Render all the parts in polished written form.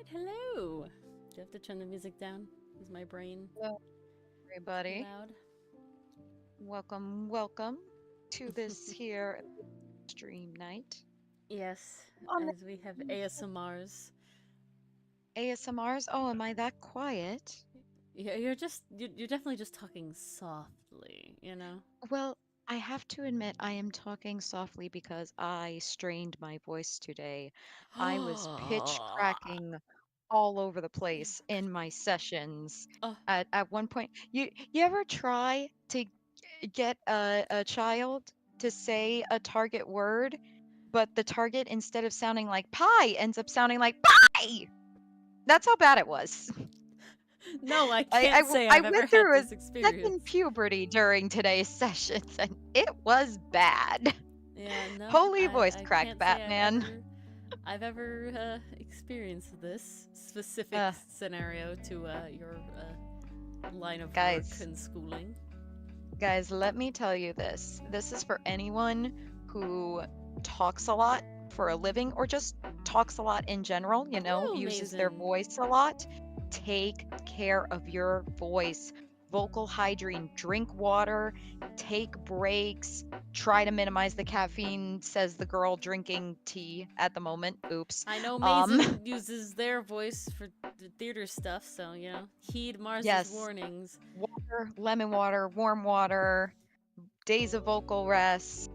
Alright, hello! Do you have to turn the music down? Is my brain Hello, everybody. loud? Welcome to this here stream night Yes, on the as we have ASMRs. ASMRs. Oh, am I that quiet? Yeah, you're definitely just talking softly, you know? Well, I have to admit I am talking softly because I strained my voice today. I was pitch Oh, cracking all over the place in my sessions. oh, At one point, you ever try to get a child to say a target word, but the target, instead of sounding like pie, ends up sounding like pie? That's how bad it was. no, I can't say I I've ever went had through a this second experience. puberty during today's sessions, and it was bad. Yeah, no, Holy voice I crack, can't say Batman. I've ever experienced this specific Uh, scenario to your line of work guys, and schooling. guys, let me tell you this. This is for anyone who talks a lot for a living or just talks a lot in general, Hello, uses their Mason. voice a lot. Take care of your voice. Vocal hygiene, drink water, take breaks, try to minimize the caffeine, says the girl drinking tea at the moment. Oops. I know Um, Mason uses their voice for the theater stuff, so, you know, heed Mars's yes, warnings. water, lemon water, warm water, days of vocal rest,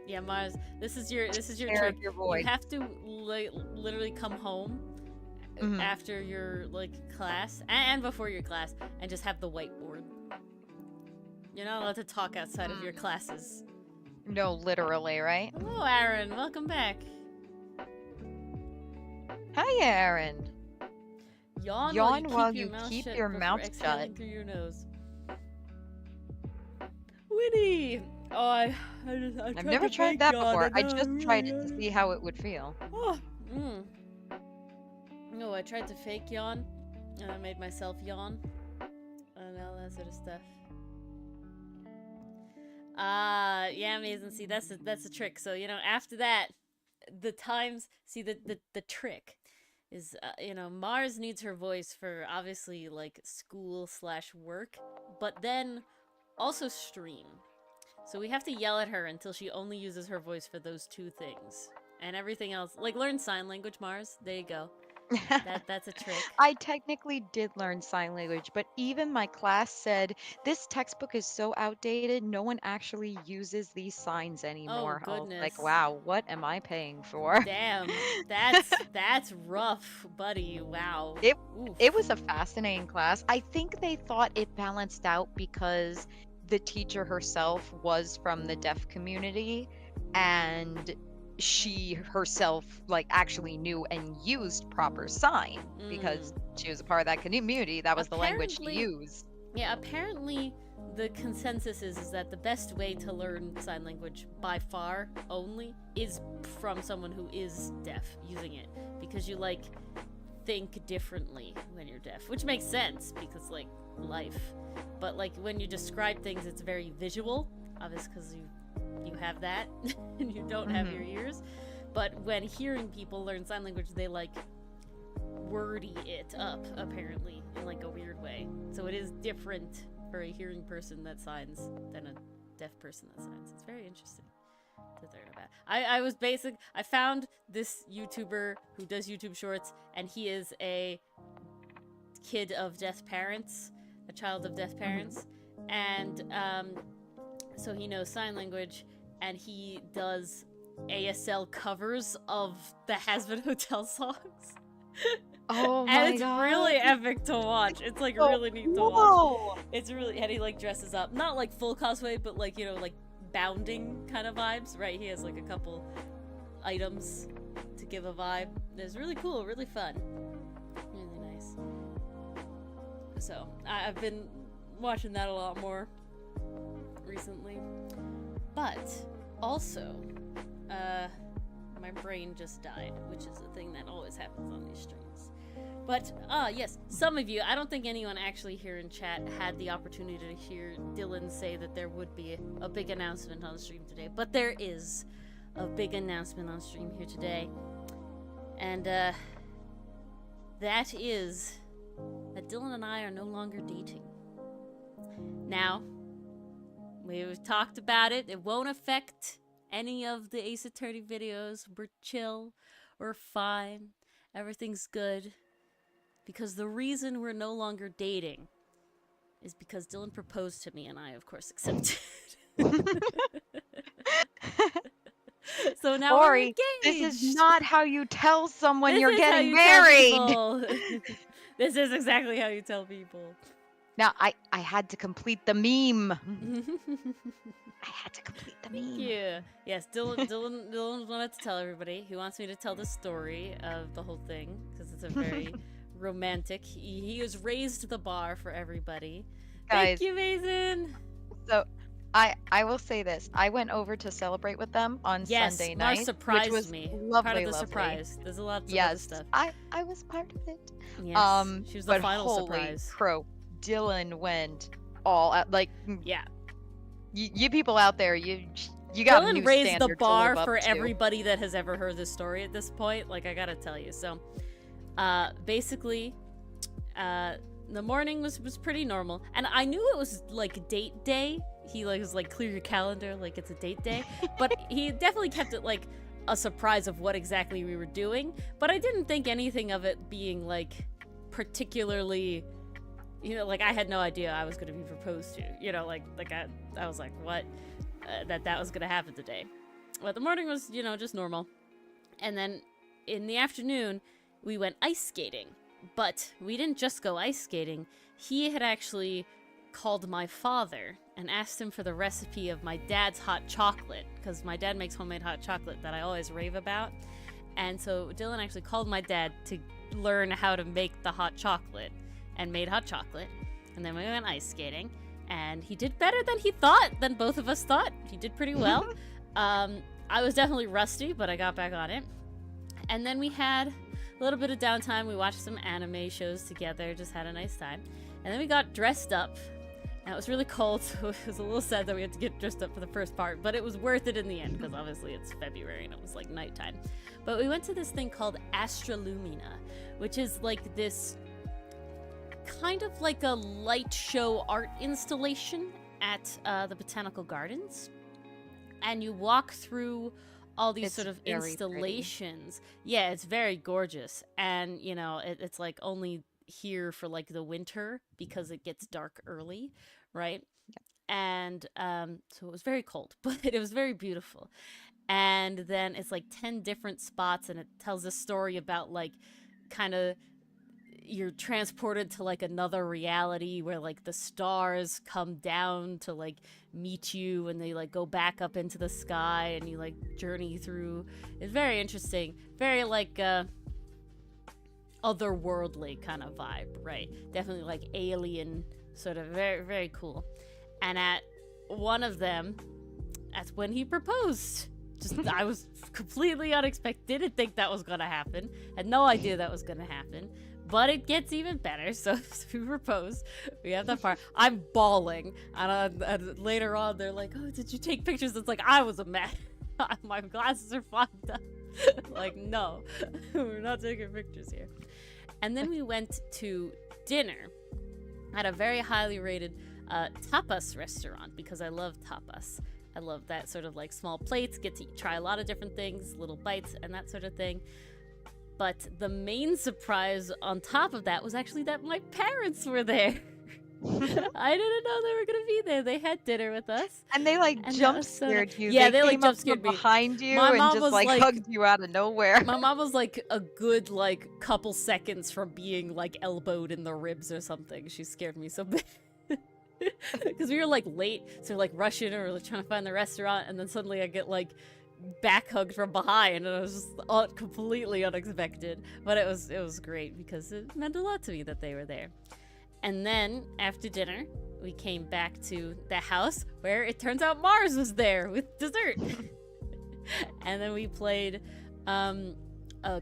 Yeah, Mars, this is your care of trick. your You voice. have to literally come home Mhm. after your like class and before your class and just have the whiteboard. You're not allowed to talk outside of your Mm. classes. No, literally, right? Hello, Aaron. Welcome back. Hi, Aaron. Yawn while you Yawn while keep your you mouth keep shut your before mouth shut. exhaling through your nose. Winnie! Oh, I I've tried never to tried fake that yawn before. and I now just I'm tried really it to yawning. see how it would feel. Oh, No, I tried to fake yawn, and I made myself yawn, and all that sort of stuff. Yeah, amazing. See, that's a trick. So, you know, after that, the times, see, the trick is, you know, Mars needs her voice for obviously like school slash work, but then also stream. So we have to yell at her until she only uses her voice for those two things. And everything else, like learn sign language, Mars. There you go. That's a trick. I technically did learn sign language, but even my class said this textbook is so outdated, no one actually uses these signs Oh anymore. I was like, goodness. wow, what am I paying for? Damn. That's rough, buddy. Wow. It it Oof. was a fascinating class. I think they thought it balanced out because the teacher herself was from the deaf community, and she herself like actually knew and used proper sign because Mm. she was a part of that community. That was the language she Apparently, used. yeah, apparently the consensus is that the best way to learn sign language by far only is from someone who is deaf using it because you like think differently when you're deaf, which makes sense because like life. But like when you describe things, it's very visual, obviously because you have that and you don't have your Hmm. ears. But when hearing people learn sign language, they like wordy it up apparently in like a weird way. So it is different for a hearing person that signs than a deaf person that signs. It's very interesting to learn about. I found this YouTuber who does YouTube shorts, and he is a kid of deaf parents, a child of deaf Hmm. parents, and so he knows sign language, and he does ASL covers of the Hazbin Hotel songs. Oh And my it's really god, epic to watch. It's like so really neat to watch. cool. It's really, and he like dresses up, not like full cosplay, but like, you know, like bounding kind of vibes, right? He has like a couple items to give a vibe. It's really cool, really fun, really nice. So I've been watching that a lot more recently, but also, my brain just died, which is a thing that always happens on these streams. But, yes, some of you, I don't think anyone actually here in chat had the opportunity to hear Dylan say that there would be a big announcement on the stream today. But there is a big announcement on stream here today. And, that is that Dylan and I are no longer dating. Now, we've talked about it. It won't affect any of the Ace Attorney videos. We're chill. We're fine. Everything's good. Because the reason we're no longer dating is because Dylan proposed to me and I, of course, accepted. So now we're Ori, engaged. this is not how you tell someone This you're is how getting you tell married. people. This is exactly how you tell people. Now, I had to complete the meme. I had to complete the meme. Yeah. Yes, Dylan wanted to tell everybody. He wants me to tell the story of the whole thing because it's a very romantic. He has raised the bar for everybody. Guys, Thank you, Mason. So, I will say this. I went over to celebrate with them on Sunday night, Mars surprised which was me. lovely, Part of the lovely. surprise. There's a lot of other Yes, stuff. I was part of it. Yes, she was the but final holy surprise. crow, Dylan went all out. Like, Yeah. you people out there, you got a Dylan new raised the standard to bar live up for to. everybody that has ever heard this story at this point. Like, I gotta tell you. So, basically, the morning was pretty normal, and I knew it was like date day. He was like, clear your calendar, like it's a date day. But he definitely kept it like a surprise of what exactly we were doing. But I didn't think anything of it being like particularly, like I had no idea I was going to be proposed to. Like I was like, what? That was going to happen today. But the morning was, just normal. And then in the afternoon, we went ice skating. But we didn't just go ice skating. He had actually called my father and asked him for the recipe of my dad's hot chocolate, because my dad makes homemade hot chocolate that I always rave about. And so Dylan actually called my dad to learn how to make the hot chocolate, and made hot chocolate. And then we went ice skating, and he did better than both of us thought. He did pretty well. I was definitely rusty, but I got back on it. And then we had a little bit of downtime. We watched some anime shows together, just had a nice time. And then we got dressed up. Now, it was really cold, so it was a little sad that we had to get dressed up for the first part, but it was worth it in the end, because obviously it's February and it was like nighttime. But we went to this thing called Astra Lumina, which is like this kind of like a light show art installation at the Botanical Gardens. And you walk through all these sort of installations. Pretty. Yeah, it's very gorgeous. And, it's like only here for like the winter because it gets dark early, right? Yep. And so it was very cold, but it was very beautiful. And then it's like 10 different spots, and it tells a story about like kind of you're transported to like another reality where like the stars come down to like meet you, and they like go back up into the sky, and you like journey through. It's very interesting, very like otherworldly kind of vibe, right? Definitely like alien, sort of very, very cool. And at one of them, that's when he proposed. I was completely unexpected, didn't think that was gonna happen, had no idea that was gonna happen. But it gets even better. So we propose. We have that part. I'm bawling. And later on, they're like, oh, did you take pictures? It's like, I was a mess. My glasses are fogged up. Like, no, we're not taking pictures here. And then we went to dinner at a very highly rated tapas restaurant, because I love tapas. I love that sort of like small plates, get to try a lot of different things, little bites and that sort of thing. But the main surprise on top of that was actually that my parents were there. I didn't know they were going to be there. They had dinner with us. And they like jump scared you. Yeah, they like came jump up scared me behind you My and mom just was, like hugged you out of nowhere. My mom was like a good like couple seconds from being like elbowed in the ribs or something. She scared me so bad. Because we were like late, so we're like rushing, or like trying to find the restaurant, and then suddenly I get like back hugged from behind, and it was just completely unexpected. But it was great because it meant a lot to me that they were there. And then after dinner, we came back to the house, where it turns out Mars was there with dessert. And then we played a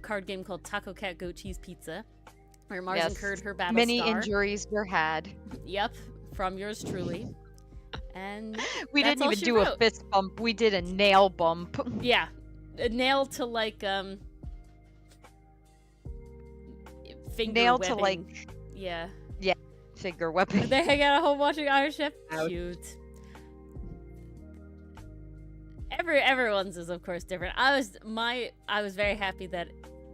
card game called Taco Cat Goat Cheese Pizza, where Mars incurred her battle Many scar. injuries were had. Yep, from yours truly. And we didn't even do a fist bump. We did a nail bump. Yeah, a nail to like finger nailed to webbing. like Yeah. figure webbing. They hang out at home watching Iron Chef. Ouch. Cute. Everyone's is of course different. I was very happy that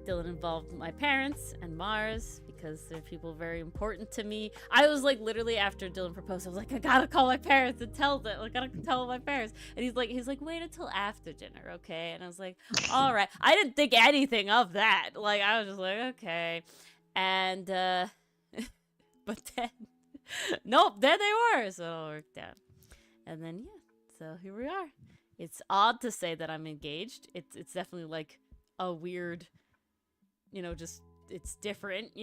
Dylan involved my parents and Mars because they're people very important to me. I was like literally after Dylan proposed, I was like, I gotta call my parents and tell them. I gotta tell my parents. And he's like, wait until after dinner, okay? And I was like, all right. I didn't think anything of that. Like I was just like, okay. And but then nope, there they were. So it all worked out. And then yeah, so here we are. It's odd to say that I'm engaged. It's definitely like a weird, just it's different,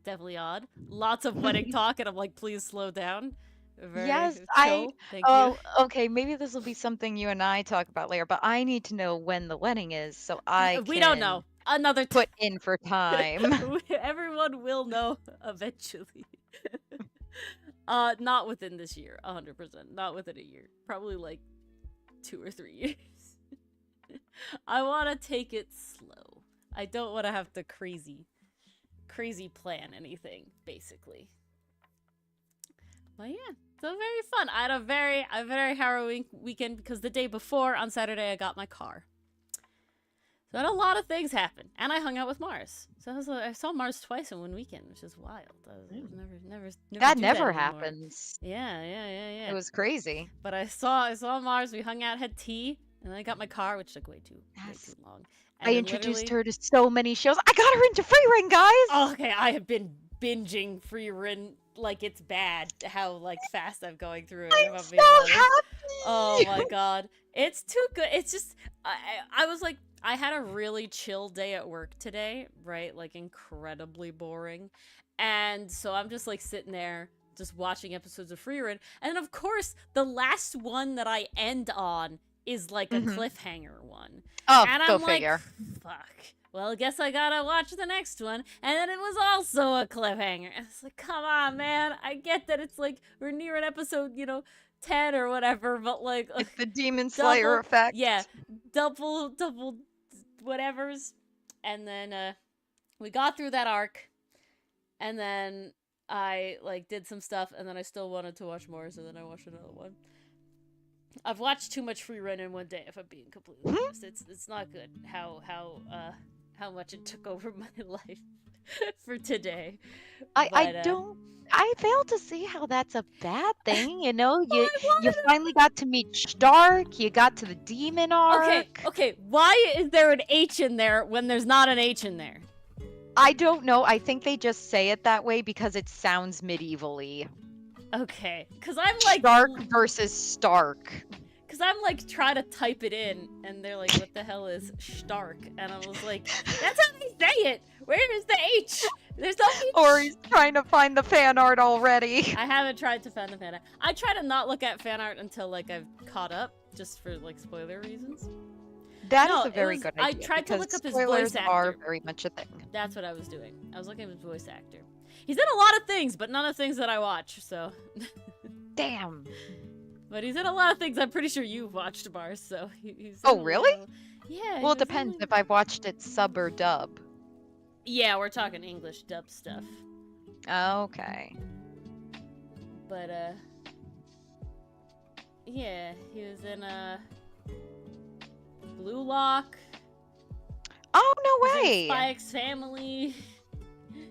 definitely odd. Lots of wedding talk, and I'm like, please slow down. Very Yes, chill. Thank you. okay, maybe this will be something you and I talk about later, but I need to know when the wedding is so I We don't can know. Another put in for time. Everyone will know eventually. Not within this year, 100%. Not within a year. Probably like 2 or 3 years. I want to take it slow. I don't want to have to crazy plan anything, basically. But yeah, so very fun. I had a very harrowing weekend because the day before, on Saturday, I got my car. So I had a lot of things happen, and I hung out with Mars. So I saw Mars twice in one weekend, which is wild. I was never That do never anymore. happens. Yeah. It was crazy. But I saw Mars. We hung out, had tea, and then I got my car, which took way too long. And I then introduced literally- her to so many shows. I got her into Free Ring, guys. Oh, okay, I have been binging Free Rin like it's bad. How like fast I'm going through it. I'm if so being honest. happy. Oh my god, it's too good. It's just I was like, I had a really chill day at work today, right? Like incredibly boring, and so I'm just like sitting there just watching episodes of Free Rin, and of course the last one that I end on is like a cliffhanger one. Oh, And go I'm figure. like, fuck. Well, I guess I gotta watch the next one. And then it was also a cliffhanger. And it's like, come on, man. I get that it's like, we're near an episode, 10 or whatever, but like... It's the Demon Slayer effect. Yeah, double whatevers. And then we got through that arc. And then I, like, did some stuff. And then I still wanted to watch more, so then I watched another one. I've watched too much Free Run in one day, if I'm being completely honest. It's not good how much it took over my life for today. I fail to see how that's a bad thing, you finally got to meet Stark, you got to the demon arc. Okay, why is there an H in there when there's not an H in there? I don't know, I think they just say it that way because it sounds medievally. Okay, because I'm like... Stark versus Stark. Because I'm like trying to type it in, and they're like, what the hell is Stark? And I was like, that's how they say it! Where is the H? There's no H! Or he's trying to find the fan art already. I haven't tried to find the fan art. I try to not look at fan art until like I've caught up, just for like spoiler reasons. That is a very good idea. I tried to look up his spoilers voice actor. are very much a thing. That's what I was doing. I was looking at his voice actor. He's in a lot of things, but none of the things that I watch, so... Damn. But he's in a lot of things I'm pretty sure you've watched, Mars, so he's... Oh, really? Yeah. Well, it depends if I've watched it sub or dub. Yeah, we're talking English dub stuff. Okay. But, yeah, he was in, Blue Lock. Oh, no He's in way! Spy X Family.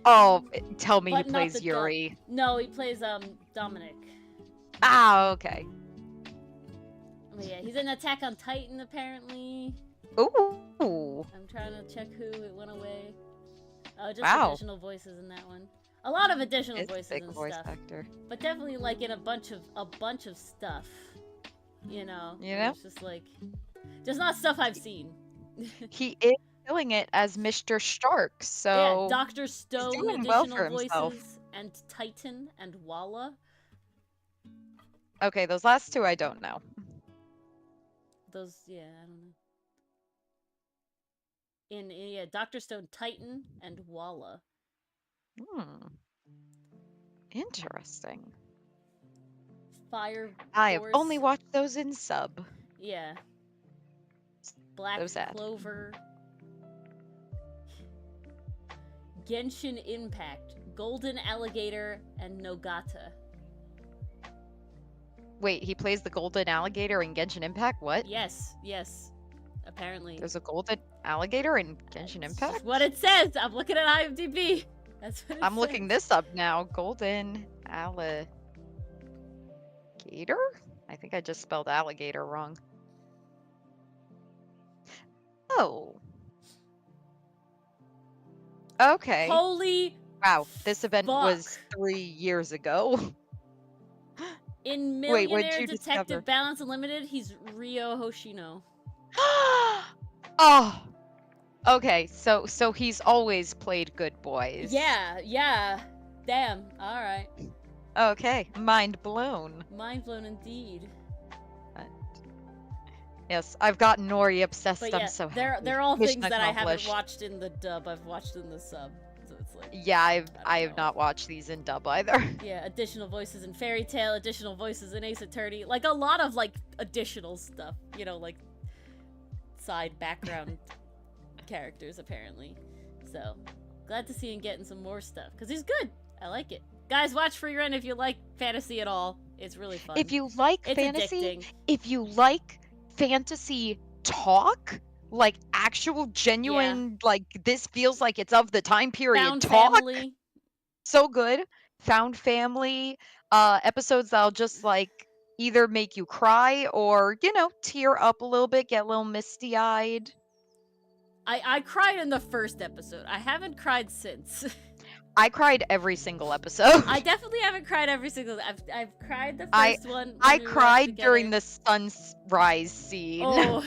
Oh, tell me he But not plays the dub. Yuri. No, he plays, Dominic. Ah, okay. But yeah, he's in Attack on Titan, apparently. Ooh. I'm trying to check who it went away. Just Wow. additional voices in that one. A lot of additional It's a voices big and voice stuff. actor. But definitely like in a bunch of stuff. You know? It's just like just not stuff I've seen. He is killing it as Mr. Stark, so... Yeah, Dr. Stone, doing well additional for himself. voices, and Titan and Walla. Okay, those last two I don't know. Those, yeah, I don't know. Yeah, Dr. Stone, Titan, and Walla. Interesting. Fire I have Force. only watched those in sub. Yeah. Black So sad. Clover. Genshin Impact, Golden Alligator, and Nogata. Wait, he plays the golden alligator in Genshin Impact? What? Yes, apparently. There's a golden alligator in Genshin That's Impact? just what it says. I'm looking at IMDb. That's what it I'm says. looking this up now. Golden alligator? I think I just spelled alligator wrong. Oh. Okay. Holy Wow, this event fuck. was 3 years ago. In Wait, what'd Millionaire you Detective discover? Balance Unlimited, he's Ryo Hoshino. Oh. Okay, so he's always played good boys. Yeah. Damn. All right. Okay, mind blown. Mind blown indeed. Yes, I've gotten Nori obsessed. But yeah, I'm so they're all Mission things that I haven't accomplished. watched in the dub. I've watched in the sub. So it's like, Yeah, I have know. not watched these in dub either. Yeah, additional voices in Fairy Tail, additional voices in Ace Attorney, like a lot of like additional stuff, you know, like side background characters apparently. So glad to see him getting some more stuff because he's good. I like it. Guys, watch Free Run if you like fantasy at all. It's really fun. If you like it's fantasy, addicting. if you like fantasy talk, like actual genuine, like this feels like it's of the time period Found talk. family. So good. Found family episodes that'll just like either make you cry or, you know, tear up a little bit, get a little misty-eyed. I cried in the first episode. I haven't cried since. I cried every single episode. I definitely haven't cried every single. I've cried the I- first one. when I we watched cried during together. the sunrise scene. Oh.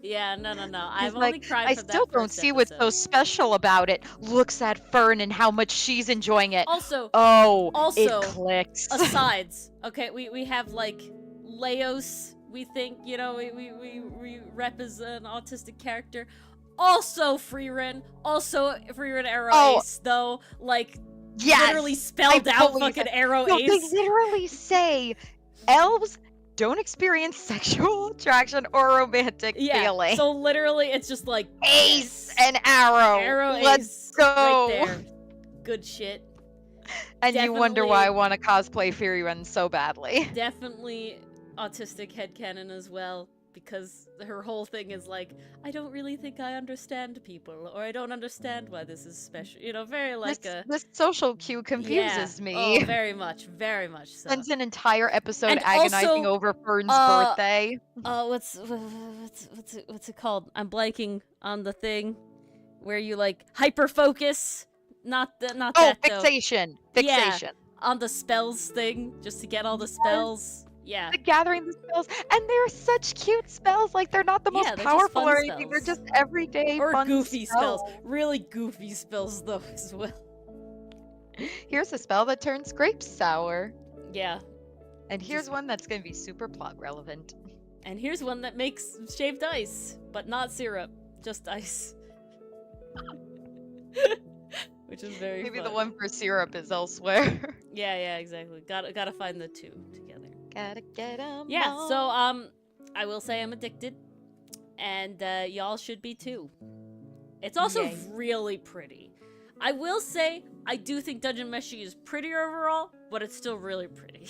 Yeah, no. I've only like, cried I from still that don't first see what's so episode. special about it. Looks at Fern and how much she's enjoying it. Also, Oh, it also, clicks. asides. Okay, we have like Leos. We think, you know, we rep as an autistic character. Also Freerin. Also Freerin Arrow Oh. Ace, though. Like, Yes, literally spelled I out fully fucking said- Arrow No, they Ace. literally say elves don't experience sexual attraction or romantic Yeah, feeling. so literally it's just like Ace yes. and Arrow. Arrow Let's Ace go. right there. Good shit. And you wonder why I Definitely- want to cosplay Fury Run so badly. Definitely autistic headcanon as well, because her whole thing is like, I don't really think I understand people, or I don't understand why this is special. You know, very like this social cue confuses yeah. me. Oh, very much so. Spends an entire episode And agonizing also, over Fern's uh, birthday. What's it called? I'm blanking on the thing where you like hyper focus. Not Oh, that though. fixation. Yeah. Fixation. On the spells thing, just to get all the spells. Yeah. The gathering the spells, and they're such cute spells. Like they're not the most Yeah, they're just powerful fun or anything. They're spells. just everyday Or fun goofy spells. spells. Really goofy spells though as well. Here's a spell that turns grapes sour, Yeah. and here's one that's gonna be super plot relevant. And here's one that makes shaved ice, but not syrup, just ice. Which is very Maybe fun. the one for syrup is elsewhere. Yeah, exactly. Gotta find the two together. Gotta get 'em Yeah, all. so I will say I'm addicted, and y'all should be too. It's also Yay. really pretty. I will say I do think Dungeon Meshi is prettier overall, but it's still really pretty.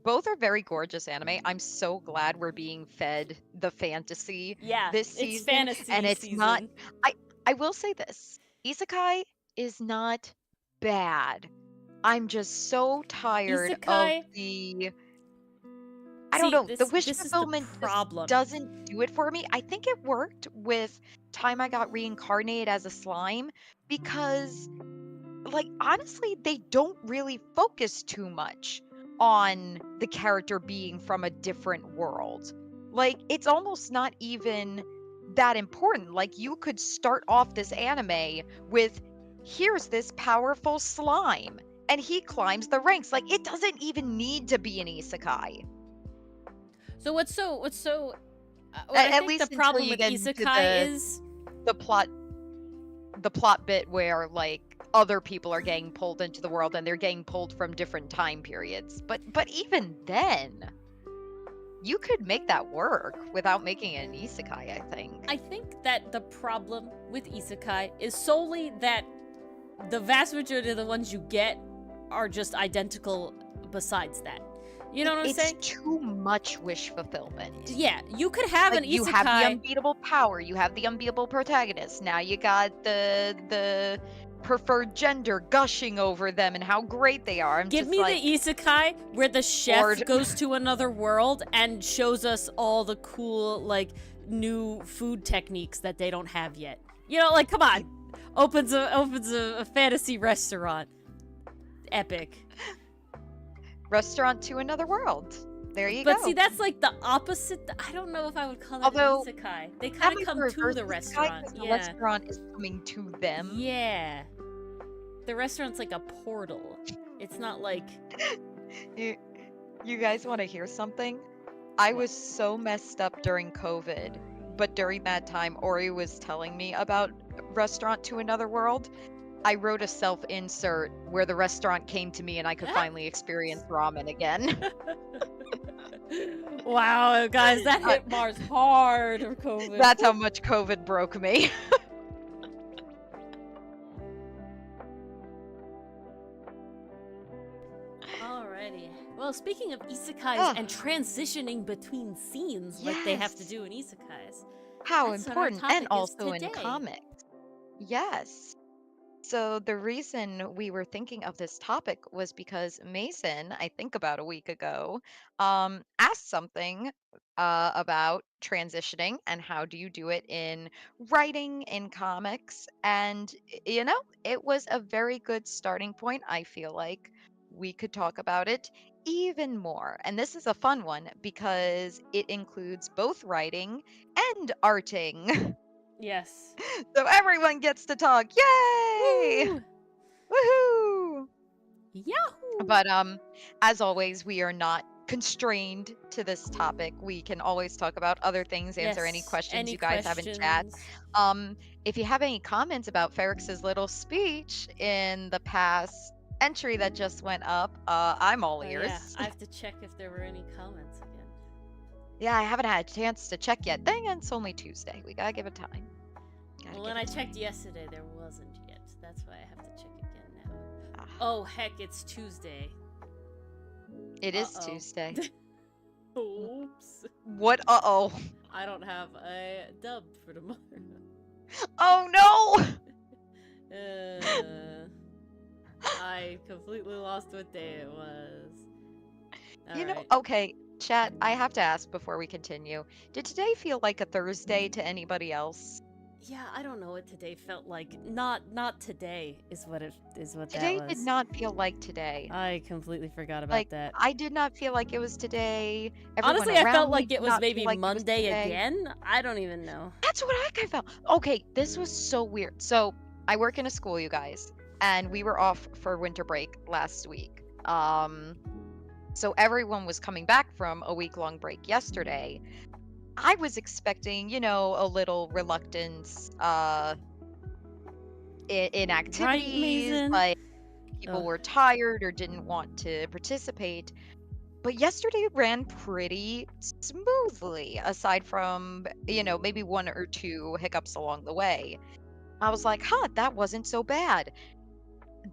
Both are very gorgeous anime. I'm so glad we're being fed the fantasy Yeah, this it's season, fantasy and it's season. not. I will say this: isekai is not bad. I'm just so tired Isekai- of the. I don't See, know. this- The wish this is the fulfillment just problem. doesn't do it for me. I think it worked with time I got reincarnated as a slime because, like, honestly, they don't really focus too much on the character being from a different world. Like, it's almost not even that important. Like, you could start off this anime with, here's this powerful slime, and he climbs the ranks. Like, it doesn't even need to be an isekai. So what At I think least the problem until with you get into isekai the- is The plot bit where, like, other people are getting pulled into the world and they're getting pulled from different time periods. But even then, you could make that work without making it an isekai, I think. I think that the problem with isekai is solely that the vast majority of the ones you get are just identical besides that. You know what I'm saying? It's too much wish fulfillment. Yeah, you could have Like, an isekai. you have the unbeatable power, you have the unbeatable protagonist. Now you got the preferred gender gushing over them and how great they are. I'm Give just me like, the isekai where the chef bored. goes to another world and shows us all the cool, like, new food techniques that they don't have yet. You know, like, come on. Opens a fantasy restaurant. Epic. Restaurant to another world. There you go. But see, that's like the opposite. I don't know if I would call it Although, an isekai. They that kind might of come be to reverse the isekai, restaurant. 'cause the Yeah. restaurant is coming to them. Yeah. The restaurant's like a portal. It's not like... You guys want to hear something? I was so messed up during COVID, but during that time, Ori was telling me about Restaurant to Another World. I wrote a self-insert where the restaurant came to me and I could finally experience ramen again. Wow, guys, that hit Mars hard for COVID. That's how much COVID broke me. Alrighty. Well, speaking of isekais and transitioning between scenes like they have to do in isekais. How That's what our important, topic and is also in today. comics. Yes. So the reason we were thinking of this topic was because Mason, I think about a week ago, asked something about transitioning and how do you do it in writing in comics. And, it was a very good starting point. I feel like we could talk about it even more. And this is a fun one because it includes both writing and arting. Yes. So everyone gets to talk. Yay! Woo! Woohoo! Yahoo! But as always, we are not constrained to this topic. We can always talk about other things, answer any questions you guys have in chat. If you have any comments about Ferrix's little speech in the past entry that just went up, I'm all ears. Yeah, I have to check if there were any comments again. Yeah, I haven't had a chance to check yet. Dang it, it's only Tuesday. We gotta give it time. Well, when I checked yesterday, there wasn't yet. That's why I have to check again now. Ah. Oh, heck, it's Tuesday. It is Tuesday. Oops. What? Uh-oh. I don't have a dub for tomorrow. Oh, no! I completely lost what day it was. Okay, chat, I have to ask before we continue. Did today feel like a Thursday to anybody else? Yeah, I don't know what today felt like. Not today is what that was. Today did not feel like today. I completely forgot about that. I did not feel like it was today. Honestly, I felt like it was maybe Monday again. I don't even know. That's what I kind of felt. Okay, this was so weird. So I work in a school, you guys, and we were off for winter break last week. So everyone was coming back from a week-long break yesterday. I was expecting, a little reluctance in activities, right, like people were tired or didn't want to participate. But yesterday ran pretty smoothly, aside from, maybe one or two hiccups along the way. I was like, that wasn't so bad.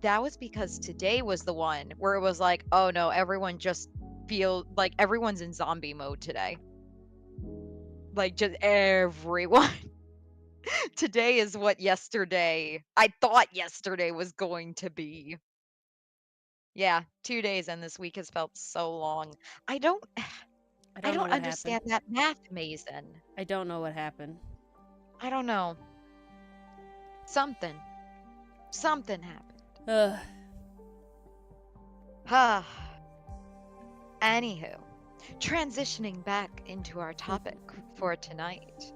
That was because today was the one where it was like, oh no, everyone just feel like everyone's in zombie mode today. Like, just everyone. Today is what I thought yesterday was going to be. Yeah, 2 days and this week has felt so long. I don't understand that math, Mason. I don't know what happened. I don't know. Something happened. Ugh. Anywho, transitioning back into our topic for tonight.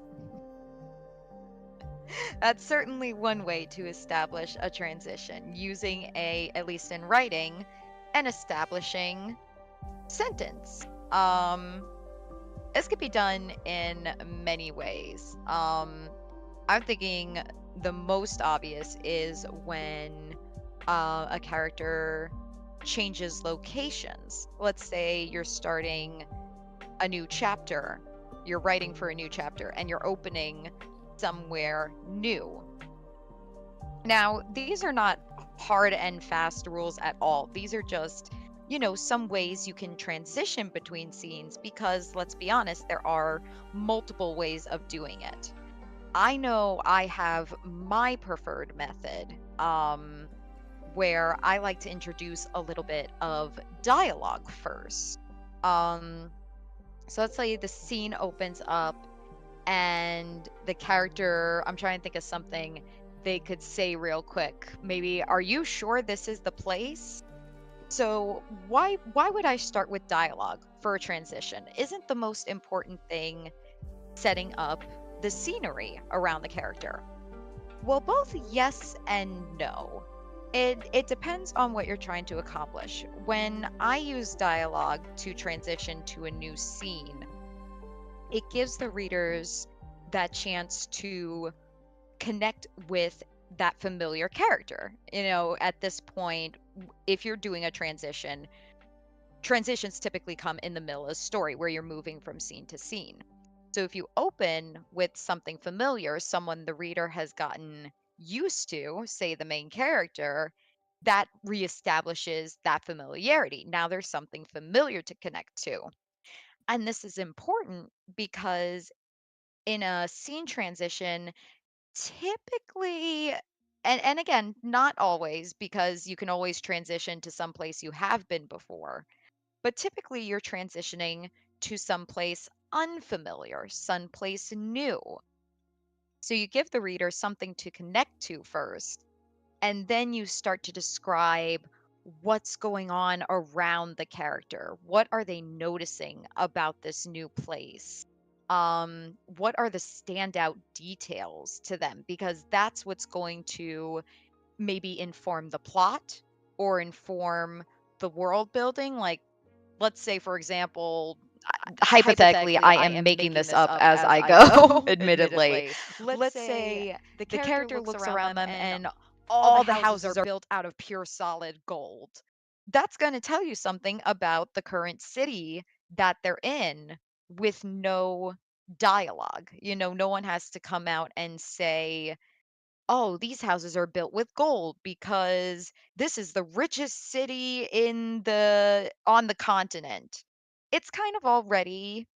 That's certainly one way to establish a transition, using at least in writing, an establishing sentence. This could be done in many ways. I'm thinking the most obvious is when a character changes locations. Let's say you're starting a new chapter. You're writing for a new chapter and you're opening somewhere new. Now, these are not hard and fast rules at all. These are just, some ways you can transition between scenes because let's be honest, there are multiple ways of doing it. I know I have my preferred method, where I like to introduce a little bit of dialogue first. Um, so let's say the scene opens up and the character, I'm trying to think of something they could say real quick. Maybe, are you sure this is the place? So why would I start with dialogue for a transition? Isn't the most important thing setting up the scenery around the character? Well, both yes and no. It depends on what you're trying to accomplish. When I use dialogue to transition to a new scene, it gives the readers that chance to connect with that familiar character. At this point, if you're doing a transition, transitions typically come in the middle of a story where you're moving from scene to scene. So if you open with something familiar, someone the reader has gotten used to, say the main character, that reestablishes that familiarity. Now there's something familiar to connect to. And this is important because in a scene transition, typically, and again, not always, because you can always transition to some place you have been before, but typically you're transitioning to someplace unfamiliar, someplace new. So you give the reader something to connect to first, and then you start to describe what's going on around the character. What are they noticing about this new place? What are the standout details to them? Because that's what's going to maybe inform the plot or inform the world building. Like, let's say, for example, hypothetically, I am making this up as I go, admittedly. Let's say the character looks around them and all the houses are built out of pure solid gold. That's going to tell you something about the current city that they're in with no dialogue. No one has to come out and say, oh, these houses are built with gold because this is the richest city on the continent. It's kind of already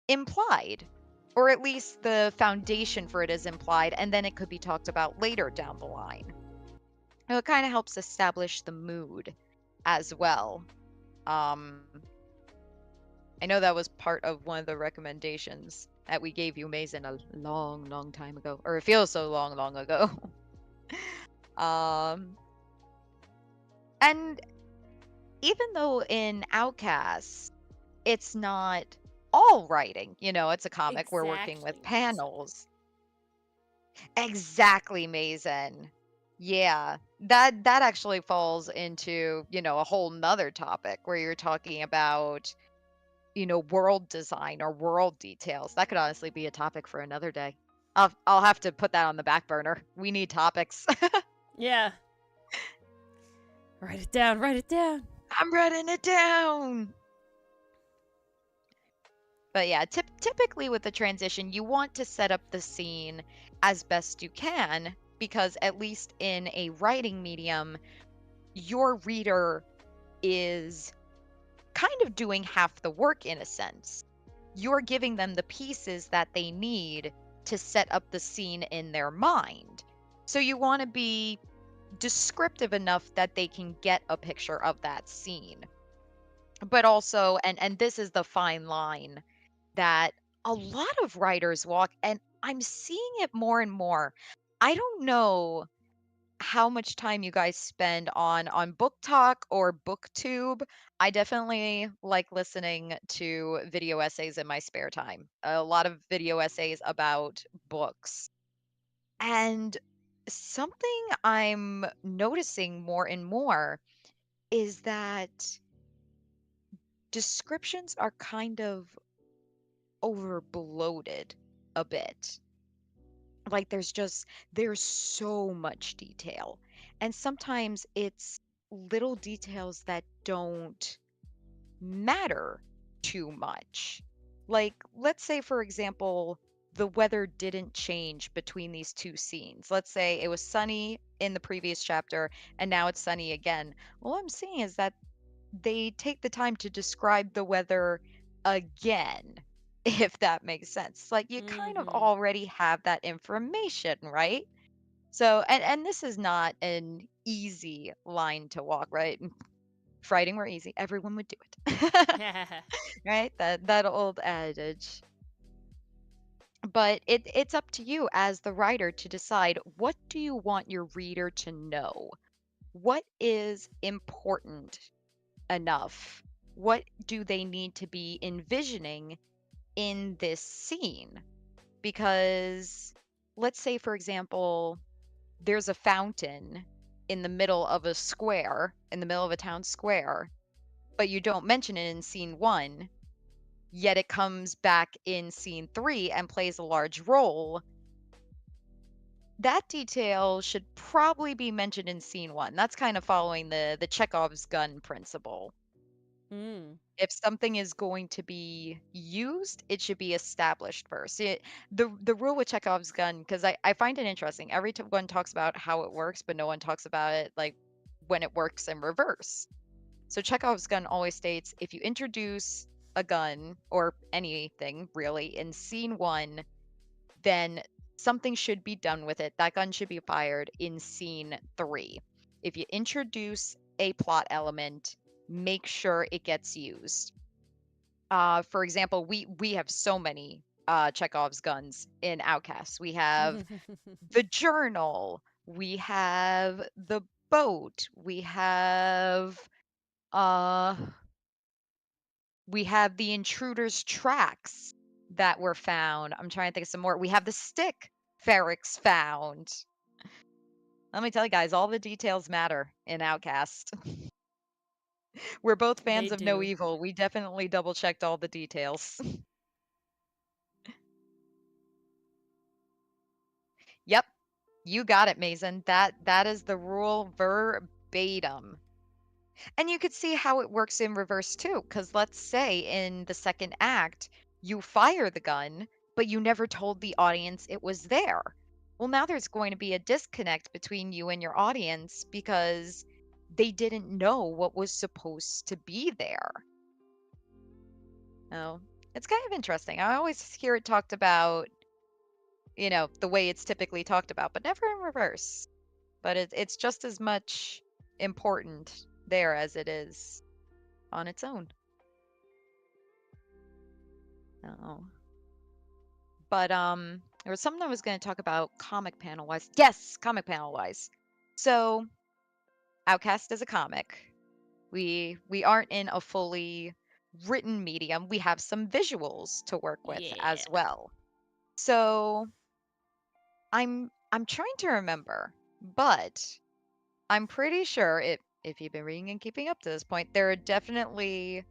implied, or at least the foundation for it is implied, and then it could be talked about later down the line. It kind of helps establish the mood as well. Um, I know that was part of one of the recommendations that we gave you, Mason, a long, long time ago, or it feels so long, long ago. Um, and even though in Outcasts, it's not all writing, it's a comic, we're working with Exactly, Mason. panels. Exactly, Mason. Yeah, that actually falls into, a whole nother topic where you're talking about, world design or world details. That could honestly be a topic for another day. I'll have to put that on the back burner. We need topics. Yeah. Write it down, write it down. I'm writing it down. But yeah, typically with the transition, you want to set up the scene as best you can because at least in a writing medium, your reader is kind of doing half the work in a sense. You're giving them the pieces that they need to set up the scene in their mind. So you want to be descriptive enough that they can get a picture of that scene. But also, and this is the fine line that a lot of writers walk, and I'm seeing it more and more. I don't know how much time you guys spend on book talk or booktube. I definitely like listening to video essays in my spare time, a lot of video essays about books. And something I'm noticing more and more is that descriptions are kind of over bloated a bit. Like there's so much detail. And sometimes it's little details that don't matter too much. Like, let's say, for example, the weather didn't change between these two scenes. Let's say it was sunny in the previous chapter and now it's sunny again. All I'm saying is that they take the time to describe the weather again, if that makes sense. Like, you kind of Mm-hmm. already have that information, right? So, and this is not an easy line to walk, right? If writing were easy, everyone would do it. Right? That old adage. But it's up to you as the writer to decide, what do you want your reader to know? What is important enough? What do they need to be envisioning in this scene? Because let's say, for example, there's a fountain in the middle of a square, in the middle of a town square, but you don't mention it in scene one, yet it comes back in scene three and plays a large role. That detail should probably be mentioned in scene one. That's kind of following the Chekhov's gun principle. Mm. If something is going to be used, it should be established first. The rule with Chekhov's gun, because I find it interesting. Everyone talks about how it works, but no one talks about it like when it works in reverse. So Chekhov's gun always states, if you introduce a gun or anything really in scene one, then something should be done with it. That gun should be fired in scene three. If you introduce a plot element, make sure it gets used. For example, we have so many Chekhov's guns in Outcast. We have the journal, we have the boat, uh we have the intruder's tracks that were found. I'm trying to think of some more. We have the stick Ferrex found. Let me tell you guys, all the details matter in Outcast. We're both They fans of No do. Evil. We definitely double checked all the details. Yep, you got it, Mason. That is the rule verbatim. And you could see how it works in reverse too, because let's say in the second act, you fire the gun, but you never told the audience it was there. Well, now there's going to be a disconnect between you and your audience because they didn't know what was supposed to be there. Oh, it's kind of interesting. I always hear it talked about, the way it's typically talked about, but never in reverse. But it's just as much important there as it is on its own. Oh. But there was something I was going to talk about comic panel wise. Yes, comic panel wise. So, Outcast is a comic. We aren't in a fully written medium. We have some visuals to work with Yeah. as well. So, I'm trying to remember, but I'm pretty sure if you've been reading and keeping up to this point, there are definitely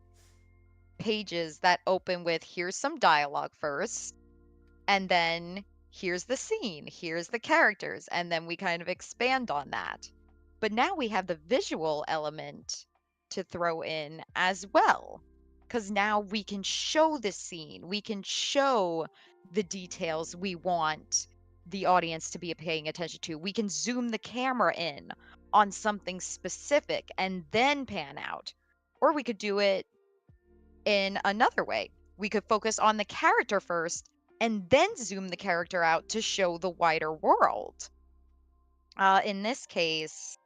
pages that open with, here's some dialogue first, and then here's the scene, here's the characters, and then we kind of expand on that. But now we have the visual element to throw in as well, because now we can show the scene, we can show the details we want the audience to be paying attention to. We can zoom the camera in on something specific and then pan out. Or we could do it in another way. We could focus on the character first and then zoom the character out to show the wider world. In this case,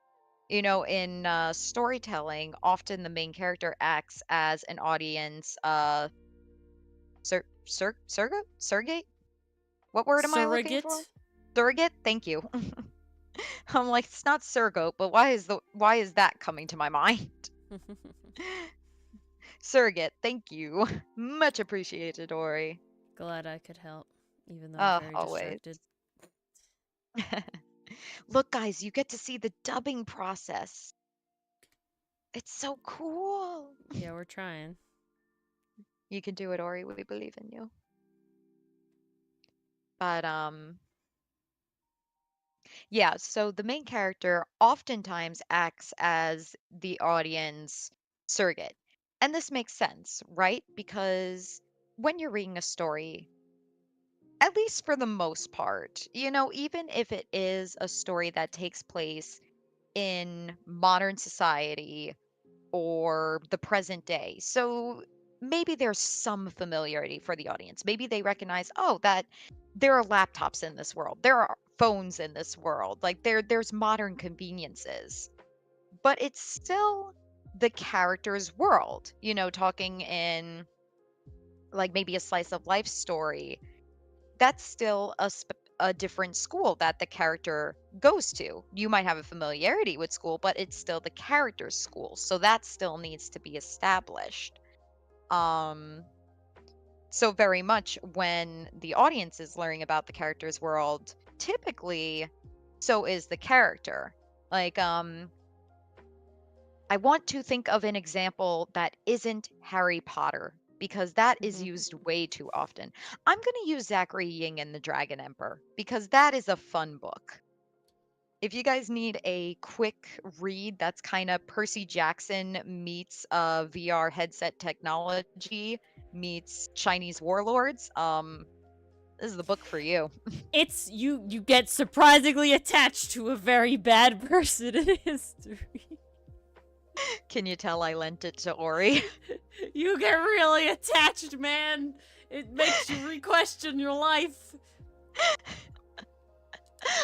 in storytelling, often the main character acts as an audience. Surrogate? What word am I looking for? Surrogate. Surrogate. Thank you. I'm like, it's not surrogate, but why is that coming to my mind? Surrogate. Thank you. Much appreciated, Ori. Glad I could help, even though I'm very Always. distracted. Look, guys, you get to see the dubbing process. It's so cool. Yeah, we're trying. You can do it, Ori. We believe in you. But yeah, so the main character oftentimes acts as the audience surrogate. And this makes sense, right? Because when you're reading a story, at least for the most part, even if it is a story that takes place in modern society or the present day. So maybe there's some familiarity for the audience. Maybe they recognize, oh, that there are laptops in this world. There are phones in this world. Like there's modern conveniences. But it's still the character's world, talking in like maybe a slice of life story. That's still a different school that the character goes to. You might have a familiarity with school, but it's still the character's school. So that still needs to be established. Um so very much when the audience is learning about the character's world, typically so is the character. Like I want to think of an example that isn't Harry Potter because that is Mhm. used way too often. I'm going to use Zachary Ying and the Dragon Emperor because that is a fun book. If you guys need a quick read that's kind of Percy Jackson meets VR headset technology meets Chinese warlords, this is the book for you. It's you get surprisingly attached to a very bad person in history. Can you tell I lent it to Ori? You get really attached, man. It makes you re-question your life.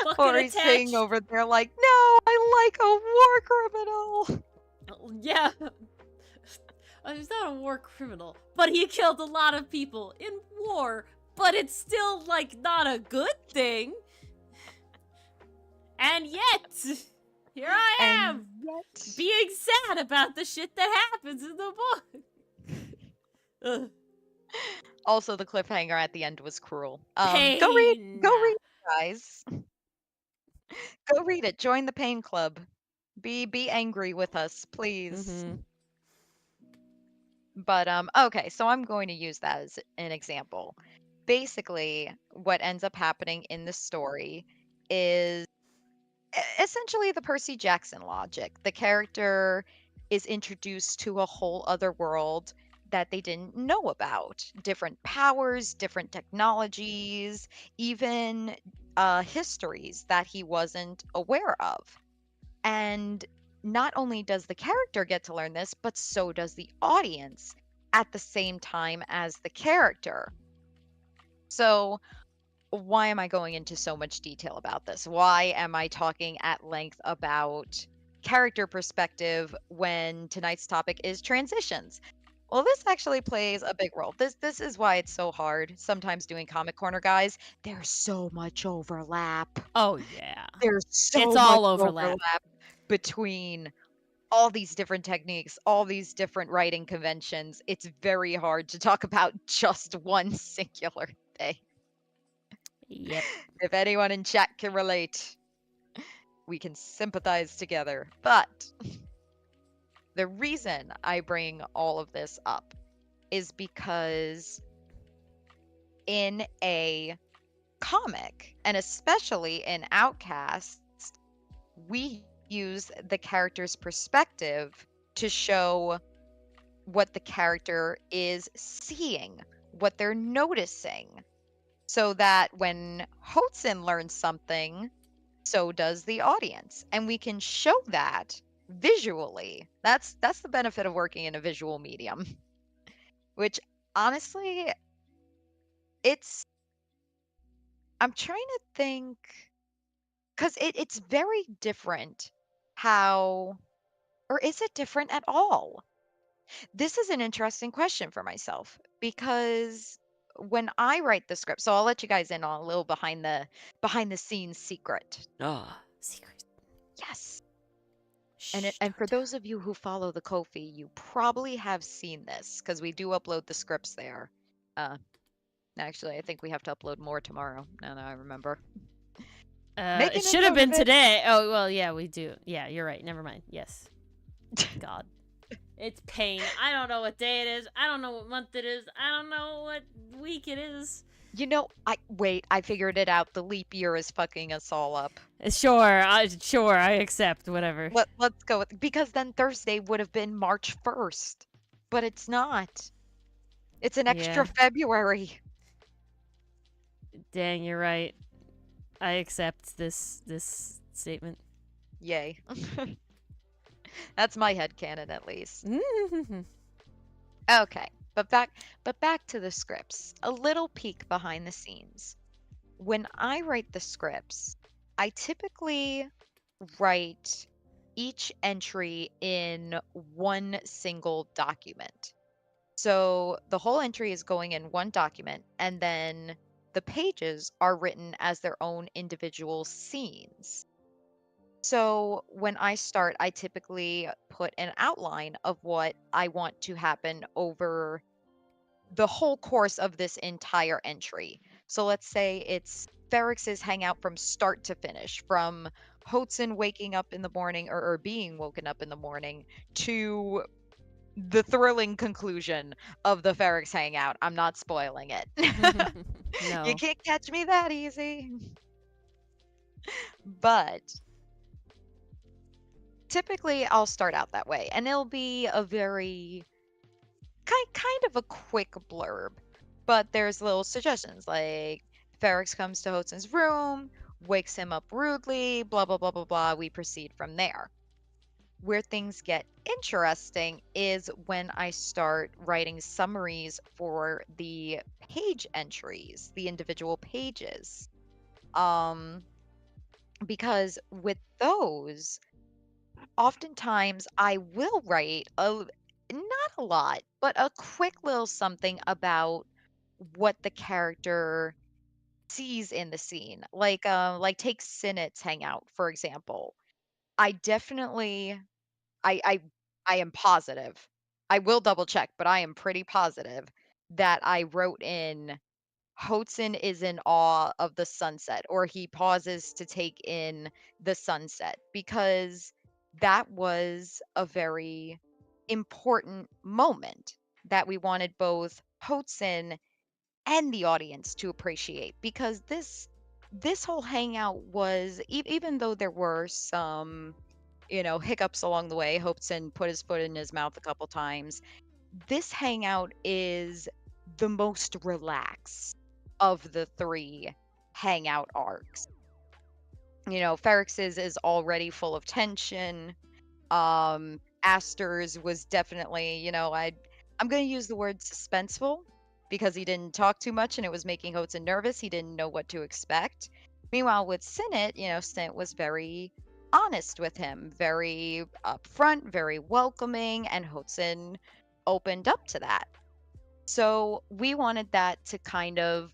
Fucking Ori's sitting attached. over there like, no, I like a war criminal. Yeah. He's not a war criminal, but he killed a lot of people in war, but it's still, like, not a good thing. And yet, here I am, And yet... being sad about the shit that happens in the book. Ugh. Also, the cliffhanger at the end was cruel. Pain. Go read, guys. Go read it. Join the pain club. Be angry with us, please. Mm-hmm. But okay, so I'm going to use that as an example. Basically, what ends up happening in the story is essentially the Percy Jackson logic. The character is introduced to a whole other world that they didn't know about. Different powers, different technologies, even histories that he wasn't aware of. And not only does the character get to learn this, but so does the audience at the same time as the character. So, why am I going into so much detail about this? Why am I talking at length about character perspective when tonight's topic is transitions? Well, this actually plays a big role. This is why it's so hard sometimes doing Comic Corner, guys. There's so much overlap. Oh, yeah. There's so It's much all overlap. between all these different techniques, all these different writing conventions. It's very hard to talk about just one singular thing. Yep. If anyone in chat can relate, we can sympathize together. But the reason I bring all of this up is because in a comic, and especially in Outcast, we use the character's perspective to show what the character is seeing, what they're noticing, so that when Hotson learns something, so does the audience, and we can show that visually. That's the benefit of working in a visual medium. Which honestly, I'm trying to think, because it's very different how, or is it different at all? This is an interesting question for myself because when I write the script, so I'll let you guys in on a little behind the scenes secret. Ah, secret. Yes. Shh, And for those of you who follow the Ko-fi, you probably have seen this because we do upload the scripts there. Actually, I think we have to upload more tomorrow. Now that I remember. It should have been today. Oh, well, yeah, we do. Yeah, you're right. Never mind. Yes. God. It's pain. I don't know what day it is. I don't know what month it is. I don't know what week it is. I figured it out. The leap year is fucking us all up. Sure, I accept, whatever. Let's go with, because then Thursday would have been March 1st, but it's not. It's an extra Yeah. February. Dang, you're right. I accept this statement. Yay. That's my headcanon at least. Okay, but back to the scripts. A little peek behind the scenes. When I write the scripts, I typically write each entry in one single document. So the whole entry is going in one document, and then the pages are written as their own individual scenes. So when I start, I typically put an outline of what I want to happen over the whole course of this entire entry. So let's say it's Ferrex's hangout from start to finish, from Hotson waking up in the morning or being woken up in the morning to the thrilling conclusion of the Ferrex hangout. I'm not spoiling it. You No. can't catch me that easy. But typically I'll start out that way and it'll be a very kind of a quick blurb, but there's little suggestions like Ferrex comes to Hotson's room, wakes him up rudely, blah blah blah blah blah. We proceed from there. Where things get interesting is when I start writing summaries for the page entries, the individual pages. Um, because with those, oftentimes I will write not a lot, but a quick little something about what the character sees in the scene. Like take Sinet's hangout, for example. I definitely I I am positive. I will double check, but I am pretty positive that I wrote in Hotson is in awe of the sunset, or he pauses to take in the sunset, because that was a very important moment that we wanted both Hotson and the audience to appreciate, because this whole hangout was even though there were some hiccups along the way. Hobson put his foot in his mouth a couple times. This hangout is the most relaxed of the three hangout arcs. Ferrex's is already full of tension. Aster's was definitely, I'm going to use the word suspenseful because he didn't talk too much and it was making Hudson nervous. He didn't know what to expect. Meanwhile, with Sinet, Sinet was very honest with him, very upfront, very welcoming, and Hudson opened up to that. So we wanted that to kind of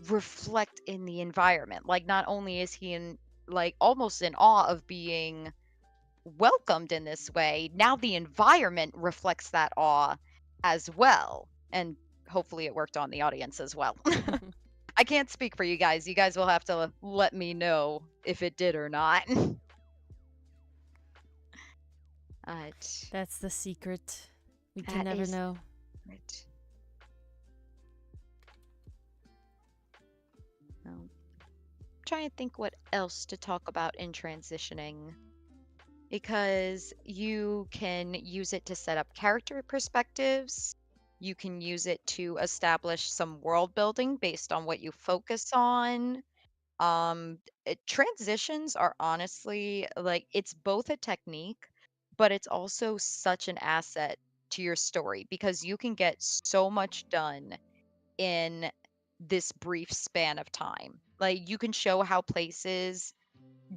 reflect in the environment. Like, not only is he in, like, almost in awe of being welcomed in this way, now the environment reflects that awe as well. And hopefully it worked on the audience as well. I can't speak for you guys. You guys will have to let me know if it did or not. But That's the secret. We can that never is know. it. I'm trying to think what else to talk about in transitioning, because you can use it to set up character perspectives. You can use it to establish some world building based on what you focus on. Transitions are honestly like it's both a technique, but it's also such an asset to your story because you can get so much done in this brief span of time. Like you can show how places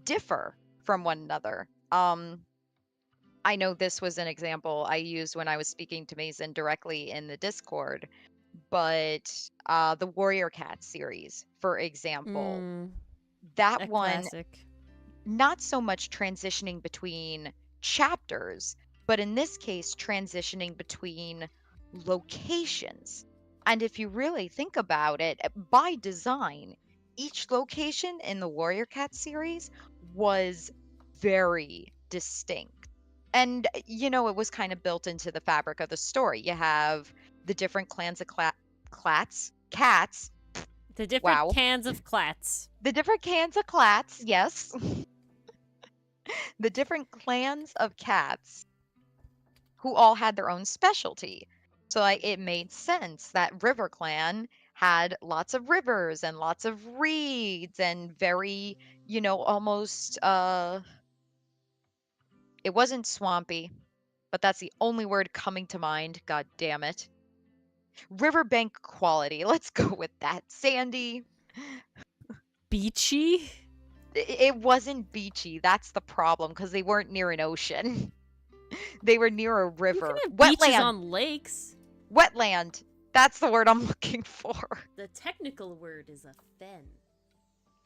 differ from one another. I know this was an example I used when I was speaking to Mason directly in the Discord, but the Warrior Cat series, for example, Mm, that a one, classic. not so much transitioning between chapters, but in this case, transitioning between locations. And if you really think about it, by design, each location in the Warrior Cat series was very distinct. And, it was kind of built into the fabric of the story. You have the different clans of cats. The different Wow. cans of clats. The different cans of clats, yes. The different clans of cats who all had their own specialty. So like it made sense that River Clan had lots of rivers and lots of reeds and very, almost it wasn't swampy, but that's the only word coming to mind. God damn it. Riverbank quality. Let's go with that. Sandy. Beachy? It wasn't beachy. That's the problem because they weren't near an ocean. They were near a You can river. have beaches Wetland. on lakes. Wetland. That's the word I'm looking for. The technical word is a fen.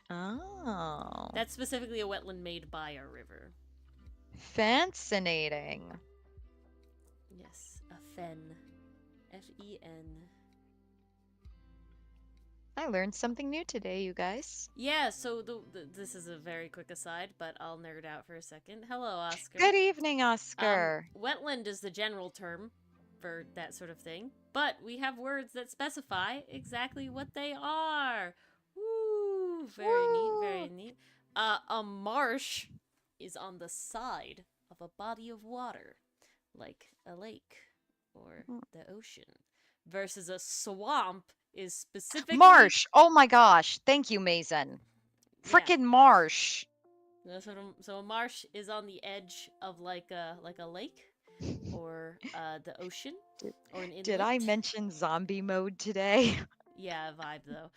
Oh. That's specifically a wetland made by a river. Fascinating. Yes, a fen. F-E-N. I learned something new today, you guys. Yeah, so this is a very quick aside, but I'll nerd out for a second. Hello, Oscar. Good evening, Oscar. Wetland is the general term for that sort of thing, but we have words that specify exactly what they are. Woo! Very neat, very neat. A marsh is on the side of a body of water, like a lake or the ocean, versus a swamp is specifically Marsh. Oh my gosh. Thank you, Mason. yeah. Frickin' marsh. So a marsh is on the edge of like a lake or the ocean or an inlet. Did I mention zombie mode today? Yeah, vibe though.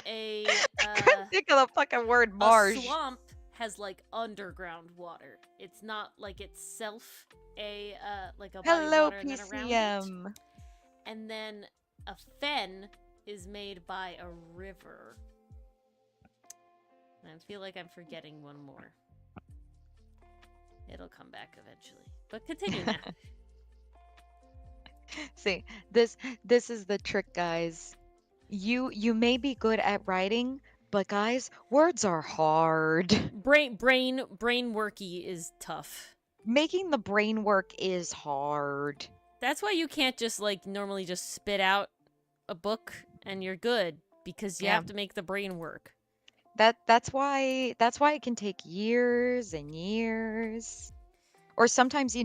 A I couldn't think of the fucking word a marsh. swamp has like underground water. It's not like itself a like a body of Hello, water and then around it. PCM. And then a fen is made by a river. I feel like I'm forgetting one more. It'll come back eventually. But continue now. See, this is the trick, guys. You may be good at writing, but guys, words are hard. Brain worky is tough. Making the brain work is hard. That's why you can't just like normally just spit out a book and you're good because you have to make the brain work. That's why it can take years and years. Or sometimes, you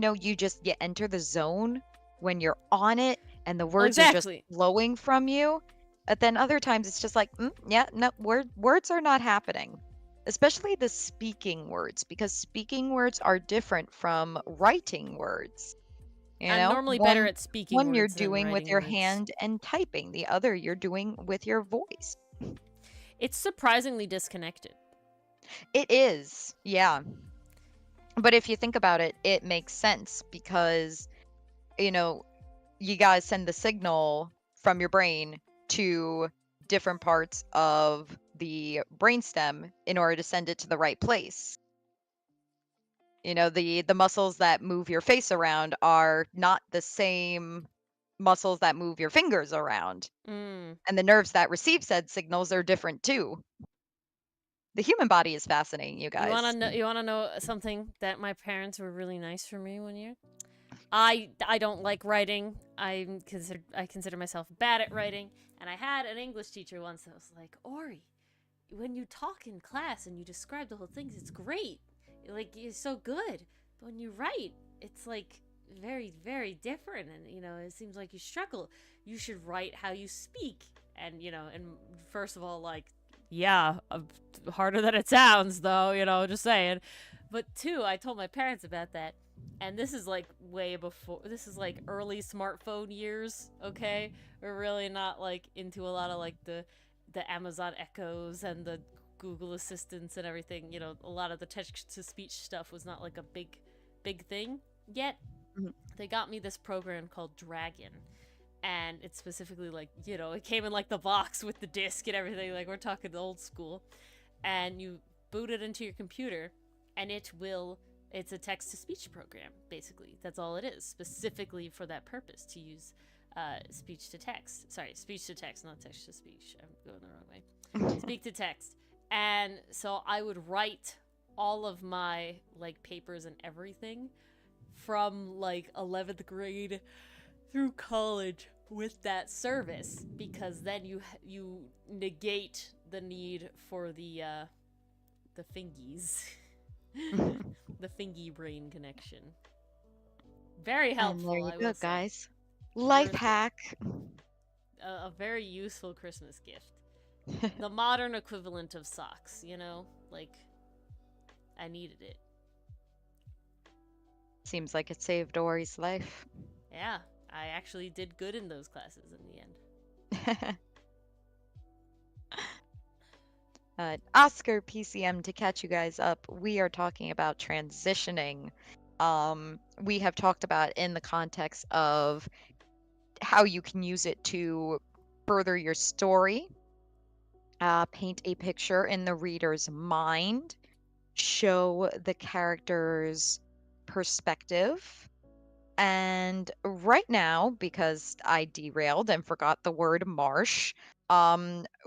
enter the zone when you're on it and the words are just flowing from you. But then other times it's just like, no, words are not happening. Especially the speaking words, because speaking words are different from writing words. I'm normally better at speaking one words you're than doing with writing your words. hand and typing, the other you're doing with your voice. It's surprisingly disconnected. It is, yeah. But if you think about it, it makes sense because, you guys send the signal from your brain to different parts of the brainstem in order to send it to the right place. The muscles that move your face around are not the same muscles that move your fingers around. Mm. And the nerves that receive said signals are different too. The human body is fascinating, you guys. You wanna know something that my parents were really nice for me one year? I don't like writing. I consider myself bad at writing, and I had an English teacher once that was like, Ori, when you talk in class and you describe the whole thing, it's great. Like, you're so good. But when you write, it's like very, very different, and it seems like you struggle. You should write how you speak. And and first of all, like, yeah, harder than it sounds, though, just saying. But two, I told my parents about that. And this is like way before, this is like early smartphone years, okay? We're really not like into a lot of like the Amazon Echoes and the Google Assistants and everything. A lot of the text-to-speech stuff was not like a big thing yet. Mm-hmm. They got me this program called Dragon. And it's specifically like, it came in like the box with the disc and everything. Like, we're talking the old school. And you boot it into your computer, and it's a text-to-speech program, basically. That's all it is, specifically for that purpose, to use speech-to-text. Sorry, speech-to-text, not text-to-speech. I'm going the wrong way. Speak to text. And so I would write all of my, like, papers and everything from, like, 11th grade through college with that service, because then you negate the need for the fingies. The fingy brain connection. Very helpful. And there you go, guys. Life Worth it. hack. A very useful Christmas gift. The modern equivalent of socks, you know? Like, I needed it. Seems like it saved Ori's life. Yeah, I actually did good in those classes in the end. Oscar PCM, to catch you guys up, we are talking about transitioning. We have talked about in the context of how you can use it to further your story, paint a picture in the reader's mind, show the character's perspective. And right now, because I derailed and forgot the word marsh,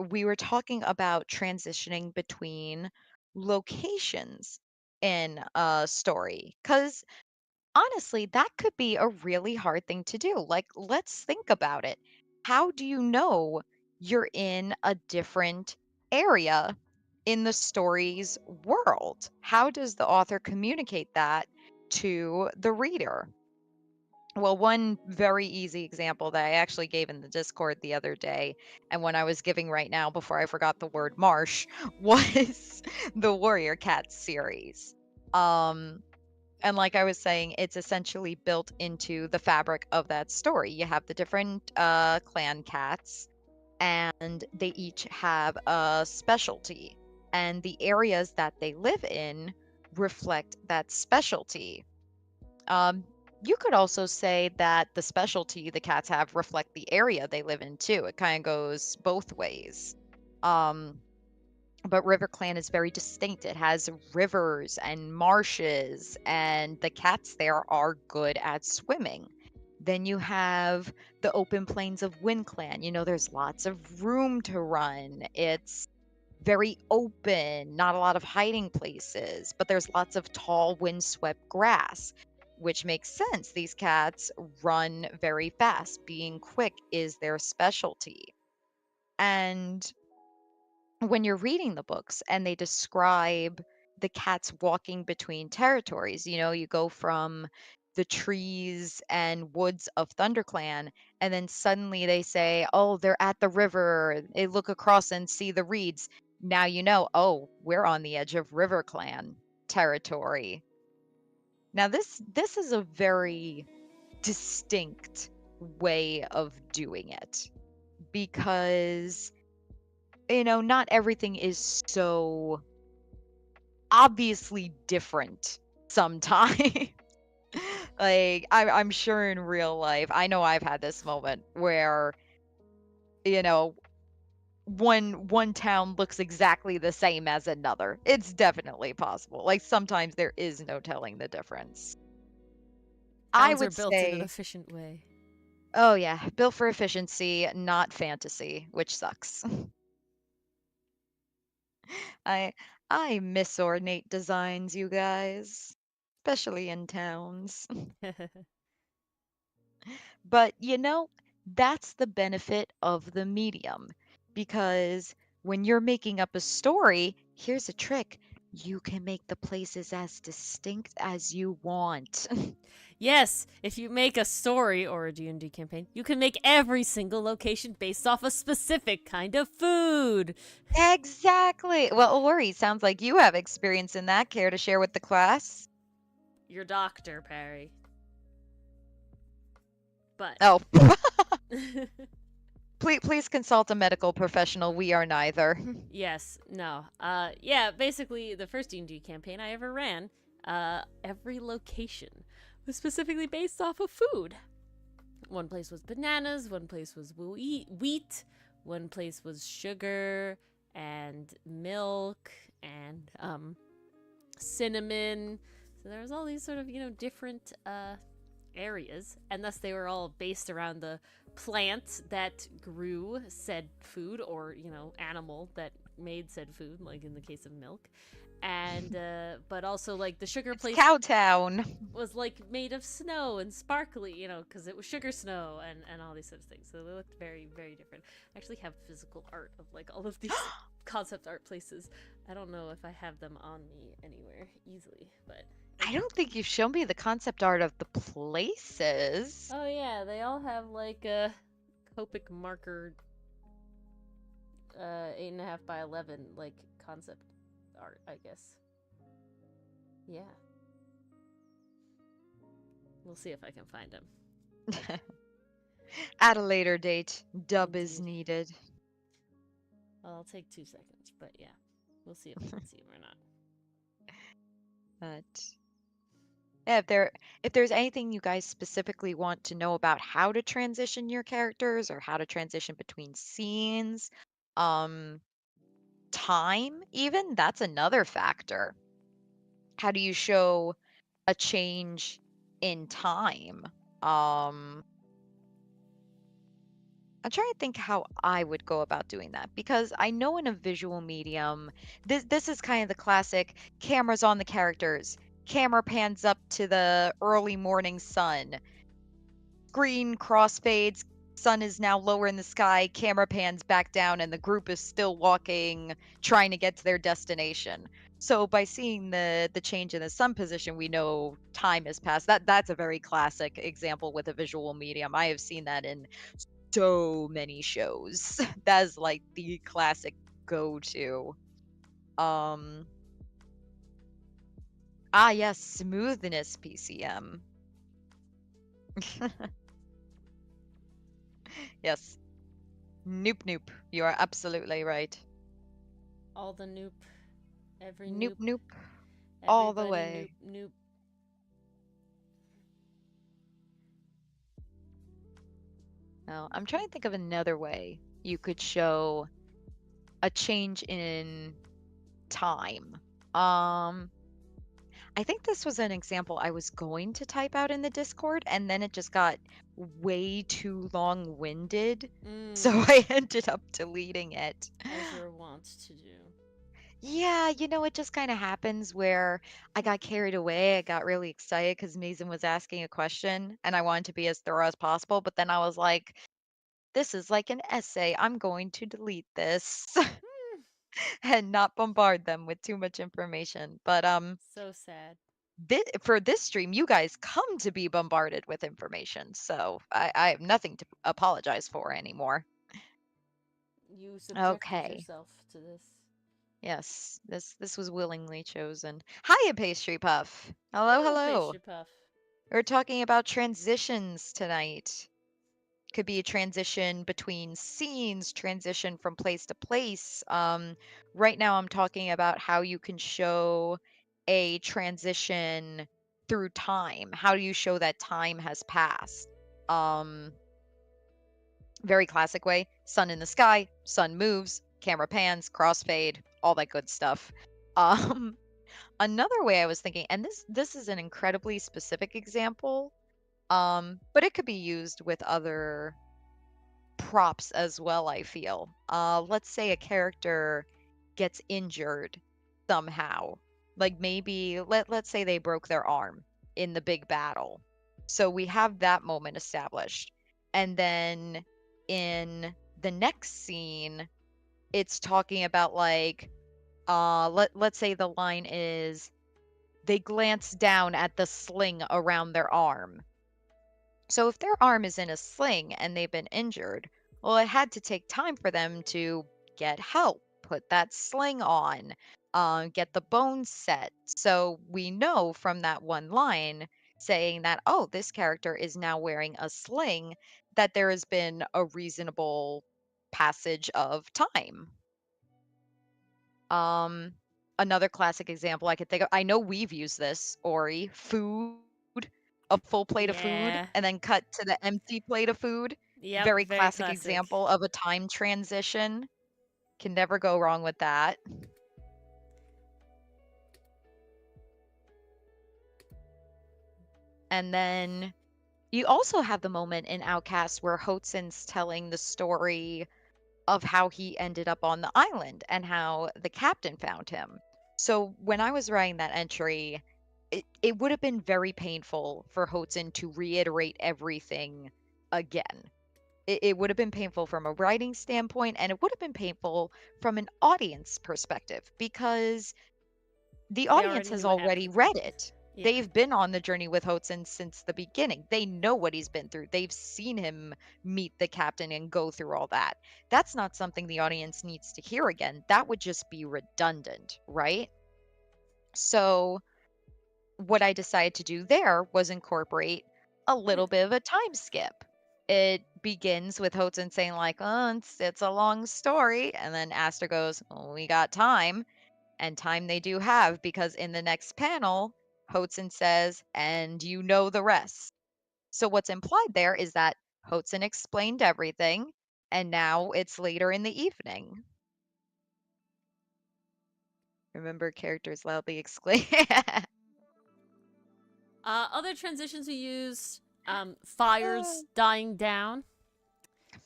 we were talking about transitioning between locations in a story. Because honestly, that could be a really hard thing to do. Like, let's think about it. How do you know you're in a different area in the story's world? How does the author communicate that to the reader? Well, one very easy example that I actually gave in the Discord the other day, and one I was giving right now before I forgot the word marsh, was the Warrior Cats series. Um, and like I was saying, it's essentially built into the fabric of that story. You have the different clan cats, and they each have a specialty, and the areas that they live in reflect that specialty. Um, you could also say that the specialty the cats have reflect the area they live in too. It kind of goes both ways. Um, but River Clan is very distinct. It has rivers and marshes, and the cats there are good at swimming. Then you have the open plains of Wind Clan. You know, there's lots of room to run. It's very open, not a lot of hiding places, but there's lots of tall, windswept grass, which makes sense. These cats run very fast. Being quick is their specialty. And when you're reading the books and they describe the cats walking between territories, you know, you go from the trees and woods of ThunderClan, and then suddenly they say, "Oh, they're at the river." They look across and see the reeds. Now you know, oh, we're on the edge of RiverClan territory. Now this is a very distinct way of doing it because you know, not everything is so obviously different sometimes. Like, I'm sure in real life, I know I've had this moment where, you know, one town looks exactly the same as another. It's definitely possible. Like sometimes there is no telling the difference. I Towns are would built in an say, efficient way. oh yeah, built for efficiency, not fantasy, which sucks. I I miss ornate designs, you guys, especially in towns. But you know, that's the benefit of the medium because when you're making up a story, here's a trick. You can make the places as distinct as you want. Yes, if you make a story or a D&D campaign, you can make every single location based off a specific kind of food. Exactly. Well, Ori, sounds like you have experience in that. Care to share with the class? Your doctor, Perry. But Oh, please consult a medical professional. We are neither. yes, no. Yeah, basically the first D&D campaign I ever ran, every location was specifically based off of food. One place was bananas, one place was wheat, one place was sugar and milk and cinnamon. So there was all these sort of, different areas, and thus they were all based around the plant that grew said food, or animal that made said food, like in the case of milk. And but also, like, the sugar It's place Cowtown. was like made of snow and sparkly, because it was sugar snow and all these sorts of things. So they looked very, very different. I actually have physical art of like all of these concept art places. I don't know if I have them on me anywhere easily, but I don't think you've shown me the concept art of the places. Oh yeah, they all have like a Copic marker, 8.5 by 11, like concept art, I guess. Yeah, we'll see if I can find them. At a later date, dub is Indeed. needed. Well, I'll take 2 seconds, but yeah, we'll see if we can see them or not. But yeah, if there's anything you guys specifically want to know about how to transition your characters or how to transition between scenes, um, time even, that's another factor. How do you show a change in time? Um, I'm trying to think how I would go about doing that because I know in a visual medium, this is kind of the classic cameras on the characters, camera pans up to the early morning sun, screen crossfades, sun is now lower in the sky, camera pans back down, and the group is still walking, trying to get to their destination. So by seeing the change in the sun position, we know time has passed. That's a very classic example with a visual medium. I have seen that in so many shows. That's like the classic go-to. Um yes, smoothness PCM. Yes. Nope nope. You are absolutely right. All the noop, every Nope noop, nope. All the everybody noop way. noop. Now, I'm trying to think of another way you could show a change in time. Um I think this was an example I was going to type out in the Discord, and then it just got way too long-winded, so Mm, I ended up deleting it. as you're wont to do. Yeah, it just kind of happens where I got carried away. I got really excited because Mason was asking a question, and I wanted to be as thorough as possible, but then I was like, this is like an essay. I'm going to delete this Hmm, and not bombard them with too much information. But so sad. for this stream, you guys come to be bombarded with information, so I have nothing to apologize for anymore. You subjected Okay. yourself to this. Yes, this was willingly chosen. Hiya, Pastry Puff. Hello, Hello, hello. pastry puff. We're talking about transitions tonight. Could be a transition between scenes, transition from place to place. Right now, I'm talking about how you can show a transition through time. How do you show that time has passed? Um, Very classic way: sun in the sky, sun moves, camera pans, crossfade, all that good stuff. Um, Another way I was thinking, and this is an incredibly specific example, but it could be used with other props as well, I feel. Let's say a character gets injured somehow. Like maybe let's say they broke their arm in the big battle. So we have that moment established. And then in the next scene, it's talking about like let's say the line is they glance down at the sling around their arm. So if their arm is in a sling and they've been injured, well, it had to take time for them to get help, put that sling on, get the bones set. So we know from that one line saying that, oh, this character is now wearing a sling, that there has been a reasonable passage of time. Um, Another classic example I could think of, I know we've used this, Ori, food, a full plate of food, Yeah. and then cut to the empty plate of food. Yep, Very very classic classic. example of a time transition. Can never go wrong with that. And then you also have the moment in Outcast where Hotson's telling the story of how he ended up on the island and how the captain found him. So when I was writing that entry, it would have been very painful for Hotson to reiterate everything again. It would have been painful from a writing standpoint, and it would have been painful from an audience perspective because the They audience already has knew what already happened. read it. Yeah. They've been on the journey with Hotson since the beginning. They know what he's been through. They've seen him meet the captain and go through all that. That's not something the audience needs to hear again. That would just be redundant, right? So, what I decided to do there was incorporate a Yeah. little bit of a time skip. It begins with Hotson saying, like, oh, it's a long story. And then Aster goes, well, we got time. And time they do have, because in the next panel, Hotson says, and you know the rest. So what's implied there is that Hotson explained everything, and now it's later in the evening. Remember, characters loudly exclaim. Other transitions we used, fires dying down,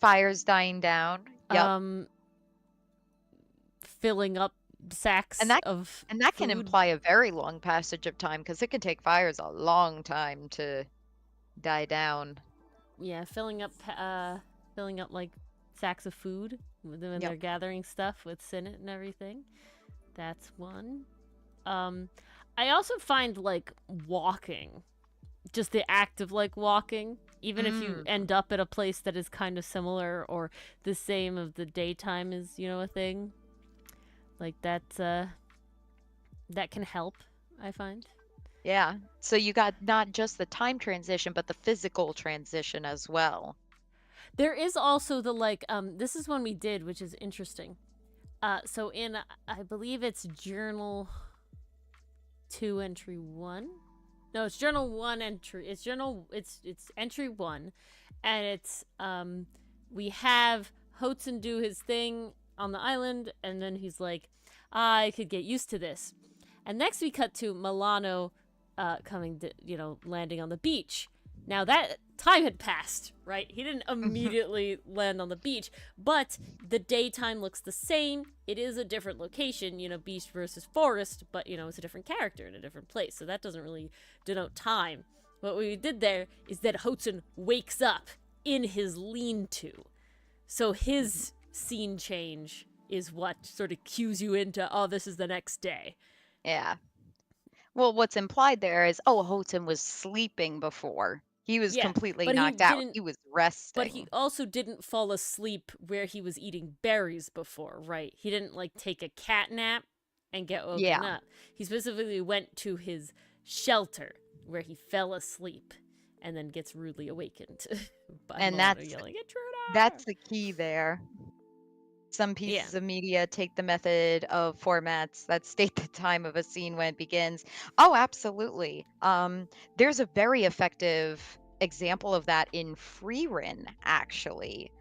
Fires dying down. Yep. um, filling up And sacks that of and that can food. imply a very long passage of time, because it can take fires a long time to die down. Yeah, filling up like sacks of food when Yep. they're gathering stuff with Sinnit and everything. That's one. Um, I also find like walking, just the act of like walking, even if you Mm. end up at a place that is kind of similar or the same of the daytime is, a thing. Like that can help, I find. Yeah. So you got not just the time transition, but the physical transition as well. There is also the like this is one we did, which is interesting. So in I believe it's journal 2 entry 1. No, it's journal 1 entry. It's entry 1, and it's we have Hotson do his thing on the island, and then he's like, I could get used to this. And next we cut to Milano landing on the beach. Now that time had passed, right? He didn't Mhm. immediately land on the beach, but the daytime looks the same. It is a different location, beach versus forest, but it's a different character in a different place. So that doesn't really denote time. What we did there is that Hotson wakes up in his lean-to. So his scene change is what sort of cues you into, oh, this is the next day. Yeah. Well, what's implied there is, oh, Houghton was sleeping before. He was Yeah, completely but he knocked out. didn't He was but he resting. also didn't fall asleep where he was eating berries before, right? He didn't like take a cat nap and get woken Yeah. up. He specifically went to his shelter where he fell asleep and then gets rudely awakened by And Milano yelling, that's "Intruder!" the key there. Some Yeah. pieces of media take the method of formats that state the time of a scene when it begins. Oh, absolutely. There's a very effective example of that in Freerin, actually,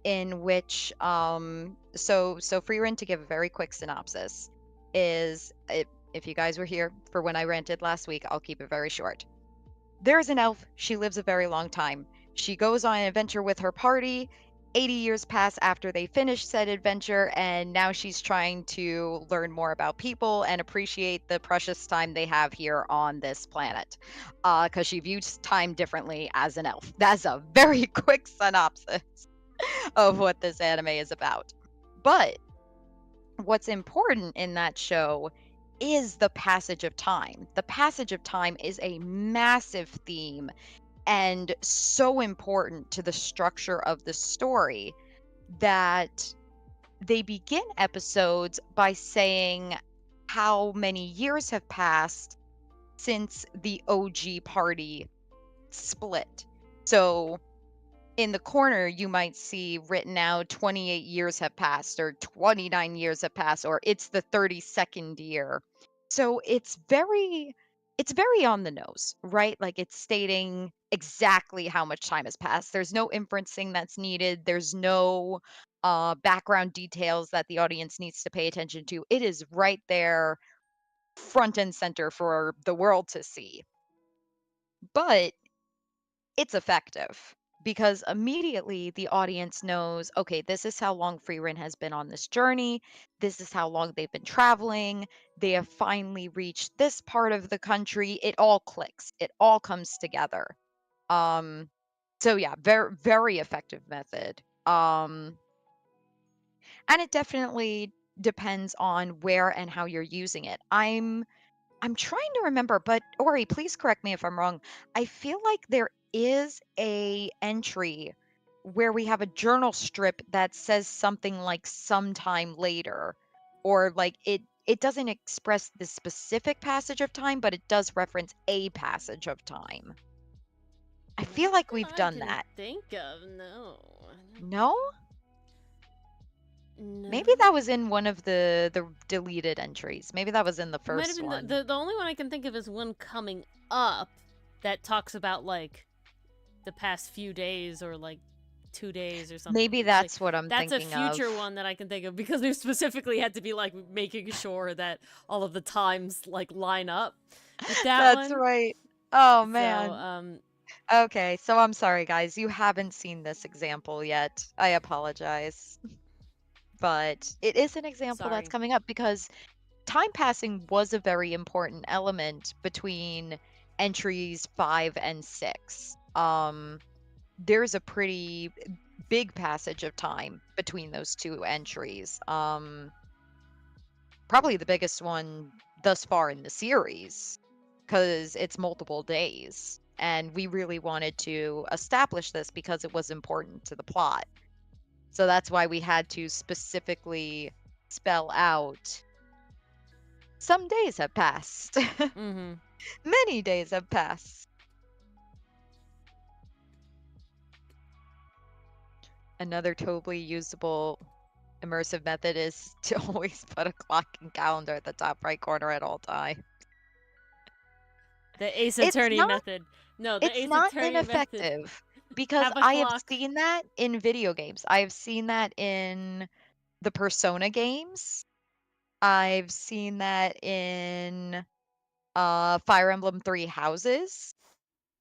in which so Freerin, to give a very quick synopsis, is it, if you guys were here for when I rented last week, I'll keep it very short. There's an elf. She lives a very long time. She goes on an adventure with her party. 80 years pass after they finish said adventure, and now she's trying to learn more about people and appreciate the precious time they have here on this planet. Because she views time differently as an elf. That's a very quick synopsis of what this anime is about. But what's important in that show is the passage of time. The passage of time is a massive theme and so important to the structure of the story that they begin episodes by saying how many years have passed since the OG party split. So in the corner, you might see written out 28 years have passed, or 29 years have passed, or it's the 32nd year. So it's very on the nose, right? Like, it's stating exactly how much time has passed. There's no inferencing that's needed. There's no background details that the audience needs to pay attention to. It is right there, front and center for the world to see. But it's effective because immediately the audience knows, okay, this is how long Freerin has been on this journey. This is how long they've been traveling. They have finally reached this part of the country. It all clicks. It all comes together. Um, so yeah, very very effective method. And it definitely depends on where and how you're using it. I'm I'm trying to remember, but Ori, please correct me if I'm wrong. I feel like there is a entry where we have a journal strip that says something like sometime later, or like it doesn't express the specific passage of time, but it does reference a passage of time. I feel Not like that we've I done can that. think of. No. No? Maybe No. that was in one of the deleted entries. Maybe that was in the It might have first been one. the only one I can think of is one coming up that talks about like the past few days or like 2 days or something. Maybe Like that's what I'm that's a thinking of. future one that I can think of because we specifically had to be like making sure that all of the times like line up with that That's one. right. Oh So man. Okay, so I'm sorry guys, you haven't seen this example yet. I apologize. But it is an example that's sorry. coming up because time passing was a very important element between entries 5 and 6. There's a pretty big passage of time between those two entries. Probably the biggest one thus far in the series because it's multiple days. And we really wanted to establish this because it was important to the plot. So that's why we had to specifically spell out some days have passed. Mm-hmm. Many days have passed. Another totally usable immersive method is to always put a clock and calendar at the top right corner at all times. The Ace It's Attorney not method. No, the it's Ace not Attorney method. ineffective because Have a I have clock. seen that in video games. I've seen that in the Persona games. I've seen that in Fire Emblem Three Houses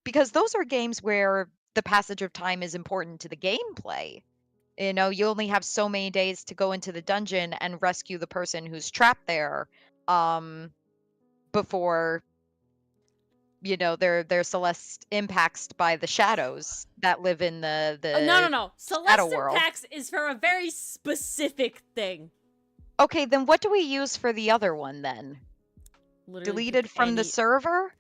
because those are games where the passage of time is important to the gameplay. You know, you only have so many days to go into the dungeon and rescue the person who's trapped there before their Celeste impacts by the shadows that live in the No. shadow Celestin world. Pax is for a very specific thing. Okay, then what do we use for the other one then? Literally Deleted from the server?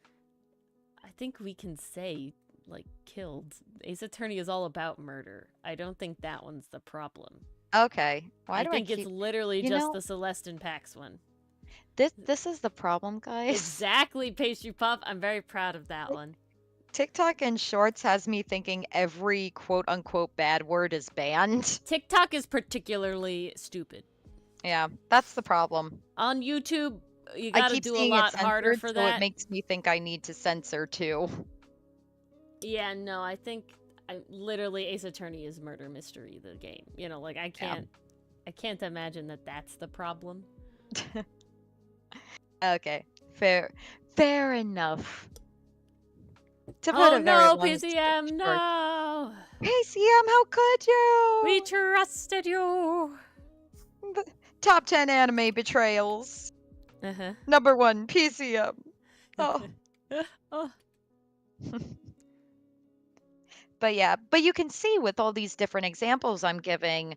I think we can say like killed. Ace Attorney is all about murder. I don't think that one's the problem. Okay. Why I do think I it's keep literally you just know the Celestin Pax one. this is the problem, guys. Exactly, Pastry Puff. I'm very proud of that one. TikTok and Shorts has me thinking every quote unquote bad word is banned. TikTok is particularly stupid. Yeah, that's the problem. On YouTube, you I gotta keep do a seeing it lot harder censored, for so it that. makes me think I need to censor too. Yeah, no, I think literally Ace Attorney is murder mystery, the game. You know, like I can't imagine that that's the problem. Okay, fair enough. To put Oh a very no, long story PCM, short, no! PCM, how could you? We trusted you! The top 10 anime betrayals. Uh-huh. Number 1, PCM. Oh. Oh. But you can see with all these different examples I'm giving,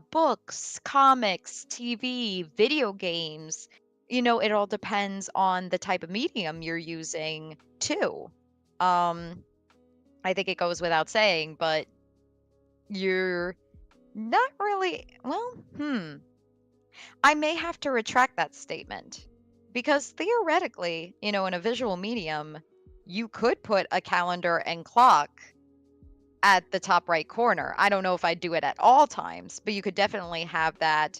books, comics, TV, video games, it all depends on the type of medium you're using too. I think it goes without saying, but you're not really, I may have to retract that statement because theoretically, in a visual medium, you could put a calendar and clock at the top right corner. I don't know if I'd do it at all times, but you could definitely have that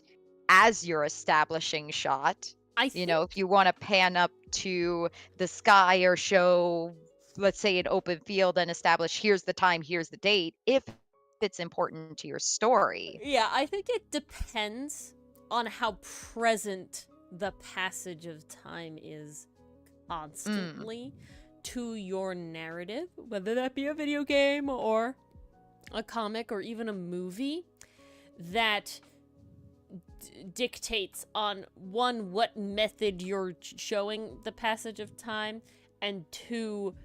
as your establishing shot. If you want to pan up to the sky or show, let's say, an open field and establish here's the time, here's the date, if it's important to your story. Yeah, I think it depends on how present the passage of time is constantly to your narrative, whether that be a video game or a comic or even a movie, that dictates on one, what method you're showing the passage of time, and two,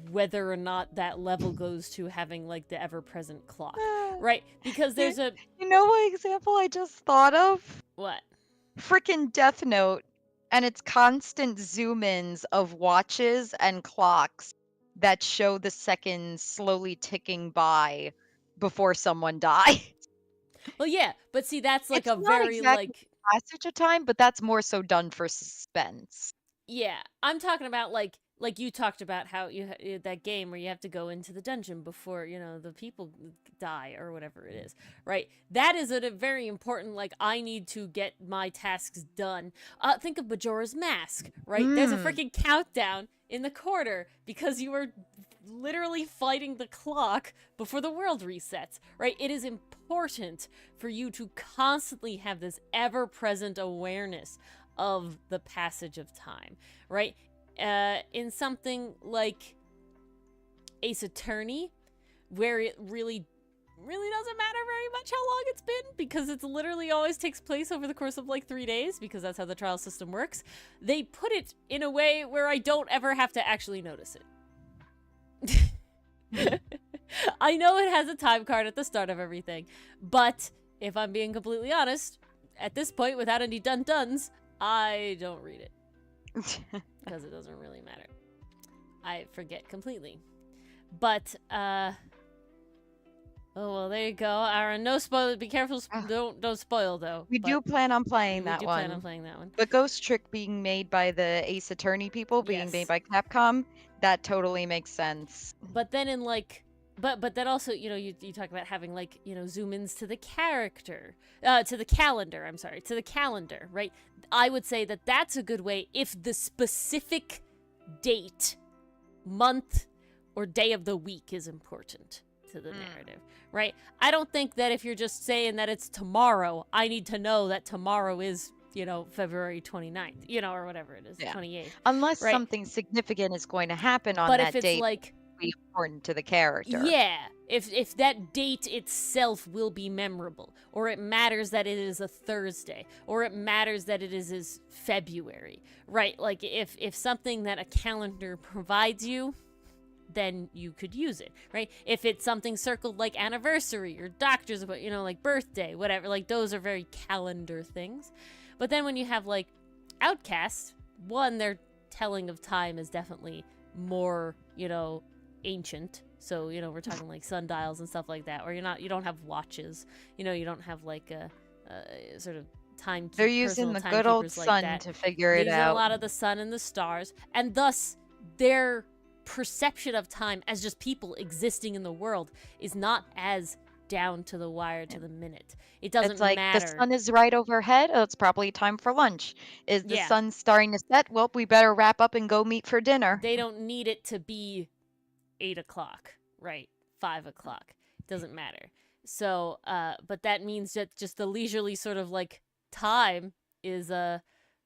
whether or not that level goes to having like the ever-present clock, right? Because there's what example I just thought of? What? Frickin' Death Note. And it's constant zoom-ins of watches and clocks that show the seconds slowly ticking by before someone dies. Well, yeah, but see, that's like It's a not very exactly like passage of time, but that's more so done for suspense. yeah, I'm talking about like you talked about how that game where you have to go into the dungeon before, the people die or whatever it is, right? That is a very important like I need to get my tasks done. Think of Majora's Mask, right? There's a Mm. freaking countdown in the corner because you are literally fighting the clock before the world resets, right? It is important for you to constantly have this ever-present awareness of the passage of time, right? In something like Ace Attorney, where it really doesn't matter very much how long it's been because it's literally always takes place over the course of like 3 days because that's how the trial system works. They put it in a way where I don't ever have to actually notice it. I know it has a time card at the start of everything, but if I'm being completely honest, at this point, without any dun-duns, I don't read it because it doesn't really matter. I forget completely. But oh well, there you go. Aaron, no spoiler. Be careful. Don't spoil though. We do plan on playing that plan on one. playing that one. The Ghost Trick being made by the Ace Attorney people, being made Yes. by Capcom, that totally makes sense. But then in like, but then also, you talk about having like, zoom ins to the character, to the calendar. I'm sorry, to the calendar, right? I would say that that's a good way if the specific date, month, or day of the week is important to the narrative, right? I don't think that if you're just saying that it's tomorrow, I need to know that tomorrow is, February 29th, or whatever it is, 28th. Unless right? something significant is going to happen on But that if it's date, like, be important to the character. yeah, if that date itself will be memorable, or it matters that it is a Thursday, or it matters that it is February, right? Like if something that a calendar provides you, then you could use it, right? If it's something circled like anniversary or doctor's, like birthday, whatever, like those are very calendar things. But then when you have like Outcast, one, their telling of time is definitely more, ancient. So, we're talking like sundials and stuff like that, or you don't have watches, you don't have like a sort of time. They're using the good old sun to figure it out. A lot of the sun and the stars, and thus their perception of time as just people existing in the world is not as down to the wire to the minute. It doesn't matter. The sun is right overhead. Oh, it's probably time for lunch. Is the sun starting to set? Well, we better wrap up and go meet for dinner. They don't need it to be 8 o'clock, right? 5 o'clock. It doesn't matter. So, but that means that just the leisurely sort of like time is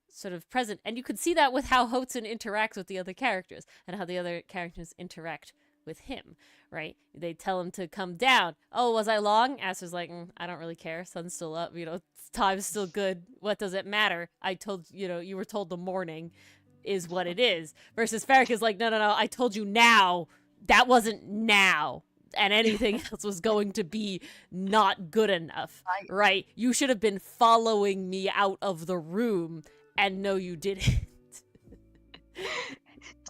sort of present. And you could see that with how Hotsun interacts with the other characters and how the other characters interact with him, right? They tell him to come down. Oh, was I long? Aster's like, I don't really care. Sun's still up. Time's still good. What does it matter? I told, you were told the morning is what it is. Versus Ferric is like, no, I told you now. That wasn't now. And anything else was going to be not good enough, right? You should have been following me out of the room. And no, you didn't.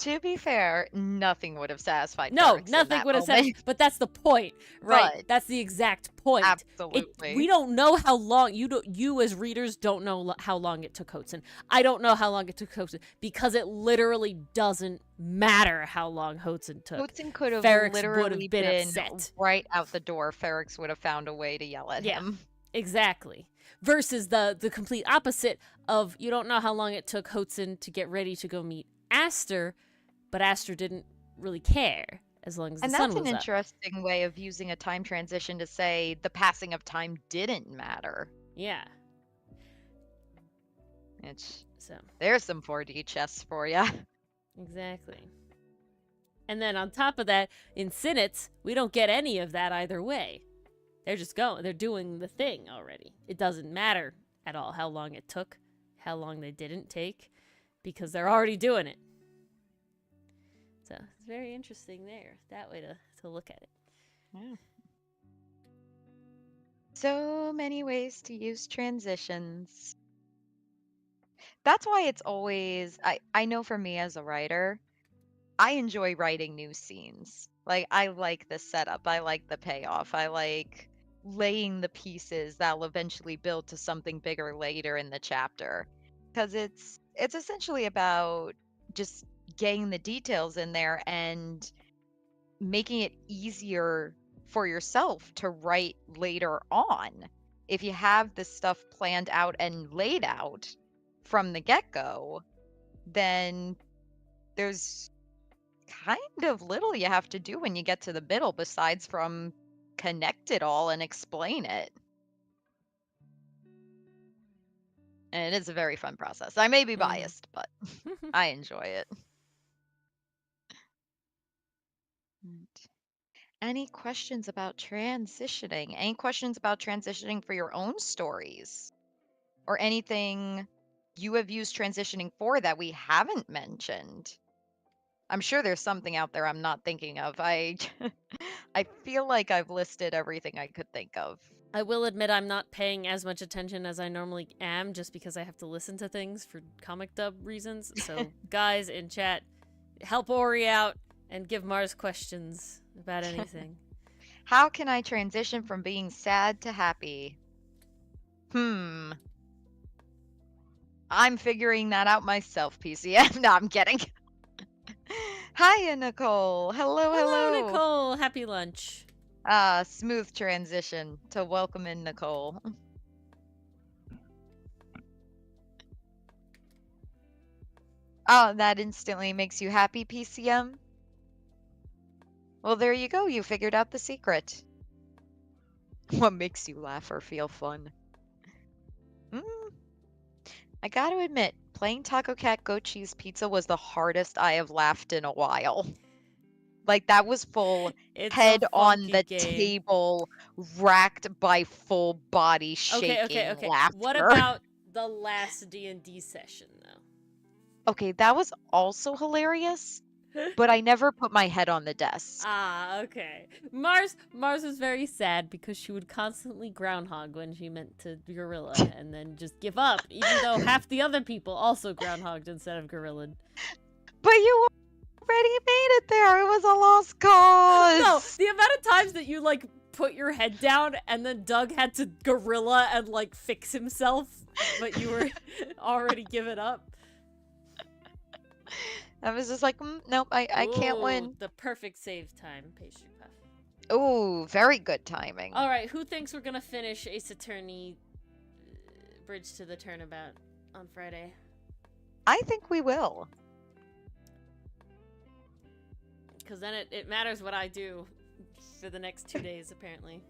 To be fair, nothing would have satisfied. No, nothing would have satisfied. But that's the point, right? But that's the exact point. Absolutely. We don't know how long you as readers don't know how long it took Hotsun. I don't know how long it took Hotsun because it literally doesn't matter how long Hotsun took. Hotsun could have literally been upset. Right out the door. Ferrix would have found a way to yell at him. Exactly. Versus the complete opposite of you don't know how long it took Hotsun to get ready to go meet Aster, but Aster didn't really care as long as the sun was up. And that's an interesting way of using a time transition to say the passing of time didn't matter. Yeah. There's some 4D chess for you. Exactly. And then on top of that, in Sinnots, we don't get any of that either way. They're just going. They're doing the thing already. It doesn't matter at all how long it took, how long they didn't take, because they're already doing it. So it's very interesting there, that way to look at it. Yeah. So many ways to use transitions. that's why it's always I know for me as a writer, I enjoy writing new scenes. Like I like the setup, I like the payoff, I like laying the pieces that'll eventually build to something bigger later in the chapter. Because it's essentially about just getting the details in there and making it easier for yourself to write later on. If you have this stuff planned out and laid out from the get-go, then there's kind of little you have to do when you get to the middle besides from connect it all and explain it. And it is a very fun process. I may be biased, but I enjoy it. Right. Any questions about transitioning? Any questions about transitioning for your own stories? Or anything you have used transitioning for that we haven't mentioned? I'm sure there's something out there I'm not thinking of. I I feel like I've listed everything I could think of. I will admit I'm not paying as much attention as I normally am just because I have to listen to things for comic dub reasons. So, guys in chat, help Ori out and give Mars questions about anything. How can I transition from being sad to happy? I'm figuring that out myself, PCM. No, I'm kidding. Hiya, Nicole. Hello, Hello, hello. Nicole. Happy lunch. Smooth transition to welcome in Nicole. Oh, that instantly makes you happy, PCM? Well, there you go. You figured out the secret. What makes you laugh or feel fun? I gotta admit, playing Taco Cat Goat Cheese Pizza was the hardest I have laughed in a while. Like, that was full It's head a on funky the game. table, racked by full body Okay. shaking laughter. What about the last D&D session, though? Okay, that was also hilarious, but I never put my head on the desk. Okay. Mars was very sad because she would constantly groundhog when she meant to gorilla and then just give up, even though half the other people also groundhogged instead of gorillaed. But you already made it there. It was a lost cause. No, the amount of times that you like put your head down and then Doug had to gorilla and like fix himself, but you were already given up. I was just like, nope, I can't win. The perfect save time, Pastry Puff. Oh, very good timing. All right, who thinks we're gonna finish Ace Attorney Bridge to the Turnabout on Friday? I think we will. Because then it matters what I do for the next 2 days, apparently.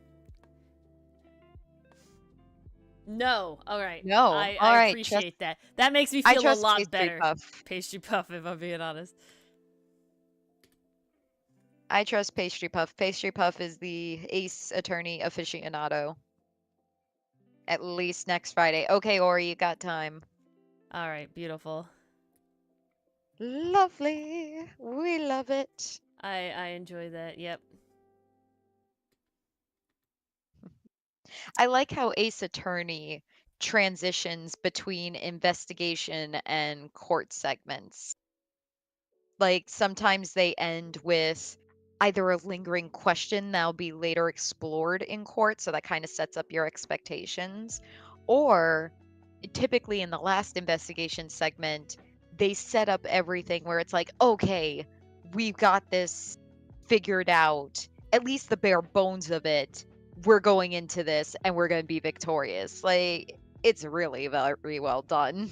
No. All right. No. I appreciate that. That makes me feel a lot better. Pastry Puff, if I'm being honest. I trust Pastry Puff. Pastry Puff is the Ace Attorney aficionado. At least next Friday. Okay, Ori, you got time. All right. Beautiful. Lovely. We love it. I enjoy that. Yep. I like how Ace Attorney transitions between investigation and court segments. Like, sometimes they end with either a lingering question that'll be later explored in court, so that kind of sets up your expectations, or typically in the last investigation segment, they set up everything where it's like, okay, we've got this figured out, at least the bare bones of it. We're going into this and we're going to be victorious. Like, it's really very well done.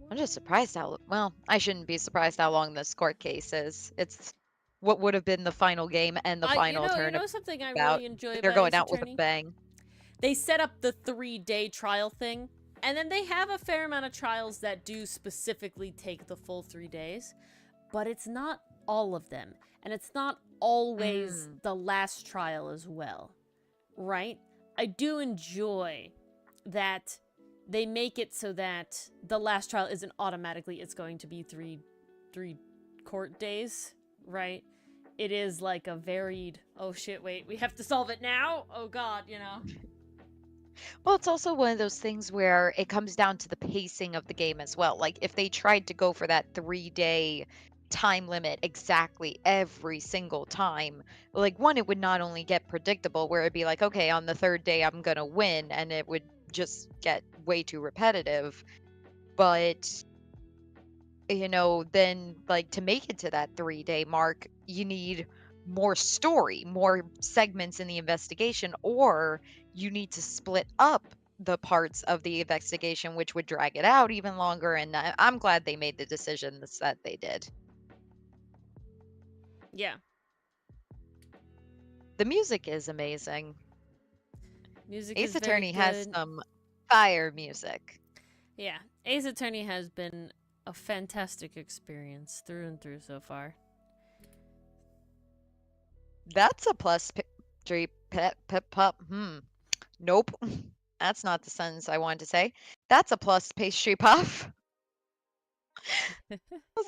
I'm just surprised how, well, I shouldn't be surprised how long this court case is. It's what would have been the final game and the final turn. You know something I really enjoy about They're going Ace out Attorney? with a bang. They set up the 3-day trial thing, and then they have a fair amount of trials that do specifically take the full 3 days, but it's not all of them, and it's not always the last trial as well, right? I do enjoy that they make it so that the last trial isn't automatically it's going to be three court days, right? it is like a varied, oh shit, wait, we have to solve it now? Oh god, Well, it's also one of those things where it comes down to the pacing of the game as well. Like, if they tried to go for that 3-day time limit exactly every single time, like, one, it would not only get predictable, where it'd be like, okay, on the third day, I'm gonna win, and it would just get way too repetitive. But, then, like, to make it to that 3-day mark, you need more story, more segments in the investigation, or you need to split up the parts of the investigation, which would drag it out even longer. And I'm glad they made the decisions that they did. Yeah. The music is amazing. Music Ace is very Attorney has good. some fire music. Yeah, Ace Attorney has been a fantastic experience through and through so far. That's a plus pastry pup. Nope. That's not the sentence I wanted to say. That's a plus pastry puff. I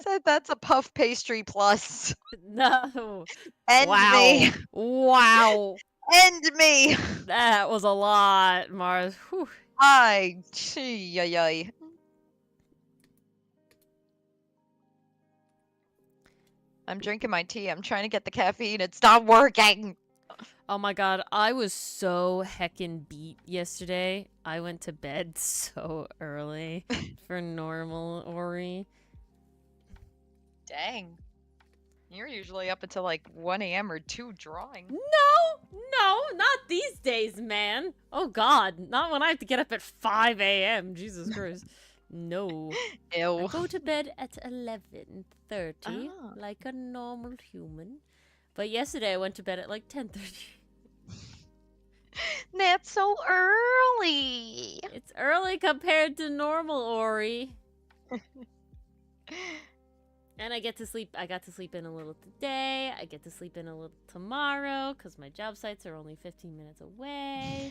said that's a puff pastry plus. No. End Wow. me. Wow. End me. That was a lot, Mars. Whew. Ay, ay, ay. I'm drinking my tea. I'm trying to get the caffeine. It's not working. Oh my god, I was so heckin' beat yesterday. I went to bed so early for normal Ori. Dang. You're usually up until like 1 a.m. or 2 drawing. No, not these days, man. Oh god, not when I have to get up at 5 a.m. Jesus Christ. No. Ew. I go to bed at 11:30 Ah. like a normal human. But yesterday I went to bed at like 10:30. That's so early. It's early compared to normal, Ori. And I got to sleep in a little today. I get to sleep in a little tomorrow because my job sites are only 15 minutes away.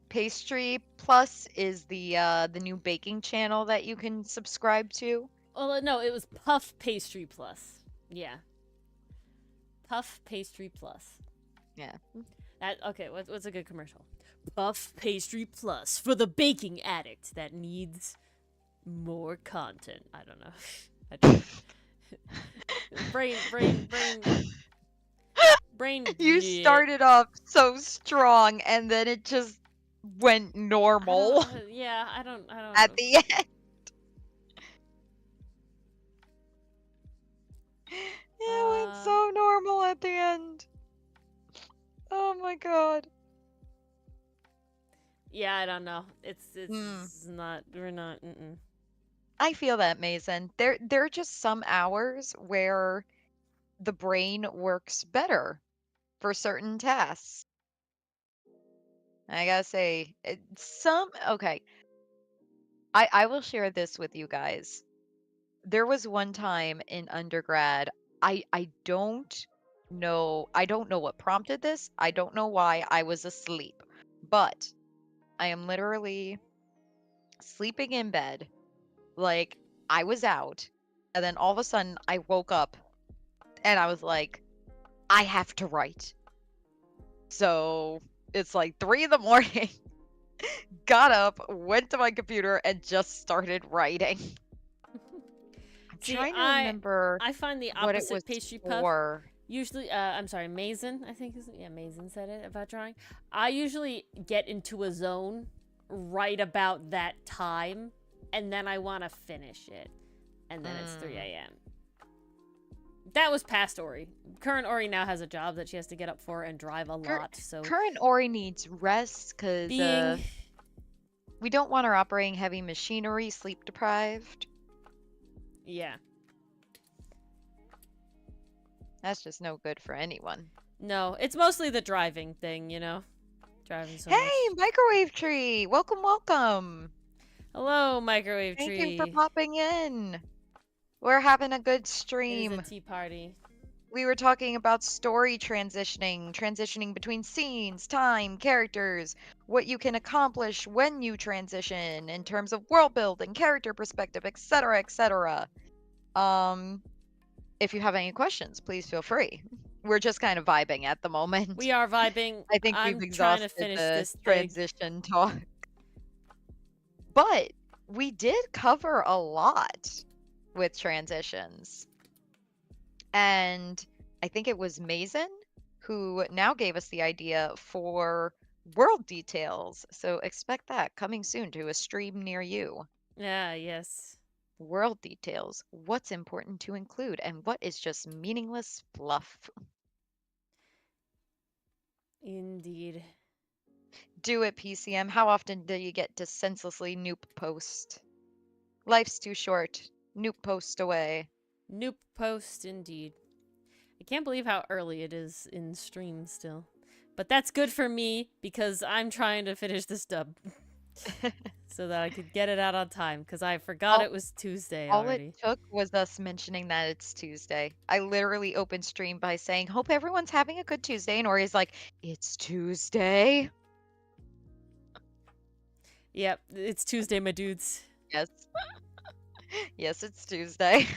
Pastry Plus is the new baking channel that you can subscribe to. Oh no, it was Puff Pastry Plus. Yeah. Puff Pastry Plus. Yeah. Okay, what's a good commercial? Puff Pastry Plus for the baking addict that needs more content. I don't know. Brain. You started off so strong, and then it just went normal I don't at know. the end. It went so normal at the end. Oh my god. Yeah, I don't know. It's not. We're not. I feel that, Mason. There are just some hours where the brain works better for certain tasks. I gotta say, okay. I will share this with you guys. There was one time in undergrad, I don't know what prompted this. I don't know why I was asleep, but I am literally sleeping in bed, like I was out, and then all of a sudden I woke up and I was like, I have to write. So it's like 3 in the morning. Got up, went to my computer, and just started writing. I'm trying to remember I find the what it opposite was pastry puff. for. Usually, I'm sorry, Mason, I think Mason said it about drawing. I usually get into a zone right about that time, and then I want to finish it. And then it's 3 a.m. That was past Ori. Current Ori now has a job that she has to get up for and drive a lot, so... Current Ori needs rest, because we don't want her operating heavy machinery, sleep deprived. Yeah. That's just no good for anyone. No, it's mostly the driving thing, Driving so Hey, much. Microwave Tree! Welcome, welcome! Hello, Microwave Tree. Thank you for popping in. We're having a good stream. It is a tea party. We were talking about story transitioning between scenes, time, characters, what you can accomplish when you transition in terms of world building, character perspective, etc., etc. If you have any questions, please feel free. We're just kind of vibing at the moment. We are vibing. I think we've I'm trying to exhausted finish the this thing. transition talk. But we did cover a lot with transitions. And I think it was Mason who now gave us the idea for world details. So expect that coming soon to a stream near you. Yeah, yes. World details. What's important to include and what is just meaningless fluff. Indeed. Do it, PCM. How often do you get to senselessly noob post? Life's too short. Noob post away. Nope post indeed. I can't believe how early it is in stream still. But that's good for me because I'm trying to finish this dub. So that I could get it out on time because I forgot it was Tuesday All already. it took was us mentioning that it's Tuesday. I literally opened stream by saying, "Hope everyone's having a good Tuesday," and Ori's like, "It's Tuesday." Yep, it's Tuesday, my dudes. Yes. Yes, it's Tuesday.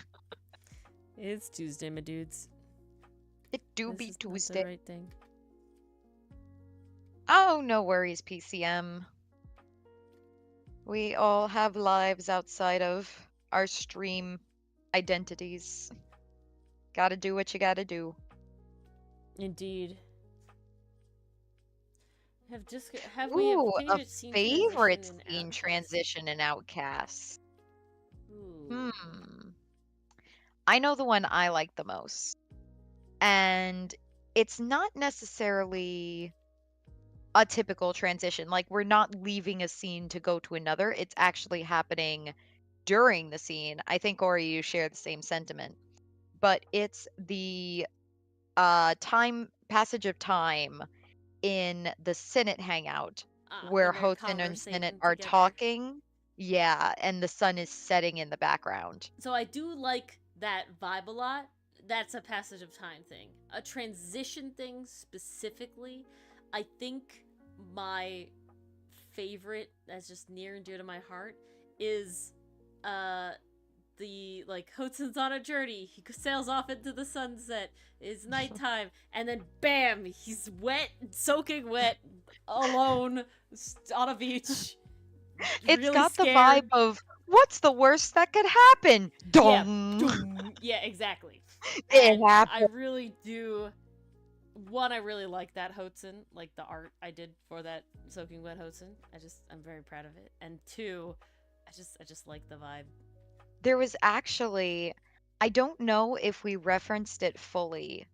It's Tuesday, my dudes. It do This be is not Tuesday. the right thing. Oh, no worries, PCM. We all have lives outside of our stream identities. Gotta do what you gotta do. Indeed. Have we Ooh, a a favorite scene favorite transition in scene Outcast? transition in Outcast. Ooh. I know the one I like the most. And it's not necessarily a typical transition. Like, we're not leaving a scene to go to another. It's actually happening during the scene. I think, Ori, you share the same sentiment. But it's the passage of time in the Senate hangout where When they're Houghton and Senate conversating are together. talking. Yeah, and the sun is setting in the background. So I do like that vibe a lot. That's a passage of time thing. A transition thing specifically, I think my favorite that's just near and dear to my heart is the like Hotson's on a journey. He sails off into the sunset. It's nighttime, and then bam, he's wet, soaking wet, alone on a beach. It's Really got the scared. vibe of what's the worst that could happen? Yeah, Dong. yeah, exactly. It And I happened. really do. One, I really like that Hotson, like the art I did for that soaking wet Hotson. I'm very proud of it. And two, I just like the vibe. There was actually, I don't know if we referenced it fully,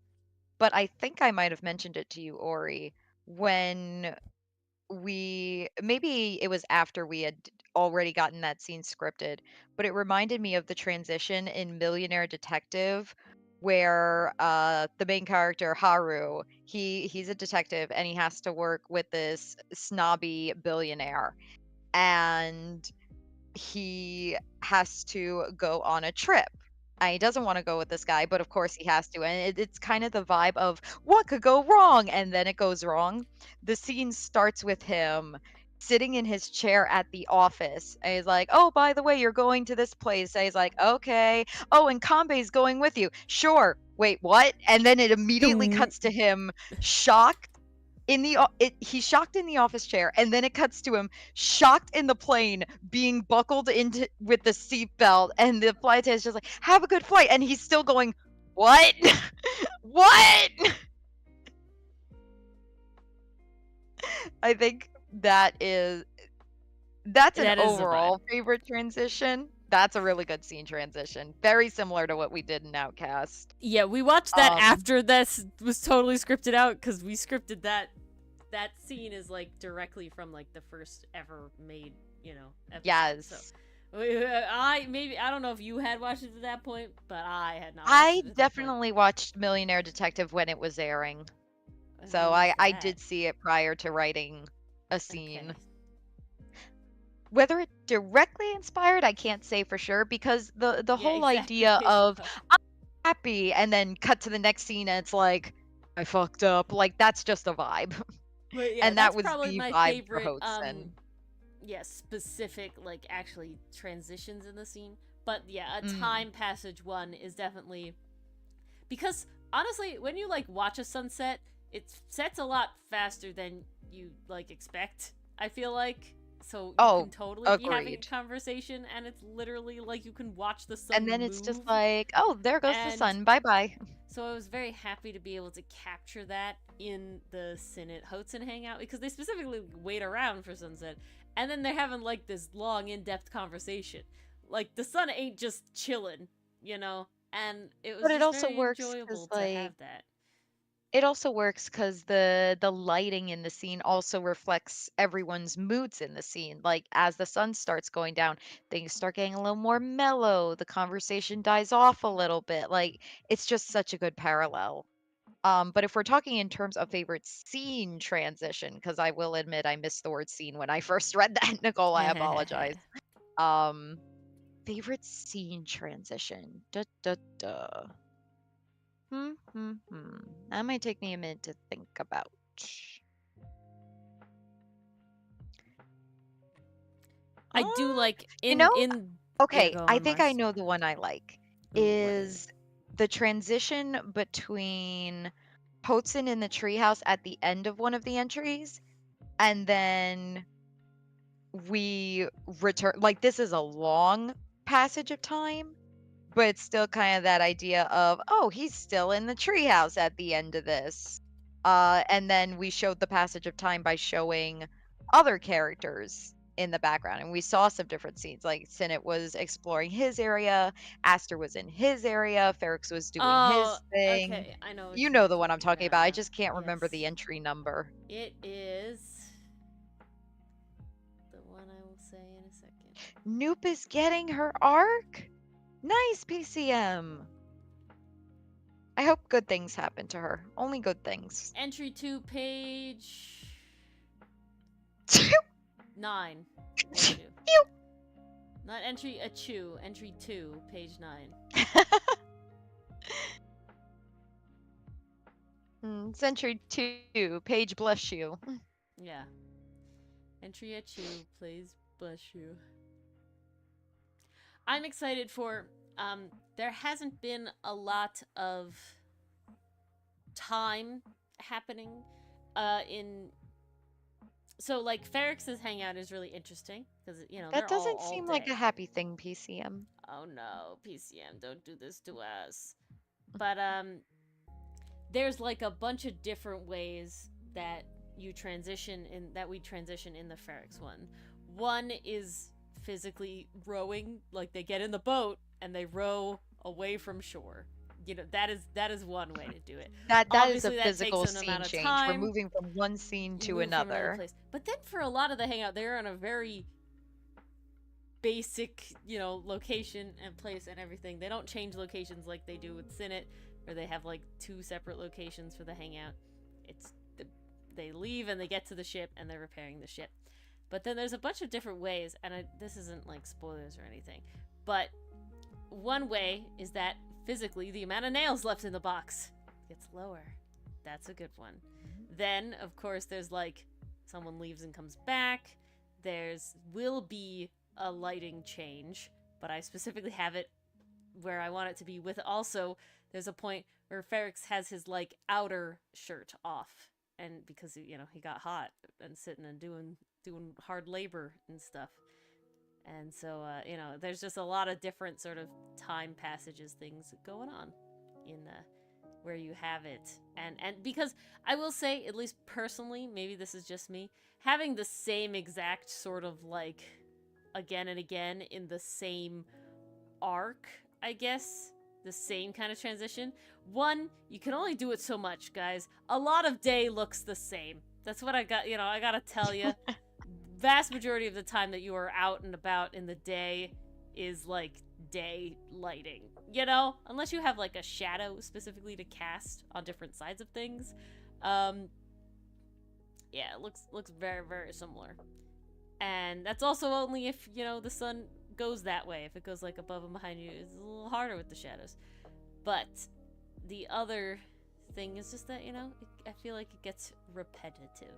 but I think I might have mentioned it to you, Ori, when maybe it was after we had already gotten that scene scripted, but it reminded me of the transition in Millionaire Detective where the main character Haru, he's a detective and he has to work with this snobby billionaire, and he has to go on a trip. And he doesn't want to go with this guy, but of course he has to. And it's kind of the vibe of what could go wrong? And then it goes wrong. The scene starts with him sitting in his chair at the office. And he's like, "Oh, by the way, you're going to this place." And he's like, "Okay. Oh, and Kambe's going with you." "Sure." "Wait, what?" And then it immediately Dong. cuts to him shocked he's shocked in the office chair, and then it cuts to him shocked in the plane being buckled into with the seatbelt, and the flight attendant's just like, "Have a good flight," and he's still going, "What?" What? I think that's an That is a vibe. overall favorite transition. That's a really good scene transition, very similar to what we did in Outcast. Yeah, we watched that Um, after this was totally scripted out because we scripted that. That scene is like directly from like the first ever made, episode. yes. So I don't know if you had watched it at that point, but I had not. I Watched it at that point. definitely watched Millionaire Detective when it was airing. So When was I that? did see it prior to writing a scene. Okay. Whether it directly inspired, I can't say for sure, because the Yeah, whole exactly. idea of I'm happy and then cut to the next scene and it's like I fucked up, like that's just a vibe. But yeah, And that that's was probably the my vibe for favorite. Hotzen. Yeah, specific like actually transitions in the scene. But yeah, a Mm. time passage one is definitely because honestly, when you like watch a sunset, it sets a lot faster than you like expect. I feel like so you Oh, can totally be having a agreed. conversation, and it's literally like you can watch the And sun then it's just move. like, oh, there goes the And sun. Bye bye. so I was very happy to be able to capture that in the Sinnet Hotsun hangout because they specifically wait around for sunset, and then they're having like this long, in-depth conversation. Like the sun ain't just chilling, you know. And it was But it just also very works because enjoyable to like have that. the lighting in the scene also reflects everyone's moods in the scene. Like as the sun starts going down, things start getting a little more mellow, the conversation dies off a little bit. Like it's just such a good parallel. But if we're talking in terms of favorite scene transition, because I will admit I missed the word scene when I first read that, Nicole, I apologize. Um, favorite scene transition. Duh, duh, duh. That might take me a minute to think about. I do Uh, like you know, in yeah, okay, go I on, think I Mars. know the one I like. Ooh, what is it? Is the transition between Hotson in the treehouse at the end of one of the entries, and then we return. Like this is a long passage of time, but it's still kind of that idea of, oh, he's still in the treehouse at the end of this. And then we showed the passage of time by showing other characters in the background, and we saw some different scenes. Like Sinnett was exploring his area, Aster was in his area, Ferrex was doing Oh, his thing. okay. I know what You you're know the one I'm talking talking about about. I now. just can't remember the Yes. entry number. It is the one I will say in a second. Noop is getting her arc. Nice, PCM. I hope good things happen to her. Only good things. Entry 2, page 9. Or 2. Not entry a chew, entry 2, page 9. Century 2, page bless you. Yeah. Entry a chew, please bless you. I'm excited for there hasn't been a lot of time happening in so like Ferrex's hangout is really interesting because you know That they're doesn't all seem like a day. happy thing, PCM. Oh no, PCM, don't do this to us. But there's like a bunch of different ways that you transition in that we transition in the Ferrex one. One is physically rowing, like they get in the boat and they row away from shore. You know, that is one way to do it. That is a Obviously that takes physical an scene amount of change. We're time. moving from one scene You to move from another another. place. But then for a lot of the hangout, they're on a very basic, you know, location and place and everything. They don't change locations like they do with Sinnet, where they have like 2 separate locations for the hangout. They leave and they get to the ship and they're repairing the ship. But then there's a bunch of different ways, and this isn't like spoilers or anything, but one way is that physically the amount of nails left in the box gets lower. That's a good one. Then, of course, there's like someone leaves and comes back. Will be a lighting change, but I specifically have it where I want it to be with also there's a point where Ferrex has his like outer shirt off, and because you know he got hot and sitting and doing hard labor and stuff. And so you know there's just a lot of different sort of time passages things going on in where you have it. And because I will say, at least personally, maybe this is just me, having the same exact sort of like again and again in the same arc, I guess, the same kind of transition. One, you can only do it so much, guys. A lot of day looks the same. That's what I got, you know, I gotta tell you. Vast majority of the time that you are out and about in the day is like day lighting, you know? Unless you have like a shadow specifically to cast on different sides of things. Yeah, it looks very, very similar. And that's also only if, you know, the sun goes that way. If it goes like above and behind you, it's a little harder with the shadows. But the other thing is just that, you know, I feel like it gets repetitive.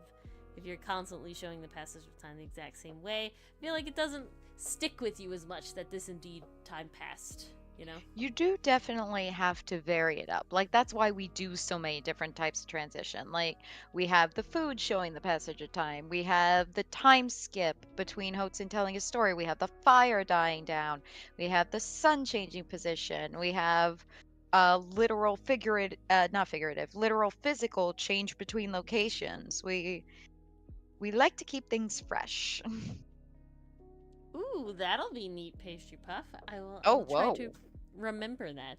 If you're constantly showing the passage of time the exact same way, I feel like it doesn't stick with you as much that this indeed time passed you know? You do definitely have to vary it up. Like, that's why we do so many different types of transition. Like, we have the food showing the passage of time. We have the time skip between Hotsun telling a story. We have the fire dying down. We have the sun changing position. We have literal figurative, not figurative, literal physical change between locations. We like to keep things fresh. Ooh, that'll be neat, pastry puff. I Oh, will try to whoa. remember that.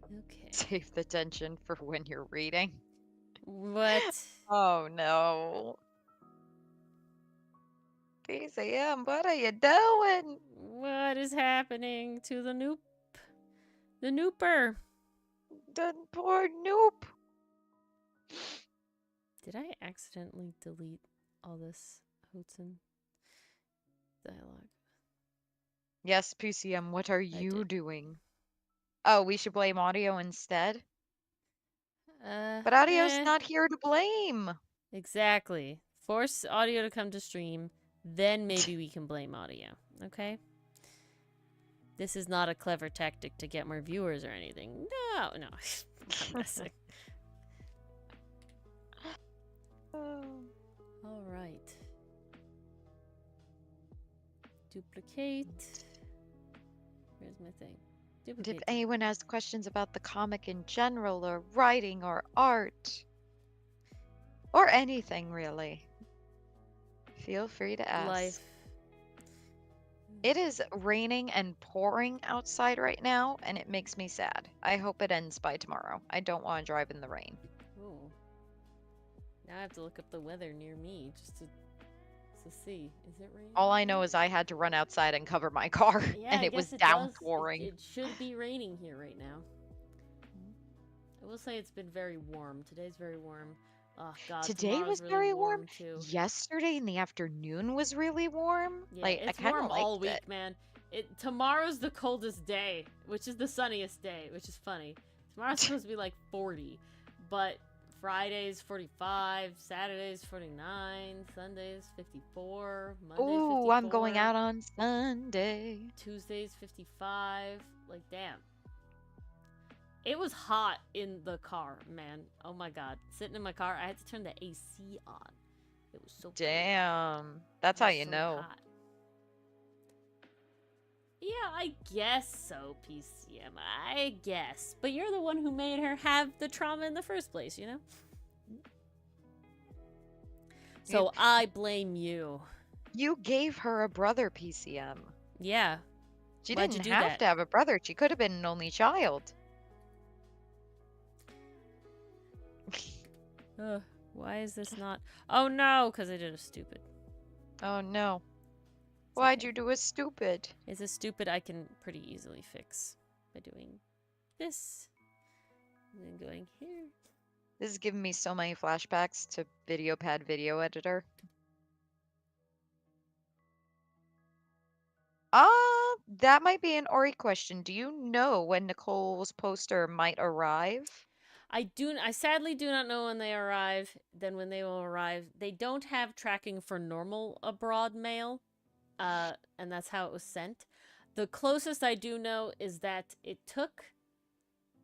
Okay. Save the tension for when you're reading. What? Oh no. PCM, what are you doing? What is happening to the noop? The nooper. The poor noob. Did I accidentally delete all this Hudson dialogue? Yes, PCM, what are you did. doing? Oh, we should blame audio instead? Uh, But audio's eh. not here to blame. Exactly. Force audio to come to stream, then maybe we can blame audio. Okay? This is not a clever tactic to get more viewers or anything. No. I'm messing. All right. Duplicate. Where's my thing? And Duplicate. if anyone has questions about the comic in general, or writing, or art, or anything really, feel free to ask. Life. It is raining and pouring outside right now, and it makes me sad. I hope it ends by tomorrow. I don't want to drive in the rain. Oh. Now I have to look up the weather near me just to see. Is it raining? All I know is I had to run outside and cover my car, Yeah, and I it was guess it does. downpouring. It should be raining here right now. I will say it's been very warm. Today's very warm. Oh god, Today was really very warm. too. Yesterday in the afternoon was really warm. Yeah, Like, I it's kind warm of all liked week, it. man. Tomorrow's the coldest day, which is the sunniest day, which is funny. Tomorrow's supposed to be like 40, but Friday's 45, Saturday's 49, Sunday's 54, Monday's 54. Ooh, I'm going out on Sunday. Tuesday's 55. Like, damn. It was hot in the car, man. Oh my god. Sitting in my car, I had to turn the AC on. It was so Damn. That's how you know. hot. Yeah, I guess so, PCM. I guess. But you're the one who made her have the trauma in the first place, you know? So I blame you. You gave her a brother, PCM. Yeah. She Why'd didn't you do have that? to have a brother. She could have been an only child. Why is this not... Oh no, because I did a stupid. Oh no. It's Why'd okay. you do a stupid? It's a stupid I can pretty easily fix by doing this. And then going here. This is giving me so many flashbacks to VideoPad Video Editor. That might be an Ori question. Do you know when Nicole's poster might arrive? I sadly do not know when they arrive. Then when they will arrive, they don't have tracking for normal abroad mail, and that's how it was sent. The closest I do know is that it took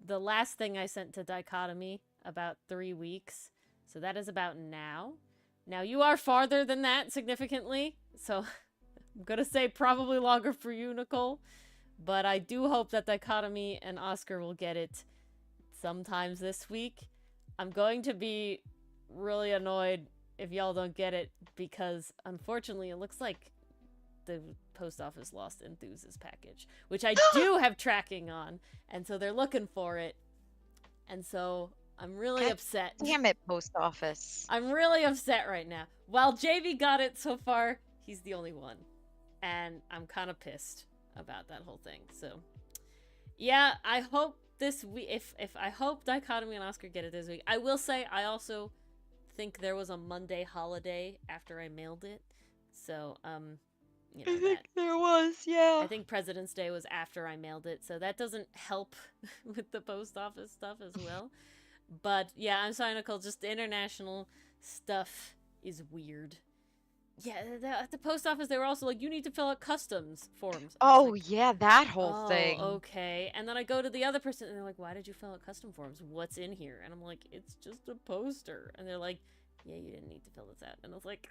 the last thing I sent to Dichotomy about 3 weeks, so that is about now. Now you are farther than that significantly, so I'm gonna say probably longer for you, Nicole, but I do hope that Dichotomy and Oscar will get it sometimes this week. I'm going to be really annoyed if y'all don't get it, because unfortunately it looks like the post office lost Enthuse's package, which I do have tracking on, and so they're looking for it, and so I'm really upset. Damn it, post office. I'm really upset right now. While JV got it so far, he's the only one, and I'm kind of pissed about that whole thing. So yeah, I hope this week, if I hope Dichotomy and Oscar get it this week. I will say I also think there was a Monday holiday after I mailed it, so you know, I think there was, yeah. I think President's Day was after I mailed it, so that doesn't help with the post office stuff as well. But yeah, I'm sorry, Nicole. Just the international stuff is weird. Yeah, at the post office, they were also like, you need to fill out customs forms. I was Oh, like, yeah, that whole oh, thing. okay. And then I go to the other person, and they're like, why did you fill out custom forms? What's in here? And I'm like, it's just a poster. And they're like, yeah, you didn't need to fill this out. And I was like,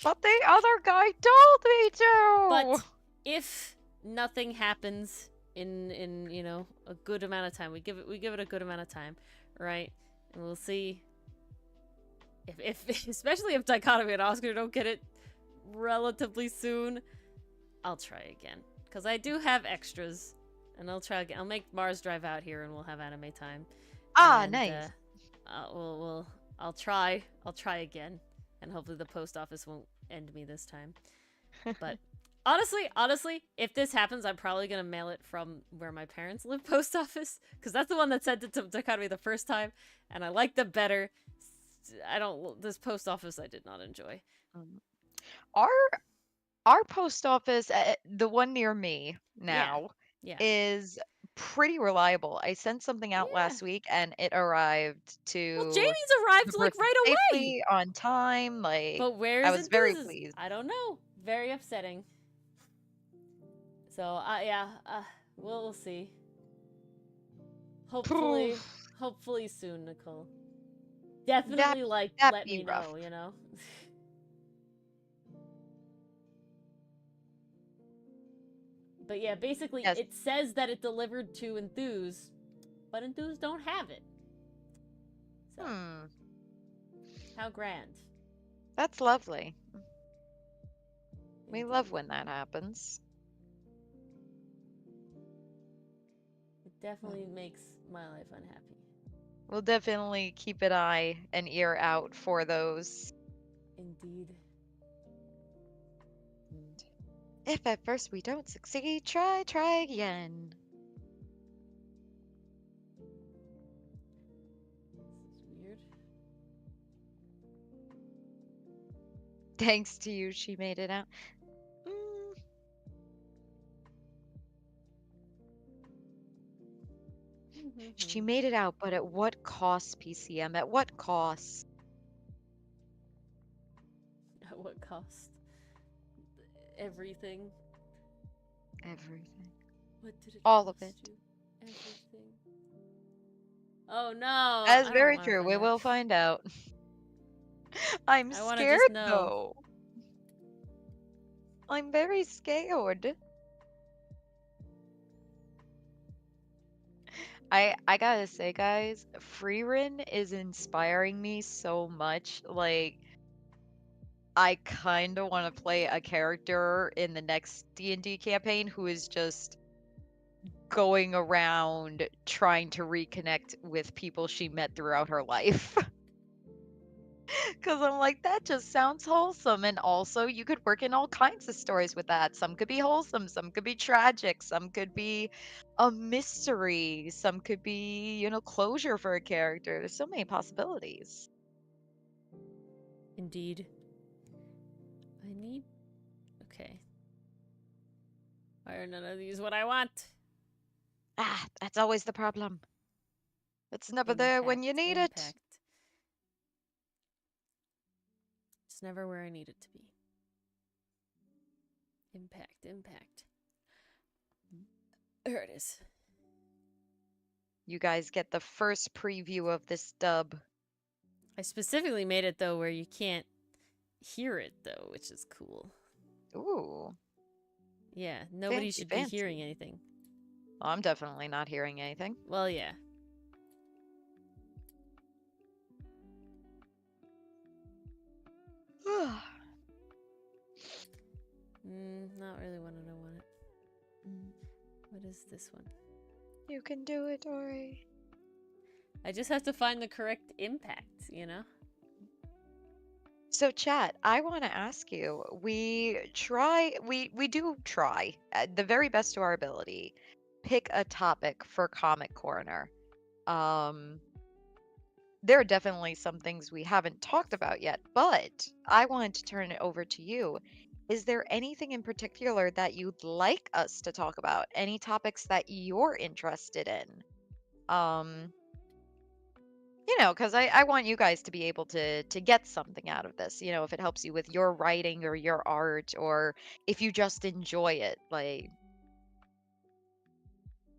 But the other guy told me to. but if nothing happens in a good amount of time, we give it a good amount of time, right? And we'll see if especially if Dichotomy and Oscar don't get it relatively soon, I'll try again. Because I do have extras. And I'll try again. I'll make Mars drive out here and we'll have anime time. Ah, And, nice. I'll try. I'll try again. And hopefully the post office won't end me this time. But honestly, if this happens, I'm probably gonna mail it from where my parents live post office. Because that's the one that sent it to Dichotomy the first time. And I liked them better. This post office I did not enjoy. Um, Our our post office, the one near me Yeah. now, Yeah. is pretty reliable. I sent something out Yeah. last week and it arrived Well, to Jamie's arrived the like person right away. safely on time. Like, But where I is was very Enthusiast? pleased. I don't know. Very upsetting. So, yeah, we'll see. Hopefully, Poof, hopefully soon, Nicole. that Definitely, like, that let be me rough. know, you know? But yeah, basically, Yes. it says that it delivered to Enthuse, but Enthuse don't have it. So, Hmm. how grand. That's lovely. We love Indeed. when that happens. It definitely makes my life unhappy. We'll definitely keep an eye and ear out for those. Indeed. And if at first we don't succeed, try again. This is weird. Thanks to you, she made it out. Mm, she made it out, but at what cost, PCM? At what cost? At what cost? Everything. Everything. What did it All of cost it. you? Everything. Oh no! That is I don't very want to true. find We out. will find out. I'm I want to just scared know. though. I'm very scared. I gotta say, guys, Freerin is inspiring me so much. Like, I kind of want to play a character in the next D&D campaign who is just going around trying to reconnect with people she met throughout her life. Because I'm like, that just sounds wholesome. And also, you could work in all kinds of stories with that. Some could be wholesome, some could be tragic, some could be a mystery, some could be, closure for a character. There's so many possibilities. Indeed. I need. Okay. Why are none of these what I want? Ah, that's always the problem. It's never there when Impact. you need it. Impact. It's never where I need it to be. Impact. Impact. There it is. You guys get the first preview of this dub. I specifically made it though where you can't hear it though, which is cool. Ooh, Yeah, nobody fancy, should be fancy. hearing anything. Well, I'm definitely not hearing anything. Well, yeah. Not really what I want it. What is this one? You can do it, Ori. I just have to find the correct impact, you know? So, chat, I want to ask you. We do try at the very best to our ability, pick a topic for Comic Corner. There are definitely some things we haven't talked about yet, but I wanted to turn it over to you. Is there anything in particular that you'd like us to talk about? Any topics that you're interested in? Um, because I want you guys to be able to get something out of this. If it helps you with your writing or your art, or if you just enjoy it, like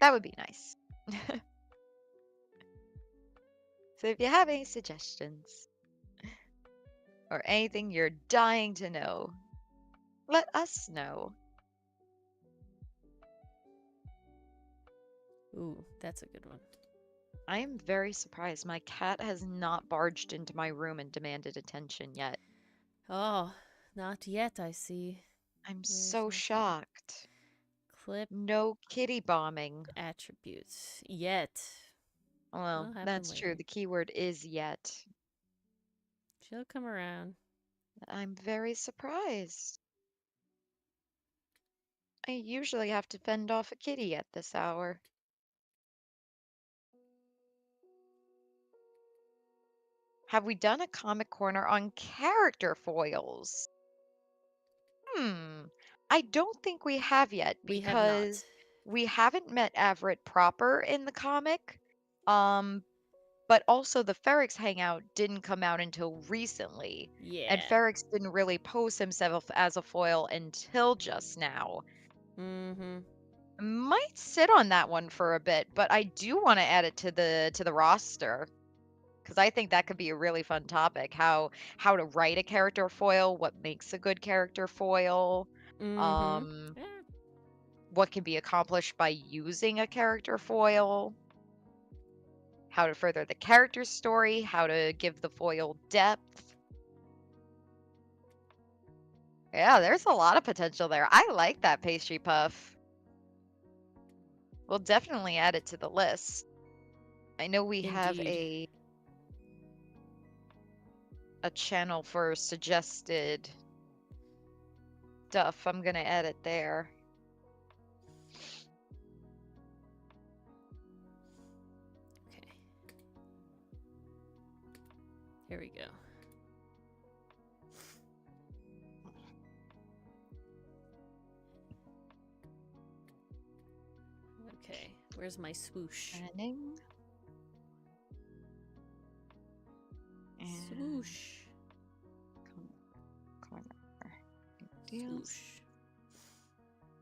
that would be nice. So if you have any suggestions or anything you're dying to know, let us know. Ooh, that's a good one. I am very surprised my cat has not barged into my room and demanded attention yet. Oh, not yet, I see. I'm Where's so my cat? shocked. Clip No kitty bombing. attributes. Yet. Well, That'll happen that's true. later. The key word is yet. She'll come around. I'm very surprised. I usually have to fend off a kitty at this hour. Have we done a comic corner on character foils? I don't think we have yet We have not. because we haven't met Everett proper in the comic. Um, but also the Ferrex hangout didn't come out until recently, and Yeah. Ferrex didn't really pose himself as a foil until just now. Mm-hmm. Might sit on that one for a bit, but I do want to add it to the roster because I think that could be a really fun topic. How to write a character foil, what makes a good character foil, Mm-hmm. um, Yeah. what can be accomplished by using a character foil, how to further the character story, how to give the foil depth. Yeah, there's a lot of potential there. I like that pastry puff. We'll definitely add it to the list. I know we have Indeed. a channel for suggested stuff. I'm gonna add it there. Okay. Here we go. Okay. Where's my swoosh? Planning. And Swoosh. corner. Deals.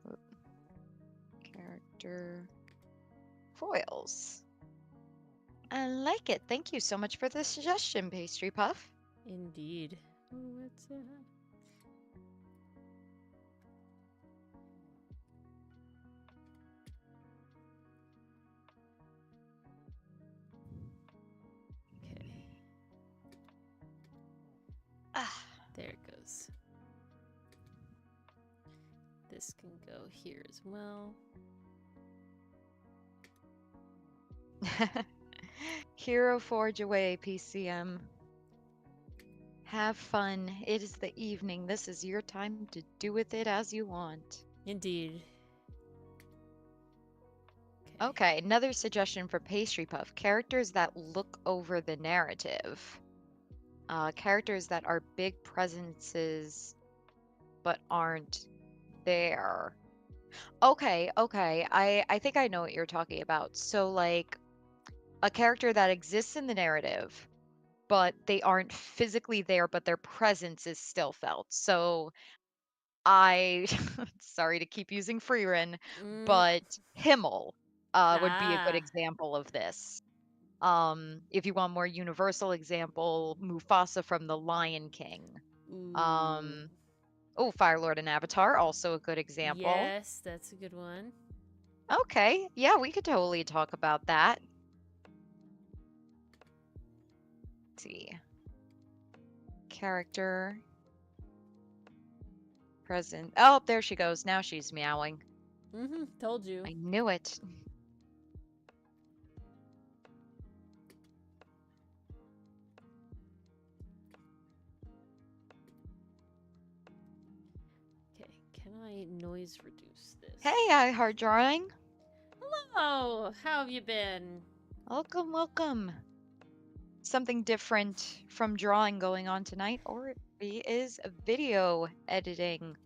Swoosh. Character foils. I like it. Thank you so much for the suggestion, Pastry Puff. Indeed. Oh, what's that? Okay. Ah. There it goes. This can go here as well. Hero Forge away, PCM. Have fun. It is the evening. This is your time to do with it as you want. Indeed. Okay, another suggestion for Pastry Puff. Characters that look over the narrative. Characters that are big presences but aren't there. Okay. I think I know what you're talking about. So, like, a character that exists in the narrative, but they aren't physically there, but their presence is still felt. So, I sorry to keep using Freerin, Mm. but Himmel would be a good Ah. example of this. If you want more universal example, Mufasa from The Lion King. Ooh. Um, oh, Fire Lord and Avatar, also a good example. Yes, that's a good one. Okay, yeah, we could totally talk about that. Let's see. Character. Present. Oh, there she goes. Now she's meowing. Mm-hmm. Told you. I knew it. Okay, can I noise reduce this? Hey, iHeart Drawing. Hello! How have you been? Welcome, welcome. Something different from drawing going on tonight, or it is video editing.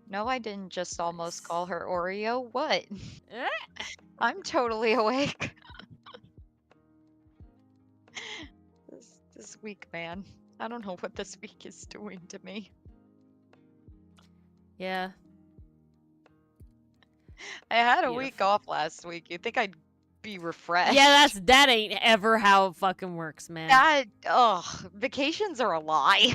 No, I didn't just almost call her Oreo. What? Ah! I'm totally awake. week, man. I don't know what this week is doing to me. Yeah. I had a Beautiful. week off last week. You'd think I'd be refreshed. Yeah, that ain't ever how it fucking works, man. Vacations are a lie.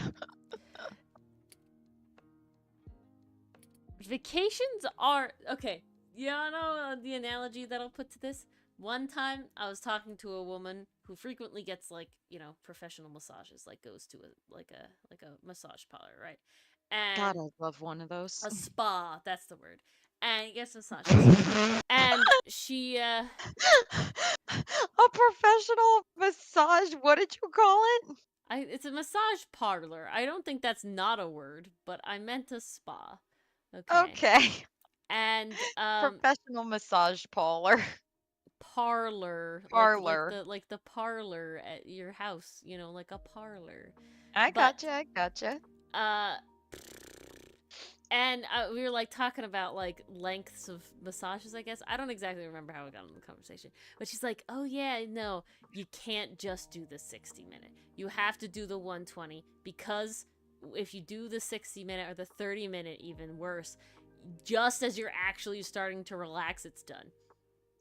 Vacations are okay. You know the analogy that I'll put to this? One time I was talking to a woman who frequently gets like, professional massages, like goes to a massage parlor, right? And God, I love one of those. a spa, that's the word. And gets massages. And she A professional massage, what did you call it? it's a massage parlor. I don't think that's not a word, but I meant a spa. Okay. And Professional massage parlor. parlor, Parlor. like the parlor at your house, like a parlor. I But gotcha. And we were like talking about like lengths of massages, I guess. I don't exactly remember how we got into the conversation, but she's like, "Oh yeah, no, you can't just do the 60-minute. You have to do the 120 because if you do the 60-minute or the 30-minute, even worse, just as you're actually starting to relax, it's done.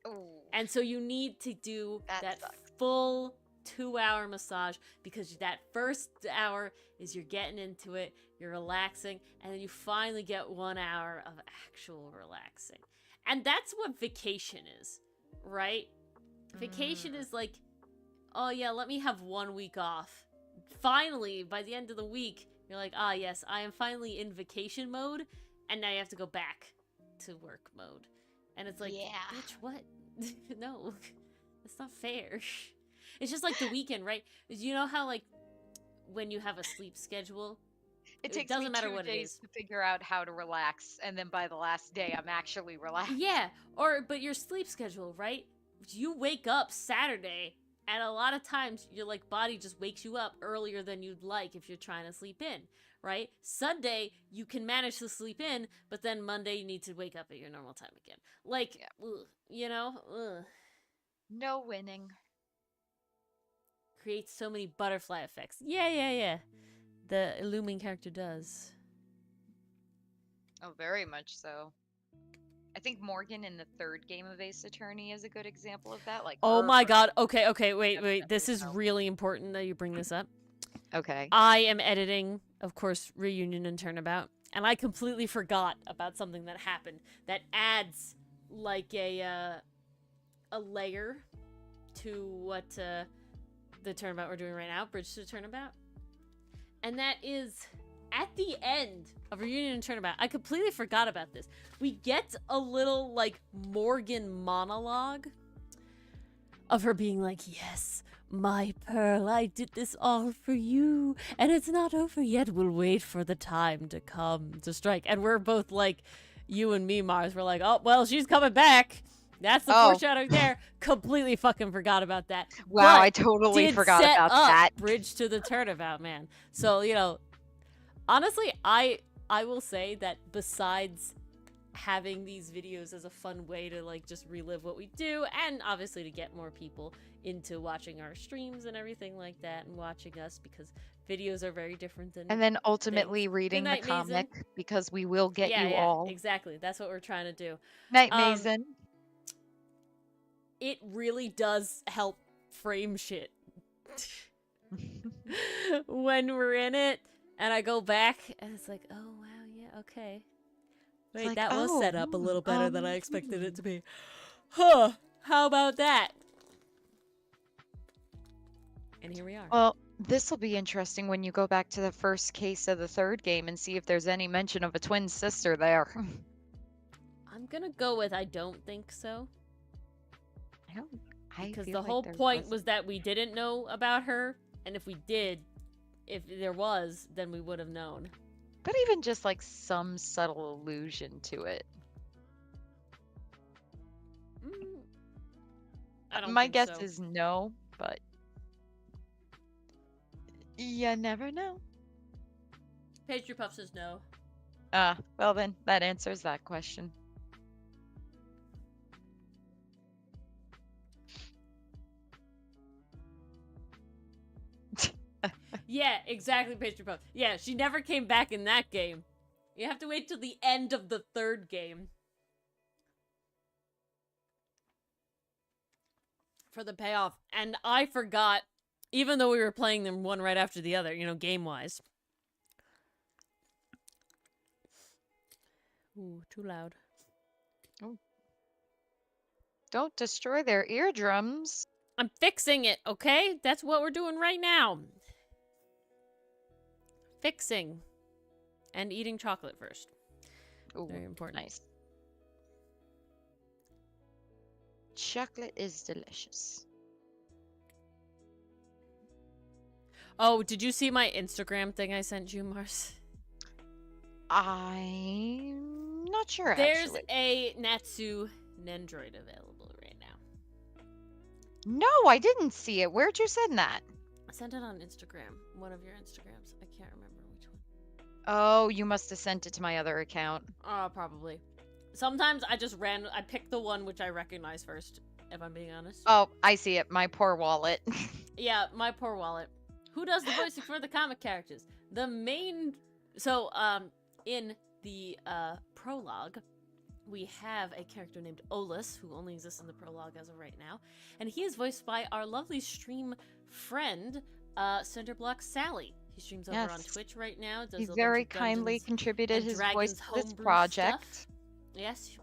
Ooh, And so you need to do that sucks. full 2-hour massage because that first hour is you're getting into it, you're relaxing, and then you finally get 1 hour of actual relaxing. And that's what vacation is, right? Vacation is like, oh yeah, let me have 1 week off. Finally, by the end of the week, you're like, ah yes, I am finally in vacation mode, and now you have to go back to work mode. And it's like, Yeah. bitch, what? No, that's not fair. It's just like the weekend, right? You know how like when you have a sleep schedule, It takes doesn't me matter 2 what it days is. to figure out how to relax, and then by the last day, I'm actually relaxed. Yeah, but your sleep schedule, right? You wake up Saturday, and a lot of times your like body just wakes you up earlier than you'd like if you're trying to sleep in, right? Sunday you can manage to sleep in, but then Monday you need to wake up at your normal time again. Like, Yeah. ugh. No winning. Creates so many butterfly effects. Yeah. The Illumine character does. Oh, very much so. I think Morgan in the third game of Ace Attorney is a good example of that. Like, Oh her my first god. Okay, wait. definitely This is so. really important that you bring this up. Okay. I am editing, of course, Reunion and Turnabout, and I completely forgot about something that happened that adds like a layer to what the Turnabout we're doing right now, Bridge to Turnabout. And that is at the end of Reunion and Turnabout. I completely forgot about this. We get a little like Morgan monologue of her being like, yes, my pearl, I did this all for you, and it's not over yet. We'll wait for the time to come to strike. And we're both like, you and me, Mars, we're like, oh, well, she's coming back. That's the foreshadowing there. Completely fucking forgot about that. Wow, But I totally did forgot set about up that. Bridge to the Turnabout, man. So, honestly, I will say that besides having these videos as a fun way to like just relive what we do, and obviously to get more people into watching our streams and everything like that, and watching us, because videos are very different than And then ultimately things. reading Good the night, comic, Mason. because we will get you Yeah, all. exactly. That's what we're trying to do. Night, Mason. It really does help frame shit when we're in it, and I go back and it's like, oh wow, yeah, okay. Wait, like, that was set up a little better than I hmm. expected it to be. Huh, how about that? And here we are. Well, this will be interesting when you go back to the first case of the third game and see if there's any mention of a twin sister there. I'm gonna go with I don't think so. Because the whole point was that we didn't know about her, and if we did, if there was, then we would have known. But even just like some subtle allusion to it. I don't My think guess so. is no, but you never know. Pastry Puff says no. Well then, that answers that question. Yeah, exactly, Pastry Puff. Yeah, she never came back in that game. You have to wait till the end of the third game for the payoff. And I forgot, even though we were playing them one right after the other, game-wise. Ooh, too loud. Oh. Don't destroy their eardrums. I'm fixing it, okay? That's what we're doing right now. Fixing. And eating chocolate first. Ooh, very important. Nice. Chocolate is delicious. Oh, did you see my Instagram thing I sent you, Mars? I'm not sure, There's actually. a Natsu Nendroid available right now. No, I didn't see it. Where'd you send that? I sent it on Instagram. One of your Instagrams. I can't remember which one. Oh, you must have sent it to my other account. Probably. Sometimes I just I pick the one which I recognize first, if I'm being honest. Oh, I see it. My poor wallet. Yeah, my poor wallet. Who does the voicing for the comic characters? The main... So, in the prologue, we have a character named Olus, who only exists in the prologue as of right now. And he is voiced by our lovely stream friend, Cinderblock Sally. He streams over on Twitch right now. Does He a bunch very of kindly Dungeons contributed and his Dragons voice to this homebrew project. stuff. Yes,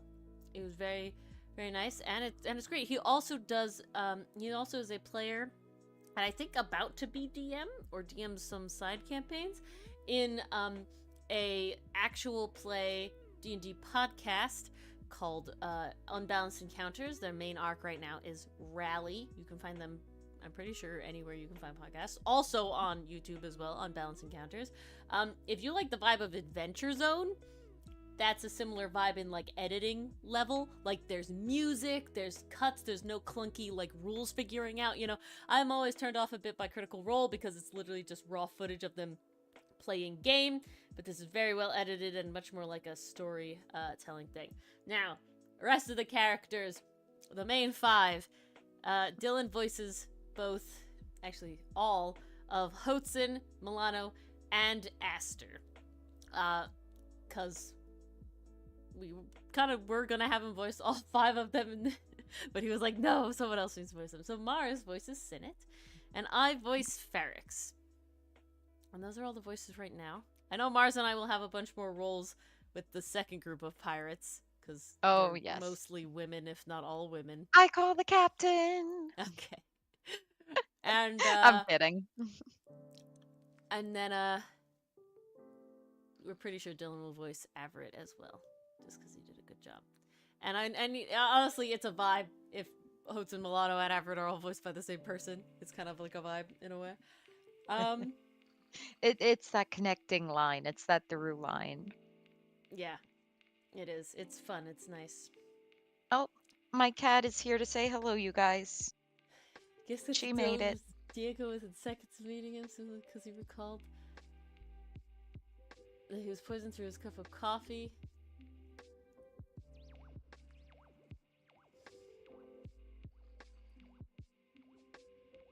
it was very, very nice, and it's great. He also does. He also is a player, and I think about to be DM or DM some side campaigns in a actual play D&D podcast called Unbalanced Encounters. Their main arc right now is Rally. You can find them, I'm pretty sure, anywhere you can find podcasts. Also on YouTube as well, Unbalanced Encounters. If you like the vibe of Adventure Zone, that's a similar vibe in like editing level. Like there's music, there's cuts, there's no clunky like rules figuring out. I'm always turned off a bit by Critical Role because it's literally just raw footage of them playing game, but this is very well edited and much more like a story telling thing. Now, the rest of the characters, the main five, Dylan voices both, actually all, of Hotsun, Milano, and Aster. Because we kind of were gonna have him voice all five of them, but he was like, no, someone else needs to voice them. So Mars voices Sinnet, and I voice Ferrix. And those are all the voices right now. I know Mars and I will have a bunch more roles with the second group of pirates, because they're mostly women, if not all women. I call the captain! Okay. And, I'm kidding. And then, we're pretty sure Dylan will voice Everett as well, just because he did a good job. And honestly, it's a vibe if Hotsun, Milano, and Everett are all voiced by the same person. It's kind of like a vibe in a way. It's that connecting line. It's that through line. Yeah, it is. It's fun. It's nice. Oh, my cat is here to say hello, you guys. Guess that she made it. Diego was in seconds meeting him because he recalled that he was poisoned through his cup of coffee.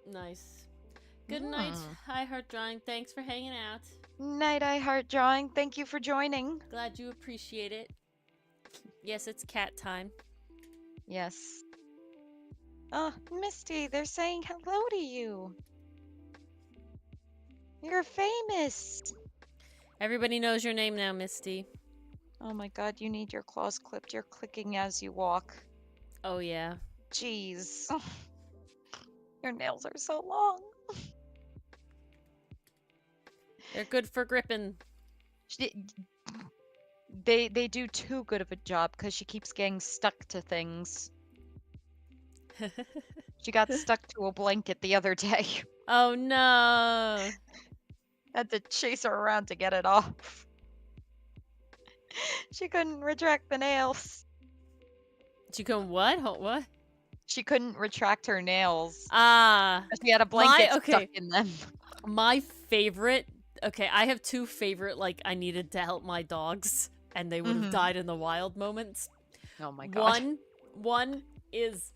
Nice. Good night, I Heart Drawing. Thanks for hanging out. Night, I Heart Drawing. Thank you for joining. Glad you appreciate it. Yes, it's cat time. Yes. Oh, Misty, they're saying hello to you. You're famous. Everybody knows your name now, Misty. Oh my god, you need your claws clipped. You're clicking as you walk. Oh, yeah. Jeez. Your nails are so long. They're good for gripping. They do too good of a job because she keeps getting stuck to things. She got stuck to a blanket the other day. Oh no! Had to chase her around to get it off. She couldn't retract the nails. She couldn't what? What? She couldn't retract her nails. Ah. She had a blanket stuck in them. My favorite... Okay, I have two favorite, like, I needed to help my dogs, and they would have died in the wild moments. Oh my god. One is,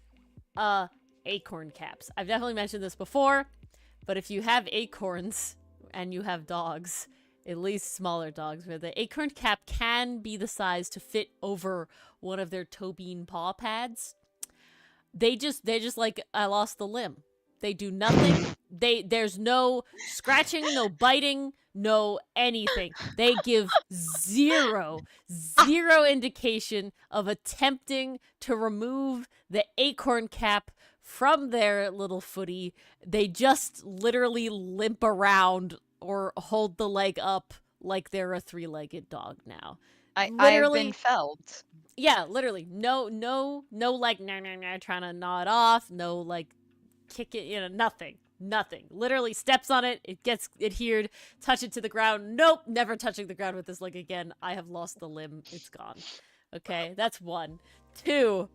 acorn caps. I've definitely mentioned this before, but if you have acorns, and you have dogs, at least smaller dogs, where the acorn cap can be the size to fit over one of their toe bean paw pads, they're just like, I lost the limb. They do nothing. There's no scratching, no biting, no anything. They give zero indication of attempting to remove the acorn cap from their little footy. They just literally limp around or hold the leg up like they're a three-legged dog now. I've been Literally, felt. yeah, literally. No, like, nah, trying to gnaw it off. No, like, kick it, nothing. Nothing. Literally steps on it, it gets adhered, touch it to the ground. Nope, never touching the ground with this leg again. I have lost the limb. It's gone. Okay, that's one. Two,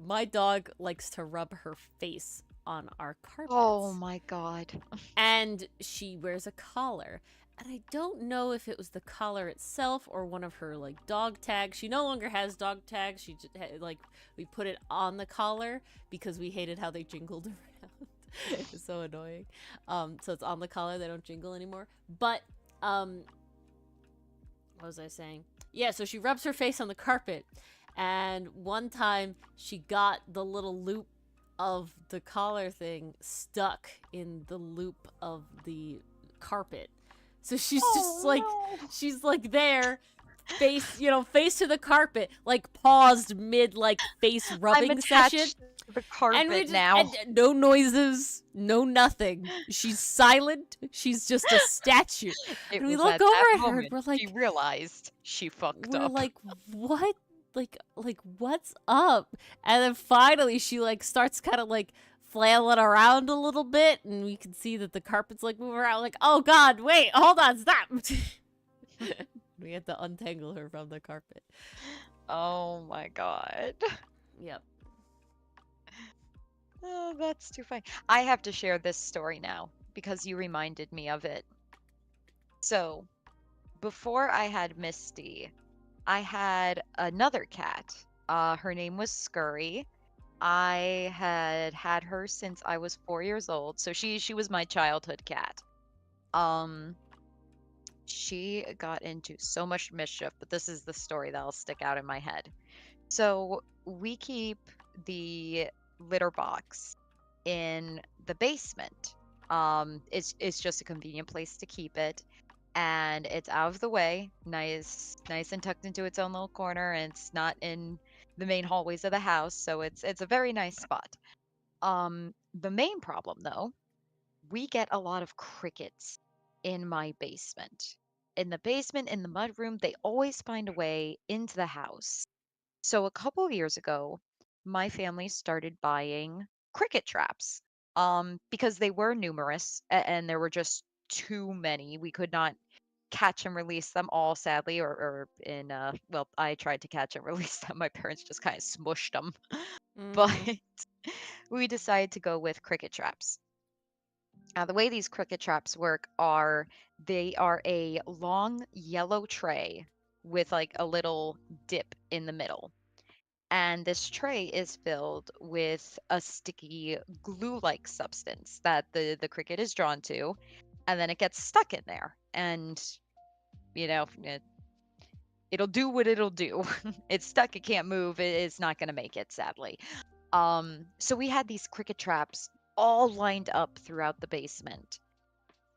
my dog likes to rub her face on our carpets. Oh my god. And she wears a collar. And I don't know if it was the collar itself or one of her like dog tags. She no longer has dog tags. She just like, we put it on the collar because we hated how they jingled around. It's so annoying. So it's on the collar. They don't jingle anymore. But what was I saying? Yeah, so she rubs her face on the carpet, and one time she got the little loop of the collar thing stuck in the loop of the carpet. So she's just like, she's like there, face, face to the carpet, like paused mid like face rubbing I'm attached session. to the carpet And now. and no noises, no nothing. She's silent. She's just a statue. It And we was look at over that at her and moment we're like, she realized she fucked we're up. like, what? Like what's up? And then finally she like starts kind of like flailing around a little bit, and we can see that the carpet's like moving around. Like, oh god, wait, hold on, stop. We had to untangle her from the carpet. Oh my god. Yep. Oh, that's too funny. I have to share this story now because you reminded me of it. So, before I had Misty, I had another cat. Her name was Scurry. I had her since I was 4 years old, so she was my childhood cat. Um, she got into so much mischief, but this is the story that'll stick out in my head. So we keep the litter box in the basement. It's just a convenient place to keep it, and it's out of the way, nice and tucked into its own little corner, and it's not in the main hallways of the house, so it's a very nice spot. The main problem though, we get a lot of crickets in my basement. In the basement, in the mudroom, they always find a way into the house. So a couple of years ago, my family started buying cricket traps because they were numerous and there were just too many. We could not catch and release them all, sadly, or in well, I tried to catch and release them. My parents just kind of smushed them. But Mm. we decided to go with cricket traps. Now, the way these cricket traps work are they are a long yellow tray with like a little dip in the middle. And this tray is filled with a sticky glue-like substance that the cricket is drawn to, and then it gets stuck in there. And you know, it'll do what it'll do. It's stuck, it can't move, it's not going to make it, sadly. So we had these cricket traps all lined up throughout the basement,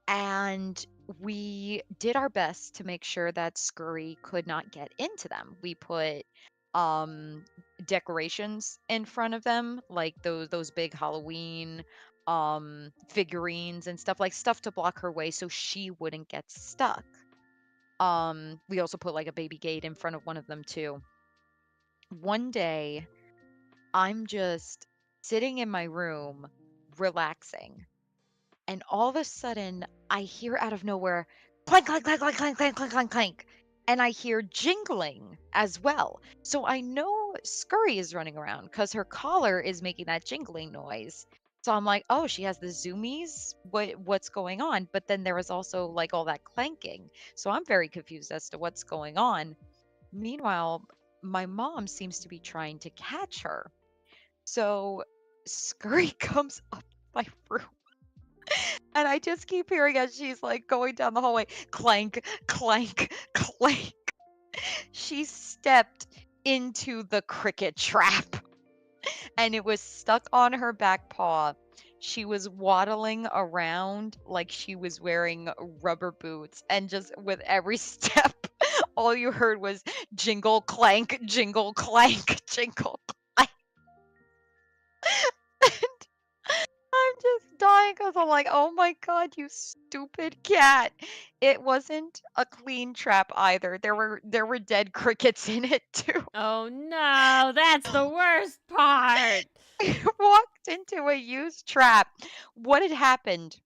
and we did our best to make sure that Scurry could not get into them. We put um decorations in front of them, like those big Halloween figurines and stuff, like stuff to block her way so she wouldn't get stuck. We also put like a baby gate in front of one of them too. One day I'm just sitting in my room relaxing, and all of a sudden I hear out of nowhere clank, clank, clank, clank, clank, clank, clank, clank, clank. And I hear jingling as well. So I know Scurry is running around because her collar is making that jingling noise. So I'm like, oh, she has the zoomies. What's going on? But then there was also like all that clanking. So I'm very confused as to what's going on. Meanwhile, my mom seems to be trying to catch her. So Scurry comes up my room And I just keep hearing as she's like going down the hallway, clank, clank, clank. She stepped into the cricket trap and it was stuck on her back paw. She was waddling around like she was wearing rubber boots, and just with every step, all you heard was jingle clank, jingle clank, jingle clank. I'm just dying because I'm like, oh my god, you stupid cat. It wasn't a clean trap either. There were dead crickets in it too. Oh no, that's the worst part. Walked into a used trap. What had happened?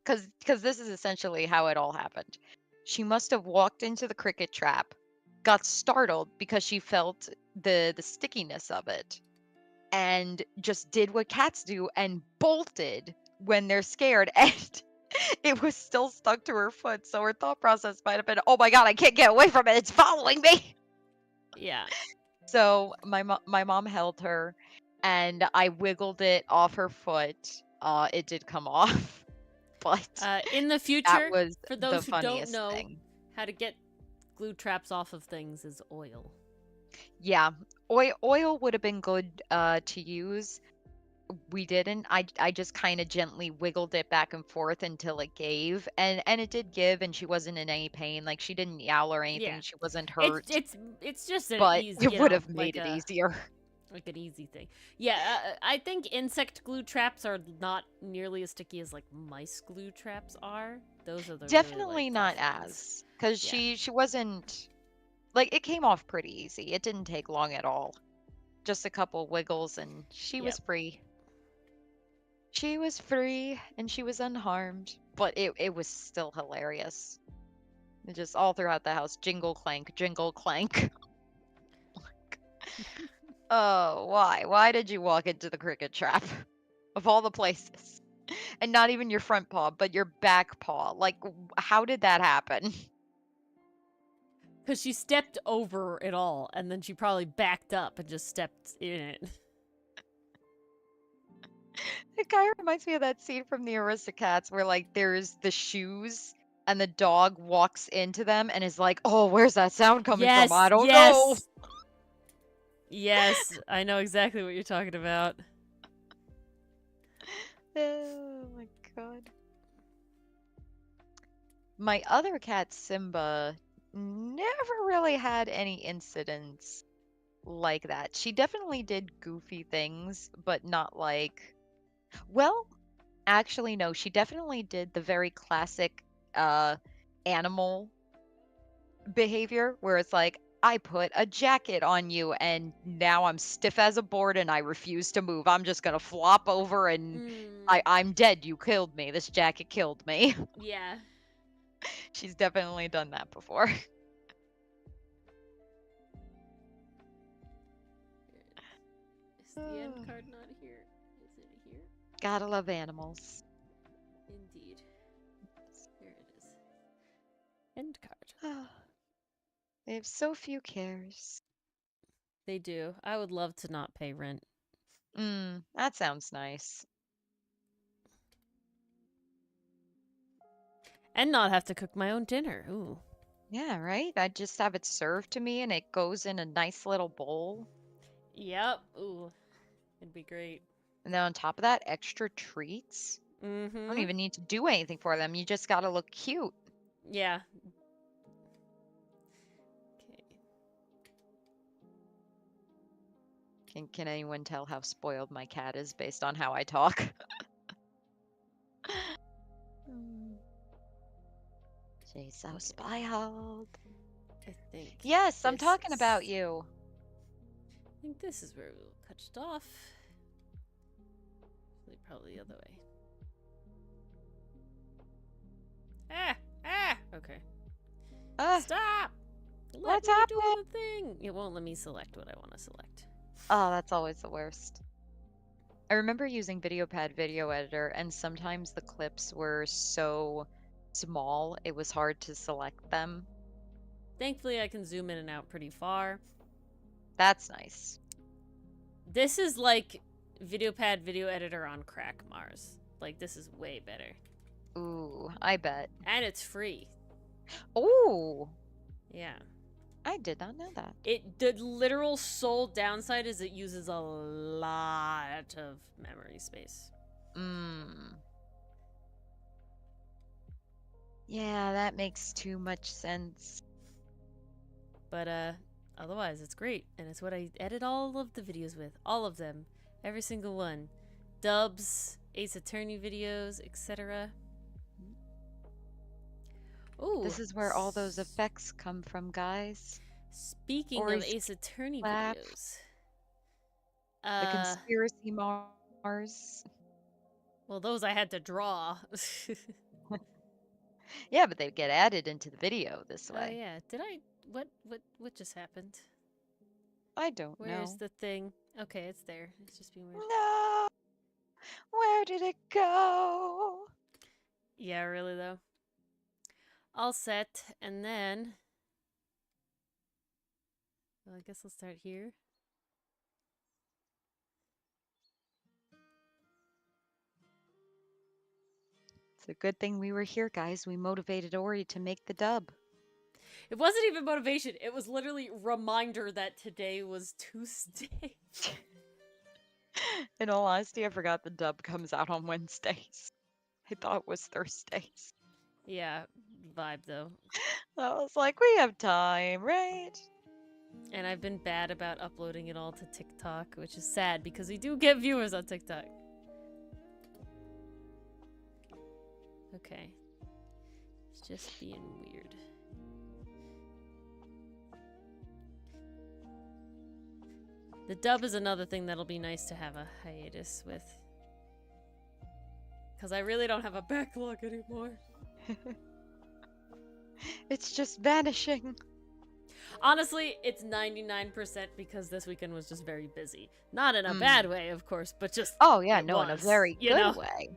Because this is essentially how it all happened. She must have walked into the cricket trap, got startled because she felt the stickiness of it, and just did what cats do and bolted when they're scared. And it was still stuck to her foot. So her thought process might have been, oh my god, I can't get away from it. It's following me. Yeah. So my mom held her and I wiggled it off her foot. It did come off. But In the that future, was for the those who don't funniest know, thing. how to get glue traps off of things is oil. Yeah. Oil would have been good to use. We didn't. I just kind of gently wiggled it back and forth until it gave, and it did give, and she wasn't in any pain. Like she didn't yell or Yeah. anything. She wasn't It's hurt, it's just an but easy, it you would know, have made it easier. like an easy thing. Yeah, I think insect glue traps are not nearly as sticky as like mice glue traps are. Those are the Definitely really not like tough ones. as, because Yeah. she wasn't like it came off pretty easy. It didn't take long at all. Just a couple wiggles, and she was Yep. free. She was free, and she was unharmed. But it was still hilarious. Just all throughout the house, jingle clank, jingle clank. Oh, why? Why did you walk into the cricket trap? Of all the places. And not even your front paw, but your back paw. Like, how did that happen? Because she stepped over it all, and then she probably backed up and just stepped in it. It kind of reminds me of that scene from the Aristocats where, like, there's the shoes and the dog walks into them and is like, oh, where's that sound coming from? I Yes, don't know. yes, yes. I know exactly what you're talking about. Oh my god. My other cat, Simba, never really had any incidents like that. She definitely did goofy things, but not like. Well, actually, no. She definitely did the very classic animal behavior where it's like, I put a jacket on you and now I'm stiff as a board and I refuse to move. I'm just gonna flop over and I'm dead. You killed me. This jacket killed me. Yeah. She's definitely done that before. Is the end card not here? Is it here? Gotta love animals. Indeed. Here it is. End card. They have so few cares. They do. I would love to not pay rent. That sounds nice. And not have to cook my own dinner. Ooh. Yeah, right? I just have it served to me and it goes in a nice little bowl. Yep. Ooh. It'd be great. And then on top of that, extra treats. Mm-hmm. I don't even need to do anything for them. You just gotta look cute. Yeah. Okay. Can anyone tell how spoiled my cat is based on how I talk? She's so spoiled. I think. Yes, I'm talking about you. I think this is where we'll cut it off. Probably the other way. Okay. Stop! What's me happening? do the thing. It won't let me select what I want to select. Oh, that's always the worst. I remember using VideoPad Video Editor, and sometimes the clips were so small, it was hard to select them. Thankfully, I can zoom in and out pretty far. That's nice. This is like VideoPad Video Editor on crack, Mars. Like, this is way better. Ooh, I bet. And it's free. Ooh, Yeah. I did not know that. The literal sole downside is it uses a lot of memory space. Yeah, that makes too much sense. But otherwise it's great, and it's what I edit all of the videos with. All of them. Every single one. Dubs, Ace Attorney videos, etc. Ooh. This is where all those effects come from, guys. Speaking Or of is Ace Attorney laugh. videos. The conspiracy Mars. Well, those I had to draw. Yeah, but they get added into the video this way. Oh yeah. Did I what just happened? I don't know. Where's the thing? Okay, it's there. It's just being weird. No. Where did it go? Yeah, really though. All set, and then well, I guess I'll start here. It's a good thing we were here, guys. We motivated Ori to make the dub. It wasn't even motivation. It was literally reminder that today was Tuesday. In all honesty, I forgot the dub comes out on Wednesdays. I thought it was Thursdays. Yeah, vibe though. I was like, we have time, right? And I've been bad about uploading it all to TikTok, which is sad because we do get viewers on TikTok. Okay. It's just being weird. The dub is another thing that'll be nice to have a hiatus with. Because I really don't have a backlog anymore. It's just vanishing. Honestly, it's 99% because this weekend was just very busy. Not in a bad way, of course, but just Oh yeah, it no, was, in a very you good know? way.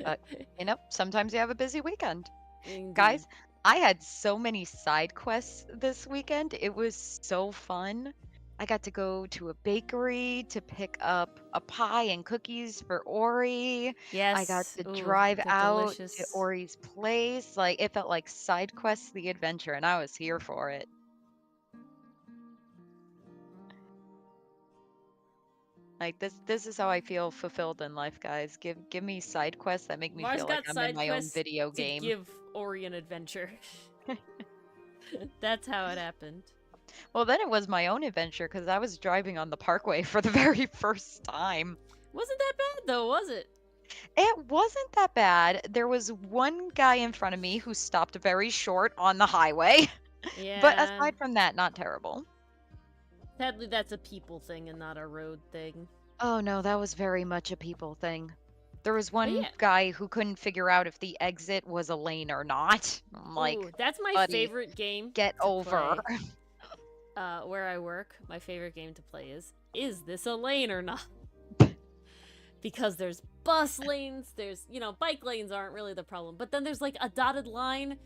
But you know, sometimes you have a busy weekend. Indeed. Guys, I had so many side quests this weekend. It was so fun. I got to go to a bakery to pick up a pie and cookies for Ori. Yes. I got to Ooh, drive they're out delicious. to Ori's place. Like, it felt like side quests the adventure, and I was here for it. Like, this is how I feel fulfilled in life, guys. Give me side quests that make me Mars feel got like I'm in side my own quests video to game. give Ori an adventure. That's how it happened. Well, then it was my own adventure because I was driving on the parkway for the very first time. Wasn't that bad though, was it? It wasn't that bad. There was one guy in front of me who stopped very short on the highway. Yeah. But aside from that, not terrible. Sadly, that's a people thing and not a road thing. Oh no, that was very much a people thing. There was one yeah. guy who couldn't figure out if the exit was a lane or not. I'm like, Ooh, that's my buddy, favorite game. get to over. Play. Where I work, my favorite game to play is this a lane or not? Because there's bus lanes, there's, you know, bike lanes aren't really the problem. But then there's like a dotted line,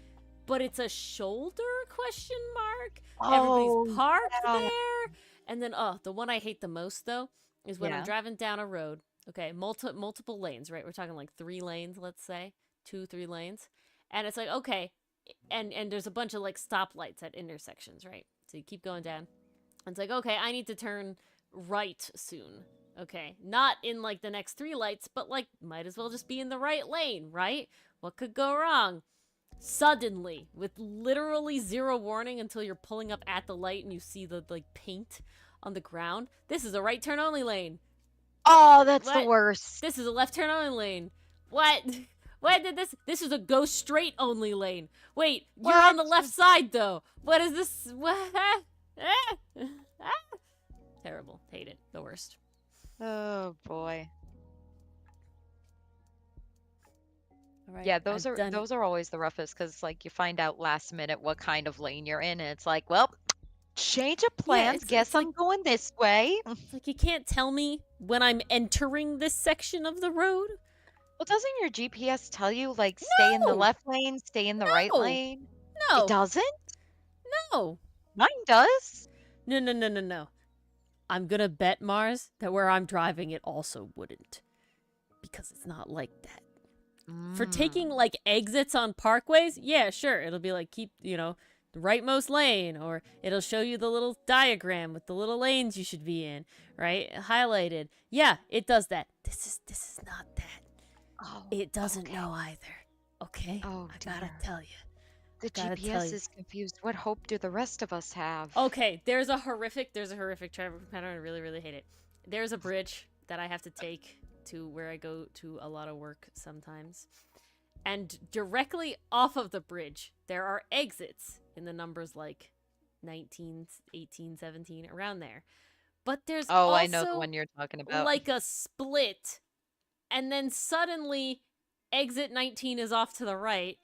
but it's a shoulder question mark. Everybody's parked there. And then, the one I hate the most though is when I'm driving down a road. Okay, multiple lanes, right? We're talking like 3 lanes, let's say. 2-3 lanes. And it's like, okay, and there's a bunch of like stoplights at intersections, right? So you keep going down. And it's like, okay, I need to turn right soon. Okay, not in like the next 3 lights, but like might as well just be in the right lane, right? What could go wrong? Suddenly, with literally 0 warning until you're pulling up at the light and you see the like paint on the ground. This is a right turn only lane. Oh, that's the worst. This is a left turn only lane. What? What did this is a go straight only lane. Wait, you're on the left side though. What is this? What? Terrible. Hate it. The worst. Oh boy. All right, yeah, those are always the roughest because like you find out last minute what kind of lane you're in, and it's like, well, change of plans. Guess I'm going this way. It's like you can't tell me when I'm entering this section of the road. Well, doesn't your GPS tell you like stay in the left lane, stay in the right lane? No. It doesn't? No. Mine does. No. I'm gonna bet, Mars, that where I'm driving it also wouldn't. Because it's not like that. For taking Mm. like exits on parkways, yeah, sure, it'll be like keep, the rightmost lane, or it'll show you the little diagram with the little lanes you should be in, right? Highlighted. Yeah, it does that. This is not that. Oh, It doesn't okay. know either. Okay? Oh I gotta dear. tell you. The Gotta tell GPS you. is confused. What hope do the rest of us have? Okay, there's a horrific traffic pattern. I really, really hate it. There's a bridge that I have to take to where I go to a lot of work sometimes. And directly off of the bridge, there are exits in the numbers like 19, 18, 17, around there. But there's Oh, I know the also one you're talking about. like a split, and then suddenly exit 19 is off to the right,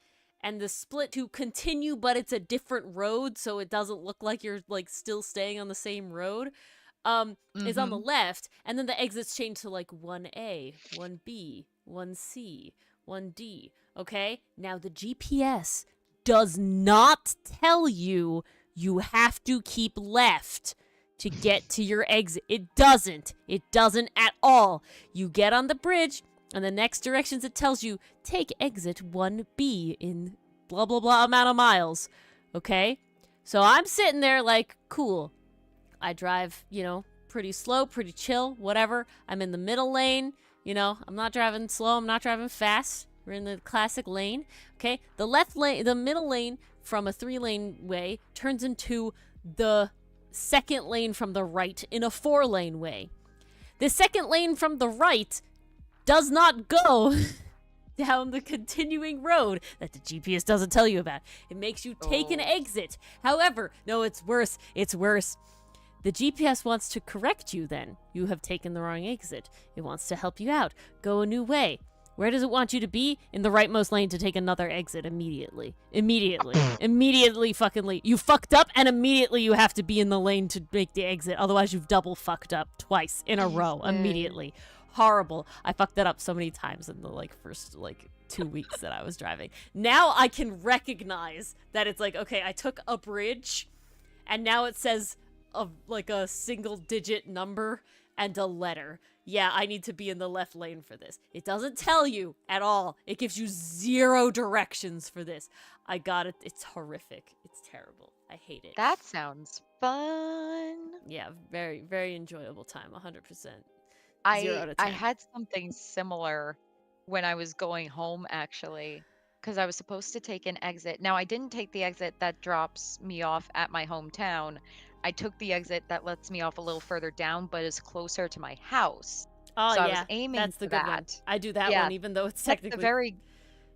and the split to continue, but it's a different road, so it doesn't look like you're like still staying on the same road, is on the Mm-hmm. left, and then the exits change to like 1A, 1B, 1C, 1D. Okay, now the GPS does not tell you you have to keep left to get to your exit. It doesn't. It doesn't at all. You get on the bridge, and the next directions it tells you take exit 1B in blah blah blah amount of miles. Okay? So I'm sitting there like, cool. I drive, pretty slow, pretty chill, whatever. I'm in the middle lane. I'm not driving slow, I'm not driving fast. We're in the classic lane. Okay? The left lane, the middle lane from a 3-lane way turns into the second lane from the right in a 4-lane way. The second lane from the right does not go down the continuing road that the GPS doesn't tell you about. It makes you take an Oh. exit. However, no, it's worse. It's worse. The GPS wants to correct you then. You have taken the wrong exit. It wants to help you out. Go a new way. Where does it want you to be? In the rightmost lane to take another exit immediately. Immediately fucking leave. You fucked up, and immediately you have to be in the lane to make the exit. Otherwise, you've double fucked up twice in a row. Jesus. Immediately. Horrible. I fucked that up so many times in the first 2 weeks that I was driving. Now I can recognize that it's like, okay, I took a bridge, and now it says a single digit number and a letter. Yeah, I need to be in the left lane for this. It doesn't tell you at all. It gives you 0 directions for this. I got it. It's horrific. It's terrible. I hate it. That sounds fun. Yeah, very, very enjoyable time. 100%. 0 I out of I 10. had something similar when I was going home actually, because I was supposed to take an exit. Now I didn't take the exit that drops me off at my hometown. I took the exit that lets me off a little further down, but is closer to my house. Oh, So I was yeah. aiming That's the for good one. that. I do that Yeah, one, even though it's that's the technically. very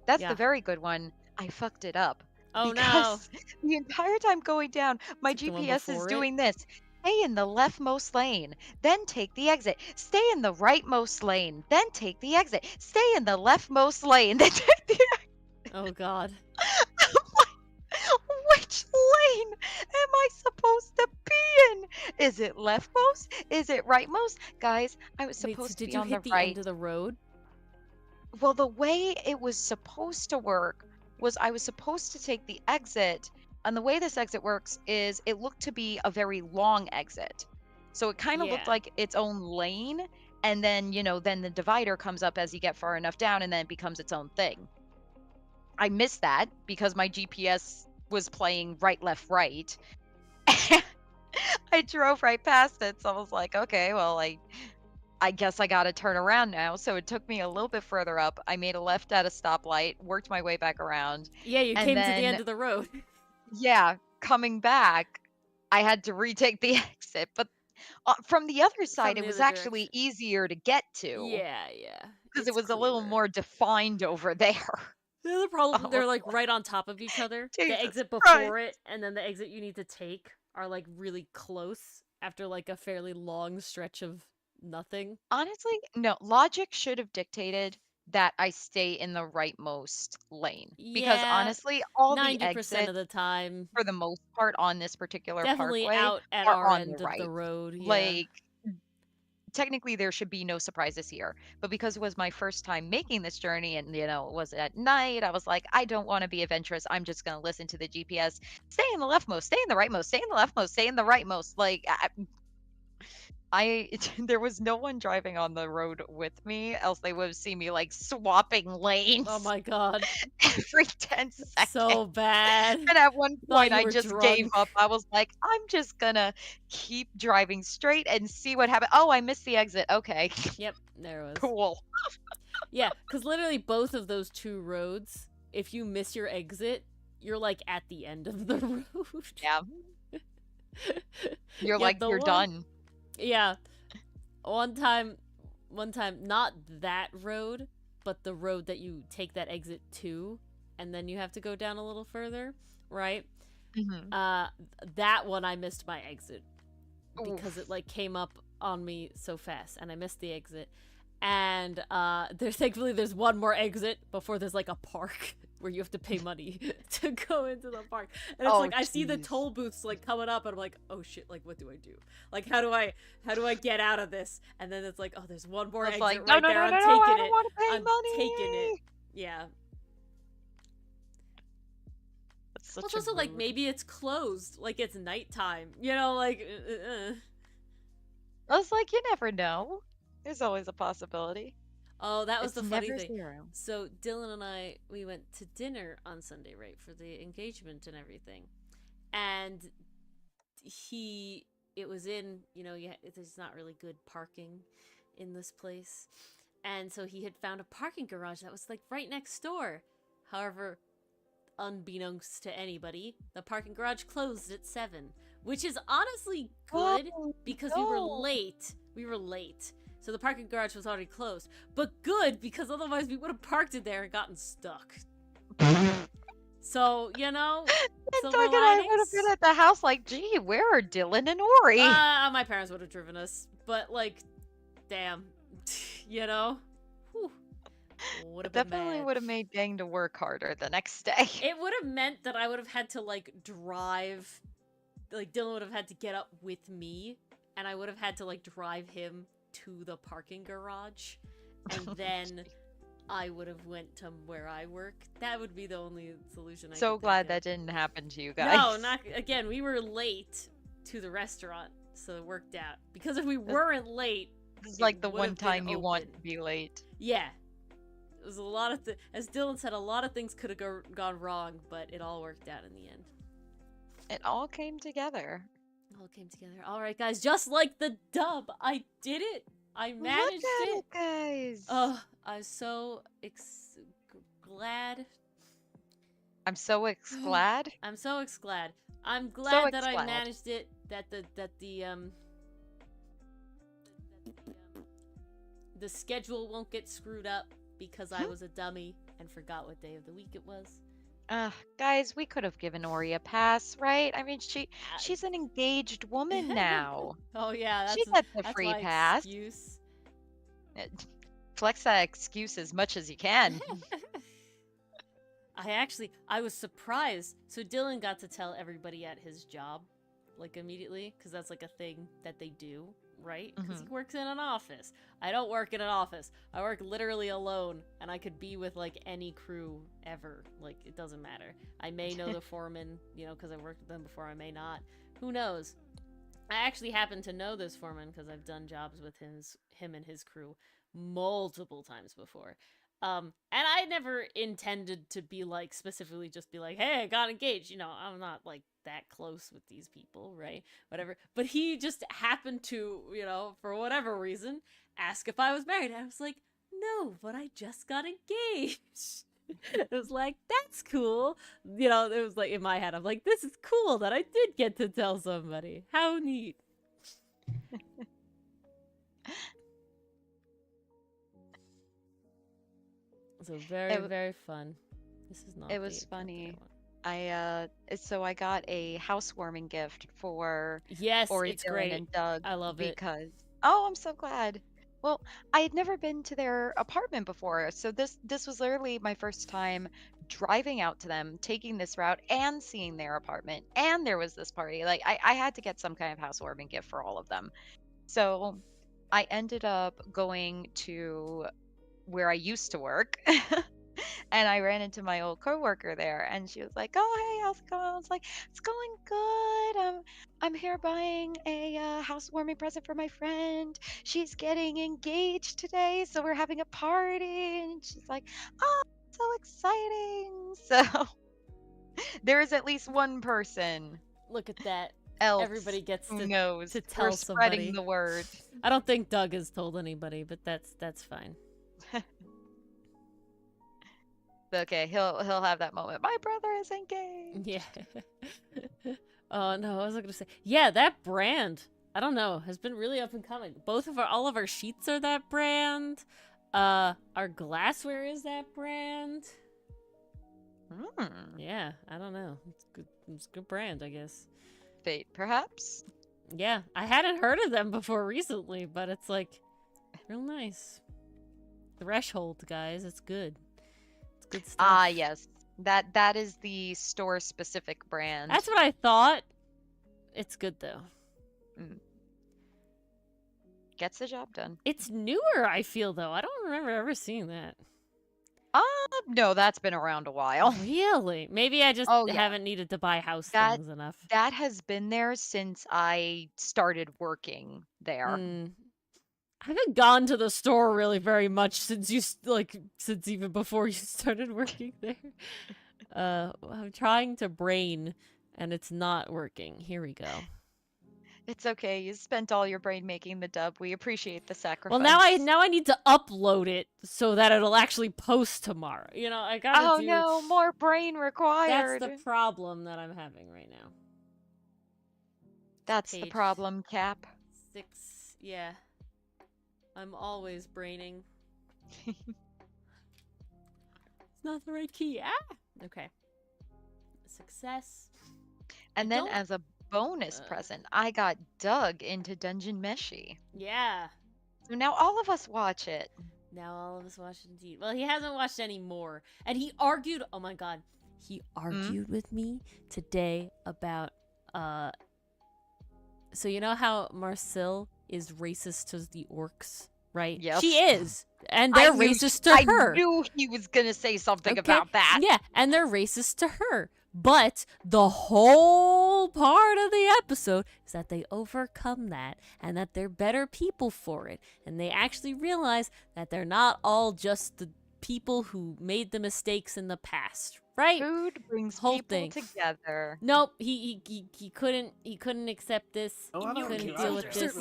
that's the Yeah. very good one. I fucked it up Oh, no. because the entire time going down, my Took the one GPS is before it. doing this. Stay in the leftmost lane, then take the exit. Stay in the rightmost lane, then take the exit. Stay in the leftmost lane, then take the Oh, God. I'm like, which lane am I supposed to be in? Is it leftmost? Is it rightmost? Guys, I was Wait, so supposed to did be you on the hit the end right. of the road? Well, the way it was supposed to work was I was supposed to take the exit, and the way this exit works is it looked to be a very long exit. So it kind of looked Yeah. like its own lane, and then, then the divider comes up as you get far enough down, and then it becomes its own thing. I missed that because my GPS was playing right, left, right. I drove right past it, so I was like, okay, well, I guess I gotta turn around now. So it took me a little bit further up. I made a left at a stoplight, worked my way back around, Yeah, you and came to the then, end of the road. yeah, coming back, I had to retake the exit. But from the other side, From it the was other actually direction. easier to get to Yeah, yeah. because it It's was a little clearer. more defined over there. The other I problem, was they're like like, right on top of each other. The Jesus exit Christ. before it and then the exit you need to take are like really close after like a fairly long stretch of nothing. Honestly, no, logic should have dictated that I stay in the rightmost lane because Yeah, honestly, all the 90% of exits the time. for the most part on this particular Definitely parkway out at are our on the end of the right. road, yeah. Like, technically, there should be no surprises here. But because it was my first time making this journey and, it was at night, I was like, I don't want to be adventurous. I'm just going to listen to the GPS. Stay in the leftmost, stay in the rightmost, stay in the leftmost, stay in the rightmost. Like, I there was no one driving on the road with me, else they would have seen me like swapping Oh lanes my god. every 10 seconds. So bad. And at one Thought point, you I were just gave drunk. up. I was like, I'm just gonna keep driving straight and see what happens. Oh, I missed the exit. Okay, Yep, there it was. cool. Yeah, because literally both of those two roads, if you miss your exit, you're like at the end of the road. Yeah, you're Yeah, like, the you're one. done. Yeah, one time, not that road, but the road that you take that exit to, and then you have to go down a little further, right? Hmm. Uh, that one I missed my exit because it Oof. like came up on me so fast, and I missed the exit. And there's thankfully there's one more exit before there's like a park where you have to pay money to go into the park. And it's Oh, like I see the jeez. toll booths like coming up and I'm like, "Oh shit, like what do I do? Like how do I get out of this?" And then it's like, "Oh, there's one more I was exit like, no, right no, there. no, I'm no, no, I taking don't it. want to pay I'm taking it." money. Yeah. That's Well, it's such a also like rude. maybe it's closed, like it's nighttime. You know, like I was like, you never know. There's always a possibility. Oh, that was It's the funny never thing. zero. So Dylan and I, we went to dinner on Sunday, right, for the engagement and everything. And he, it was in, there's not really good parking in this place. And so he had found a parking garage that was like right next door. However, unbeknownst to anybody, the parking garage closed at 7, which is honestly good Oh, because we were no. late. We were late. So the parking garage was already closed. But good because otherwise we would have parked it there and gotten stuck. So, And silver Doug and I would have been linings. at the house like, gee, where are Dylan and Ori? My parents would have driven us. But, like, damn. Whew, would have been Definitely bad. would have made getting to work harder the next day. It would have meant that I would have had to, like, drive. Like, Dylan would have had to get up with me. And I would have had to, like, drive him to the parking garage. And then I would have went to where I work. That would be the only solution I So could glad think of. that didn't happen to you guys. No, not again. We were late to the restaurant, so it worked out. Because if we weren't late, This is it like the would one have been time you want open. to be late. Yeah, it was a lot of as Dylan said, a lot of things could have gone wrong, but it all worked out in the end. It all came together. It all came together. All right, guys, just like the dub, I did it. I Look managed at it. it, guys. Oh, I'm so glad. I'm so glad. I'm so glad. I'm glad that I glad. managed it. That the schedule won't get screwed up because I was a dummy and forgot what day of the week it was. Guys, we could have given Ori a pass, right? I mean, she's an engaged woman now. Oh yeah, She gets a that's free my pass. excuse. Flex that excuse as much as you can. I was surprised. So Dylan got to tell everybody at his job, like immediately, because that's like a thing that they do, right? Because he works in an office. I don't work in an office. I work literally alone, and I could be with like any crew ever. Like it doesn't matter. I may know the foreman, because I worked with them before. I may not. Who knows? I actually happen to know this foreman because I've done jobs with him and his crew multiple times before. And I never intended to be like specifically just be like, hey, I got engaged. I'm not like that close with these people, right? Whatever. But he just happened to, for whatever reason, ask if I was married. I was like, no, but I just got engaged. It was like, that's cool. It was like in my head, I'm like, this is cool that I did get to tell somebody. How neat. So very, very fun. This is not. It was funny. So I got a housewarming gift for Yes, Ori, it's Dylan, great. and Doug I love it. because I'm so glad. Well, I had never been to their apartment before, so this was literally my first time driving out to them, taking this route, and seeing their apartment. And there was this party. Like I had to get some kind of housewarming gift for all of them. So I ended up going to where I used to work And I ran into my old coworker there, and she was like, "Oh, hey, how's it going?" I was like, "It's going good. I'm here buying a housewarming present for my friend. She's getting engaged today, so we're having a party." And she's like, "Oh, so exciting!" So there is at least one person Look at that. else Everybody gets who to knows. We're tell spreading somebody. the word. I don't think Doug has told anybody, but that's fine. Okay, he'll have that moment. My brother is engaged. Yeah. Oh no, I was gonna say, yeah, that brand. I don't know, has been really up and coming. All of our sheets are that brand. Our glassware is that brand. Yeah, I don't know. It's good. It's a good brand, I guess. Fate, perhaps. Yeah, I hadn't heard of them before recently, but it's like real nice. Threshold, guys, it's good. It's good stuff. Ah, yes. That is the store specific brand. That's what I thought. It's good though. Gets the job done. It's newer, I feel though. I don't remember ever seeing that. No, that's been around a while. Really? Maybe I just Oh, yeah. haven't needed to buy house That- things enough. That has been there since I started working there. I haven't gone to the store really very much since since even before you started working there. I'm trying to brain and it's not working. Here we go. It's okay. You spent all your brain making the dub. We appreciate the sacrifice. Well, now I need to upload it so that it'll actually post tomorrow. You know, I gotta Oh no, more brain required. That's the problem that I'm having right now. That's the problem, Cap. 6, yeah. I'm always braining. It's not the right key. Ah! Okay. Success. And then as a bonus present, I got Doug into Dungeon Meshi. Yeah. So now all of us watch it. Now all of us watch it indeed. Well, he hasn't watched any more. And he argued, oh my god, he argued with me today about, so you know how Marcel is racist to the orcs, right? Yes. She is. And they're racist to her. I knew he was going to say something about that. Yeah, and they're racist to her. But the whole part of the episode is that they overcome that and that they're better people for it. And they actually realize that they're not all just the people who made the mistakes in the past, right? Food brings Whole people thing. together. Nope, he couldn't accept this. Oh, he I couldn't don't deal care. with this.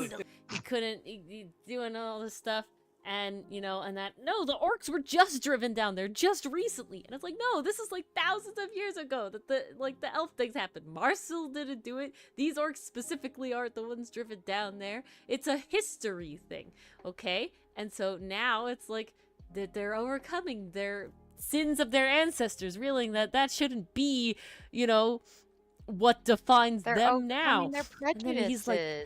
He couldn't he doing all this stuff. And, you know, and that, no, the orcs were just driven down there just recently. And it's like, no, this is like thousands of years ago that the elf things happened. Marcel didn't do it. These orcs specifically aren't the ones driven down there. It's a history thing, okay? And so now it's like that they're overcoming their sins of their ancestors, realizing that that shouldn't be, you know, what defines them now. Their and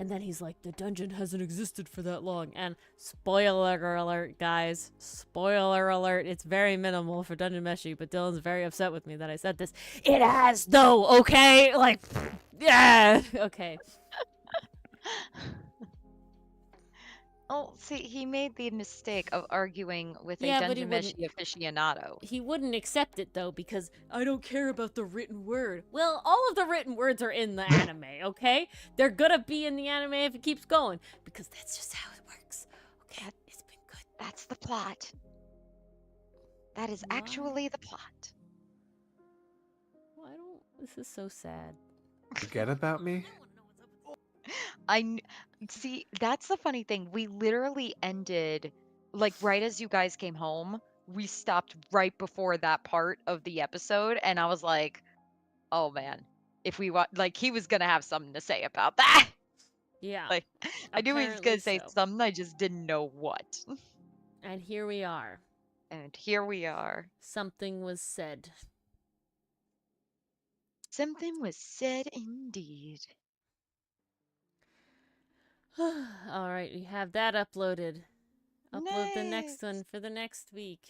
then he's like, the dungeon hasn't existed for that long. And spoiler alert, guys. Spoiler alert. It's very minimal for Dungeon Meshi, but Dylan's very upset with me that I said this. It has though, okay? Like, yeah. Okay. Oh, see, he made the mistake of arguing with Yeah, a but he Dungeon Meshi aficionado. He wouldn't accept it though because I don't care about the written word. Well, all of the written words are in the anime, okay? They're gonna be in the anime if it keeps going because that's just how it works. Okay, it's been good. That's the plot. That is actually the plot. Why don't... This is so sad. Forget about me? See, that's the funny thing. We literally ended, like, right as you guys came home. We stopped right before that part of the episode, and I was like, oh man, if we like, he was gonna have something to say about that. Yeah. Like, I knew he was gonna say something, I just didn't know what. And here we are. And here we are. Something was said. Something was said indeed. All right, we have that uploaded. Upload the next Nice. one for the next week.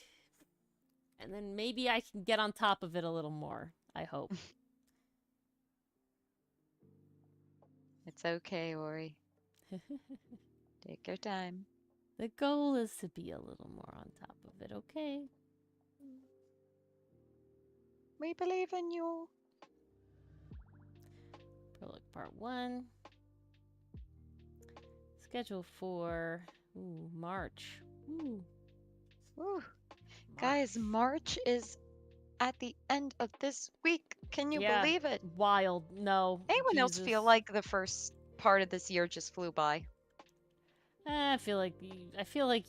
And then maybe I can get on top of it a little more, I hope. It's okay, Ori. Take your time. The goal is to be a little more on top of it, okay? We believe in you. Prologue Part 1. Schedule for March. Ooh, Woo. Guys, March is at the end of this week. Can you Yeah, believe it? wild. No. Anyone else Jesus. feel like the first part of this year just flew by? I feel like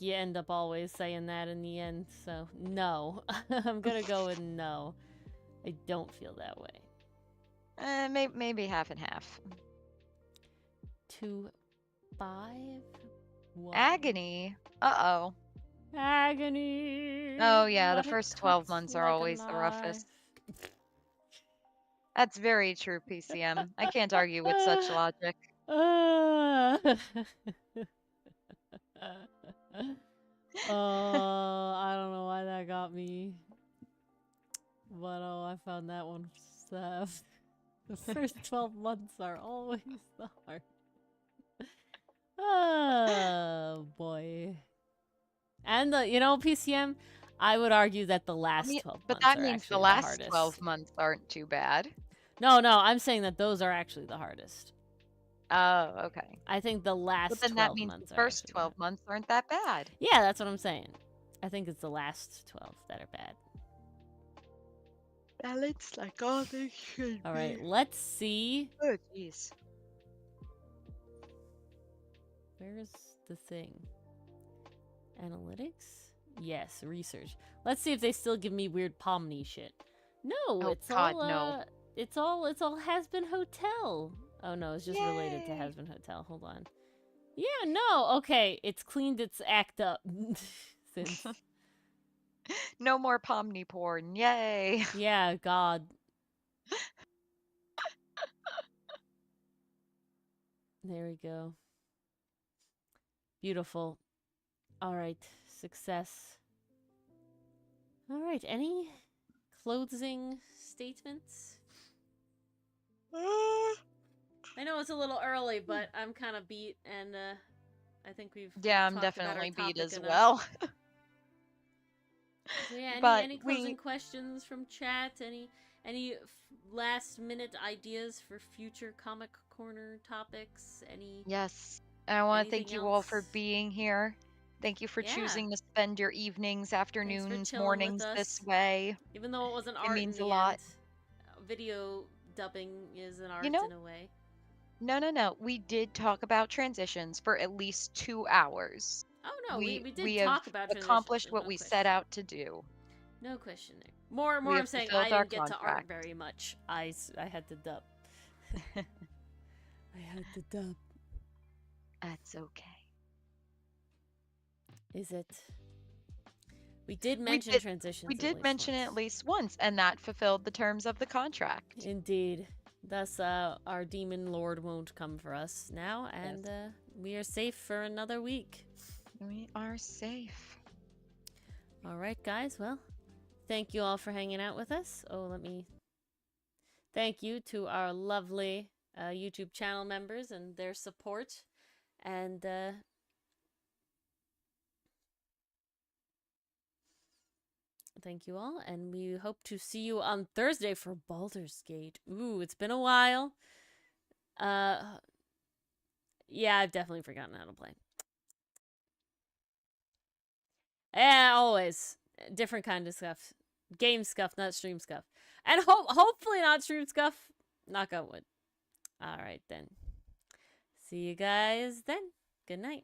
you end up always saying that in the end. So no, I'm gonna go with no. I don't feel that way. Maybe half and half. 2, 5, 1. Agony. Uh-oh. Agony. Oh yeah, the but it first 12 cuts months are like a always the knife. roughest. That's very true, PCM. I can't argue with such logic. I don't know why that got me. But I found that one sad. The first 12 months are always the hard. Oh boy. And PCM, I would argue that the last 12 but months that are means actually the the last hardest. 12 months aren't too bad. No, I'm saying that those are actually the hardest. Oh, okay. I think the last But then 12 that means months the are first actually 12 months aren't that bad. Yeah, that's what I'm saying. I think it's the last 12 that are bad. Balance like all they should All right, let's see. Oh, jeez. Where's the thing? Analytics? Yes, research. Let's see if they still give me weird Pomni shit. No, Oh, it's God, all no. it's all Has Been Hotel. Oh no, it's just related to Yay. Has Been Hotel. Hold on. Yeah, no, okay, it's cleaned its act up since. No more Pomni porn. Yay. Yeah, God. There we go. Beautiful. All right, success. All right, any closing statements? I know it's a little early, but I'm kind of beat, and I think we've Yeah, I'm talked about our definitely beat topic as enough. well. So yeah, But any closing questions from chat? Any last minute ideas for future Comic Corner topics? Yes, I want to thank anything you all for else? being here. Thank you for Yeah. choosing to spend your evenings, afternoons, chilling with mornings us. this way. Even though it wasn't It art means in a the lot. end, video dubbing is an art You know, in a way. no. We did talk about transitions for at least 2 hours. Oh no, we did have talk about transitions. accomplished There's what no we question. set out to do. No question there. More We I'm have saying fulfilled I our didn't get to art contract. very much. I had to dub. I had to dub. That's okay. Is it? We did mention transitions. We did mention it at once. least once, and that fulfilled the terms of the contract. Indeed. Thus, our demon lord won't come for us now, and we are safe for another week. We are safe. All right, guys. Well, thank you all for hanging out with us. Oh, let me thank you to our lovely YouTube channel members and their support. And thank you all. And we hope to see you on Thursday for Baldur's Gate. Ooh, it's been a while. Yeah, I've definitely forgotten how to play. Yeah, always. Different kind of stuff. Game scuff, not stream scuff. And hopefully not stream scuff. Knock on wood. Alright then. See you guys then. Good night.